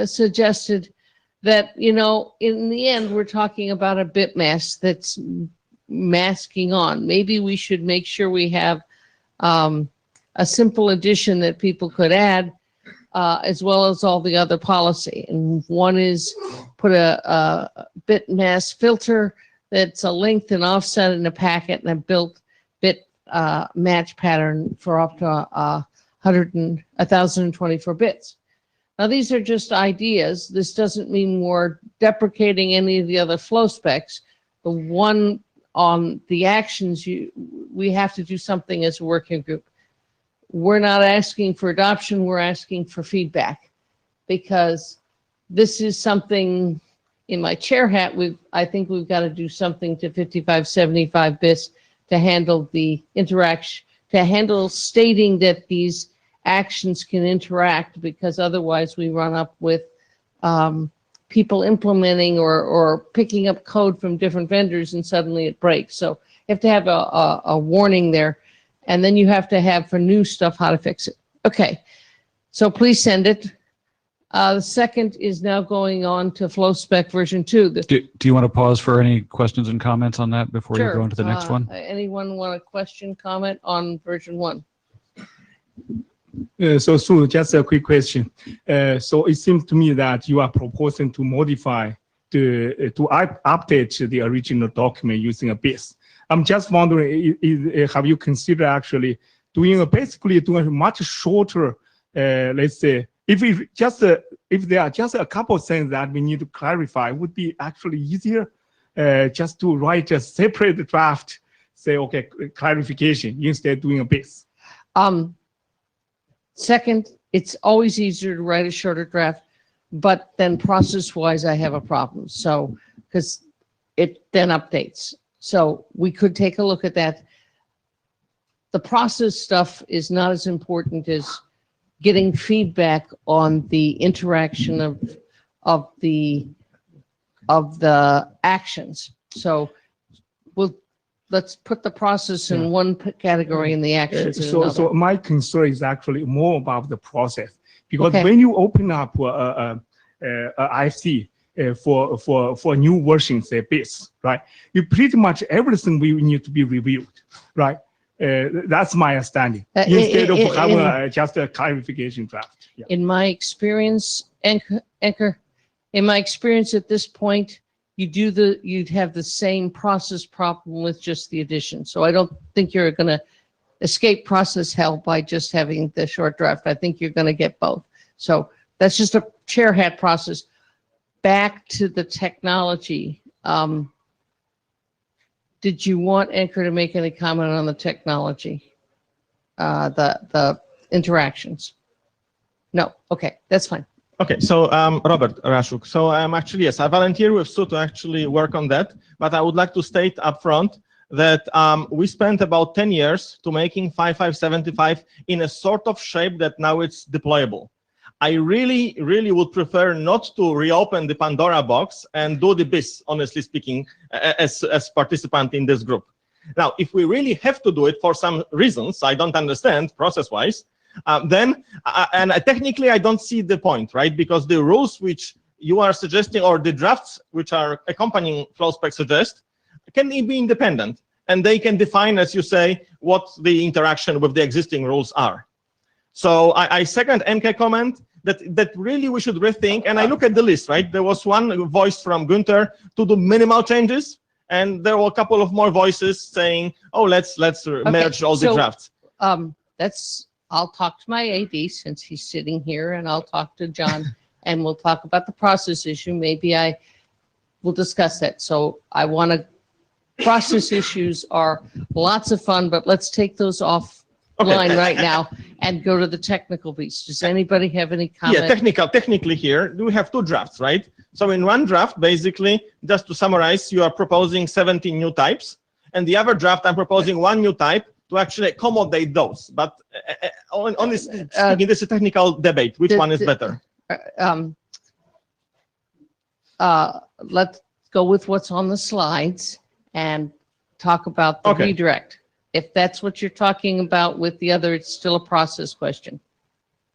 suggested that, in the end, we're talking about a bit mask that's masking on. Maybe we should make sure we have a simple addition that people could add, as well as all the other policy. And one is put a bit mask filter that's a length and offset in a packet and a built bit match pattern for up to 1,024 bits. Now, these are just ideas. This doesn't mean we're deprecating any of the other flow specs. The one on the actions, we have to do something as a working group. We're not asking for adoption, we're asking for feedback, because this is something, in my chair hat, I think we've got to do something to 5575 bis to handle the interaction, to handle stating that these actions can interact, because otherwise we run up with people implementing or picking up code from different vendors and suddenly it breaks. So you have to have a warning there, and then you have to have for new stuff how to fix it. Okay, so please send it. The second is now going on to flow spec version 2. Do you want to pause for any questions and comments on that before you Sure. go into the next one? Anyone want a question, comment on version 1? So Sue, just a quick question. So it seems to me that you are proposing to modify to update the original document using a BIS. I'm just wondering, have you considered actually basically doing a much shorter, let's say, if there are just a couple of things that we need to clarify, it would be actually easier just to write a separate draft, say, okay, clarification, instead of doing a base. Second, it's always easier to write a shorter draft, but then process-wise, I have a problem. So, because it then updates. So we could take a look at that. The process stuff is not as important as getting feedback on the interaction of the actions. So let's put the process in one category and the actions in another. So my concern is actually more about the process, because Okay. when you open up a IFC for new versions, say base, right? You pretty much everything will need to be reviewed, right? That's my understanding. Instead of having just a clarification draft. Yeah. In my experience, Anchor, in my experience at this point, you'd have the same process problem with just the addition. So I don't think you're going to escape process hell by just having the short draft. I think you're going to get both. So that's just a chair hat process. Back to the technology. Did you want Anchor to make any comment on the technology? The interactions? No. Okay, that's fine. Okay, so Robert Rashuk. So actually, yes, I volunteer with Sue to actually work on that, but I would like to state upfront that we spent about 10 years to making 5575 in a sort of shape that now it's deployable. I really, really would prefer not to reopen the Pandora box and do the BIS, honestly speaking, as participant in this group. Now, if we really have to do it for some reasons I don't understand process-wise, then technically I don't see the point, right? Because the rules which you are suggesting or the drafts which are accompanying FlowSpec suggest can be independent, and they can define, as you say, what the interaction with the existing rules are. So I second MK comment that really we should rethink, and I look at the list, right? There was one voice from Günther to do minimal changes, and there were a couple of more voices saying, oh, let's merge all the drafts. I'll talk to my AD since he's sitting here, and I'll talk to John, and we'll talk about the process issue. Maybe I will discuss that. So process issues are lots of fun, but let's take those offline right now and go to the technical piece. Does anybody have any comment? Yeah, technically here, we have two drafts, right? So in one draft, basically, just to summarize, you are proposing 17 new types, and the other draft, I'm proposing one new type to actually accommodate those. But honestly speaking, this is a technical debate. Which one is better? Let's go with what's on the slides and talk about the redirect. If that's what you're talking about with the other, it's still a process question.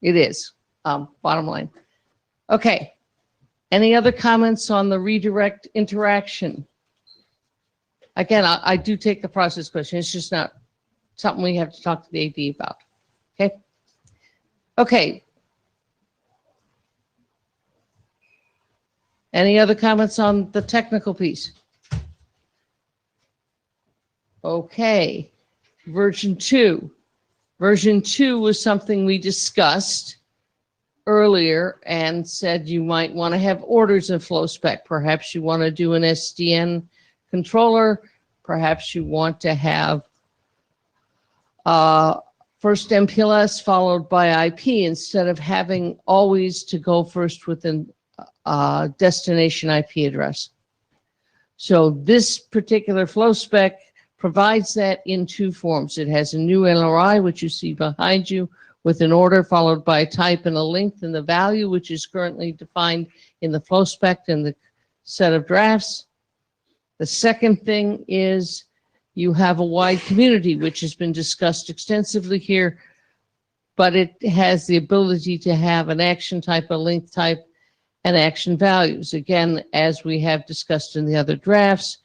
It is, bottom line. Okay. Any other comments on the redirect interaction? Again, I do take the process question. It's just not something we have to talk to the AD about. Okay. Okay. Any other comments on the technical piece? Okay. Version 2. Version 2 was something we discussed earlier and said you might want to have orders in FlowSpec. Perhaps you want to do an SDN controller. Perhaps you want to have first MPLS followed by IP instead of having always to go first with a destination IP address. So this particular FlowSpec provides that in two forms. It has a new LRI, which you see behind you, with an order followed by a type and a length and the value, which is currently defined in the FlowSpec and the set of drafts. The second thing is you have a wide community, which has been discussed extensively here, but it has the ability to have an action type, a length type, and action values. Again, as we have discussed in the other drafts,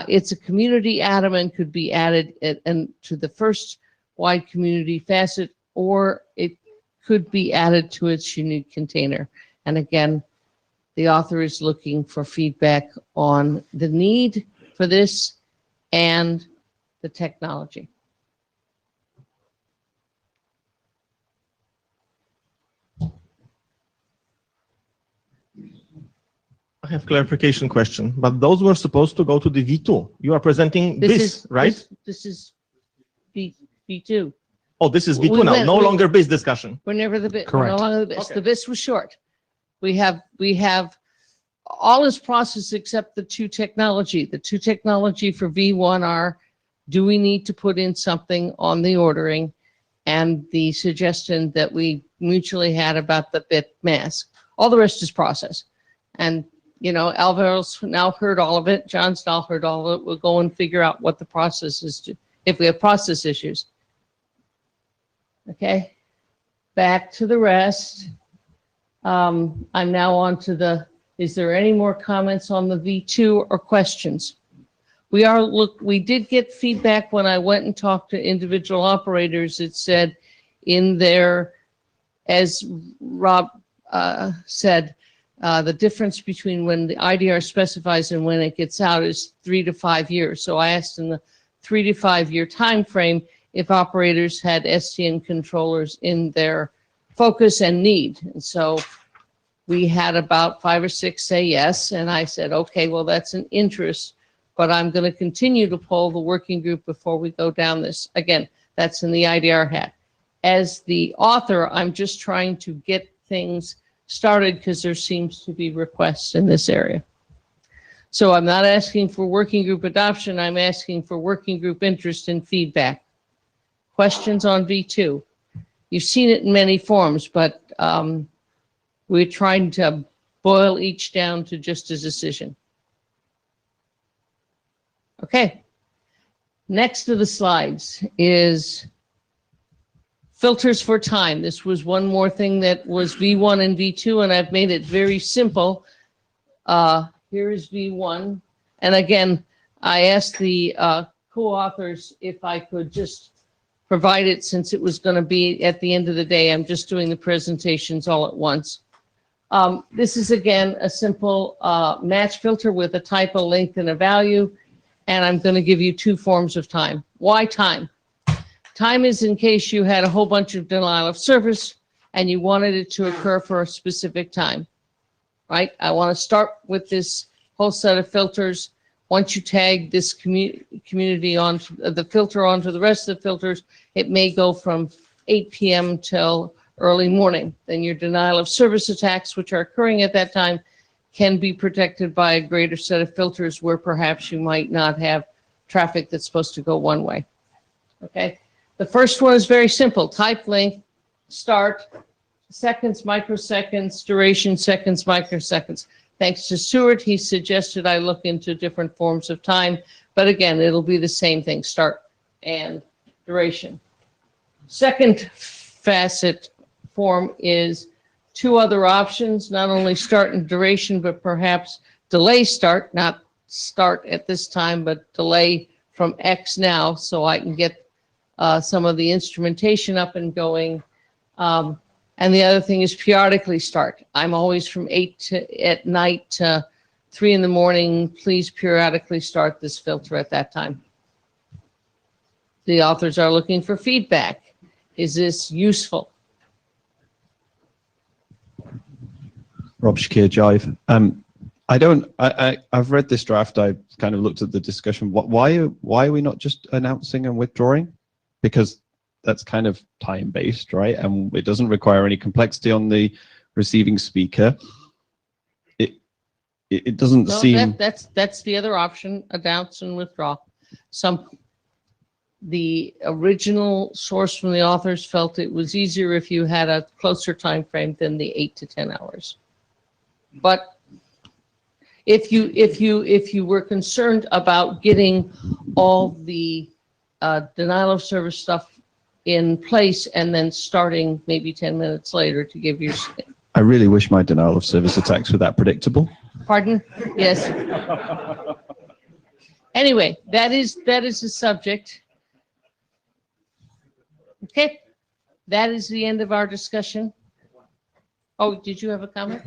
it's a community atom and could be added to the first wide community facet, or it could be added to its unique container. And again, the author is looking for feedback on the need for this and the technology. I have clarification question, but those were supposed to go to the V2. You are presenting this, right? This is V2. Oh, this is We V2 now, went- no we- longer BIS discussion. We're never the BIS. Correct. No longer the BIS. The BIS was short. We have all is process except the two technology. The two technology for V1 are, do we need to put in something on the ordering? And the suggestion that we mutually had about the bit mask. All the rest is process. And, you know, Alvaro's now heard all of it. John's now heard all of it. We'll go and figure out what the process is, if we have process issues. Okay, back to the rest. I'm now on to is there any more comments on the V2 or questions? We did get feedback when I went and talked to individual operators. It said in there, as Rob said, the difference between when the IDR specifies and when it gets out is 3 to 5 years. So I asked in the 3 to 5 year time frame if operators had SDN controllers in their focus and need. And so we had about 5 or 6 say yes. And I said, okay, well, that's an interest, but I'm going to continue to poll the working group before we go down this. Again, that's in the IDR hat. As the author, I'm just trying to get things started because there seems to be requests in this area. So I'm not asking for working group adoption. I'm asking for working group interest and feedback. Questions on V2? You've seen it in many forms, but we're trying to boil each down to just a decision. Okay. Next to the slides is filters for time. This was one more thing that was V1 and V2, and I've made it very simple. Here is V1. And again, I asked the co-authors if I could just provide it since it was going to be at the end of the day. I'm just doing the presentations all at once. This is, again, a simple match filter with a type, a length, and a value. And I'm going to give you 2 forms of time. Why time? Time is in case you had a whole bunch of denial of service and you wanted it to occur for a specific time, right? I want to start with this whole set of filters. Once you tag this community onto the filter onto the rest of the filters, it may go from 8 p.m. till early morning. Then your denial of service attacks, which are occurring at that time, can be protected by a greater set of filters where perhaps you might not have traffic that's supposed to go one way. Okay. The first one is very simple. Type, length, start, seconds, microseconds, duration, seconds, microseconds. Thanks to Stuart, he suggested I look into different forms of time, but again, it'll be the same thing, start and duration. Second facet form is 2 other options, not only start and duration, but perhaps delay start, not start at this time, but delay from X now, so I can get some of the instrumentation up and going. And the other thing is periodically start. I'm always from 8 at night to 3 in the morning. Please periodically start this filter at that time. The authors are looking for feedback. Is this useful? Rob Shakir Jive. I've read this draft. I kind of looked at the discussion. Why are we not just announcing and withdrawing? Because that's kind of time-based, right? And it doesn't require any complexity on the receiving speaker. It doesn't seem. That's the other option, announce and withdraw. The original source from the authors felt it was easier if you had a closer time frame than the 8 to 10 hours. But if you were concerned about getting all the denial of service stuff in place and then starting maybe 10 minutes later to give your. I really wish my denial of service attacks were that predictable. Pardon? Yes. Anyway, that is the subject. Okay, that is the end of our discussion. Oh, did you have a comment?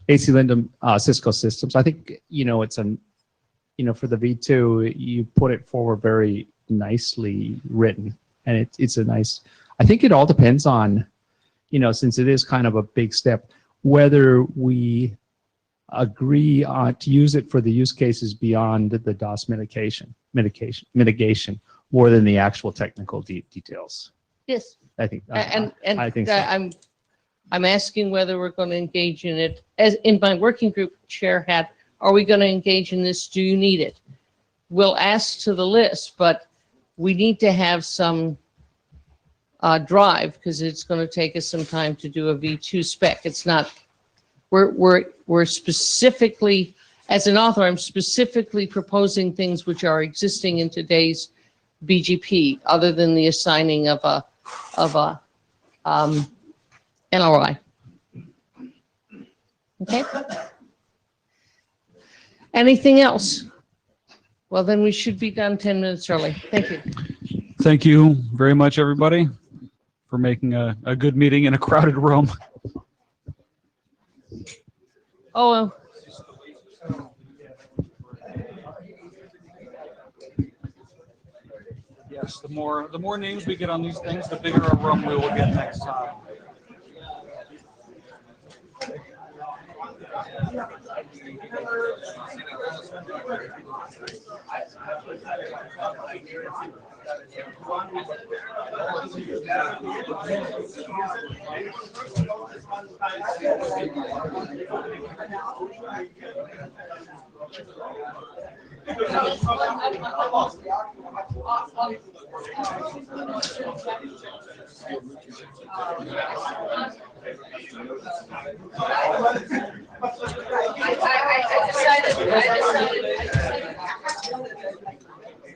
AC Lindum, Cisco Systems. I think, it's for the V2, you put it forward very nicely written, and it's a nice, I think it all depends on, since it is kind of a big step, whether we agree on to use it for the use cases beyond the DOS mitigation more than the actual technical details. Yes. I think. And I think so. I'm asking whether we're going to engage in it. As in my working group chair hat, are we going to engage in this? Do you need it? We'll ask to the list, but we need to have some drive because it's going to take us some time to do a V2 spec. It's not, we're specifically, as an author, I'm specifically proposing things which are existing in today's BGP, other than the assigning of a NRI. Okay. Anything else? Well, then we should be done 10 minutes early. Thank you. Thank you very much, everybody, for making a good meeting in a crowded room. Oh, Yes, the more names we get on these things, the bigger a room we will get next time.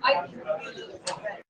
I decided.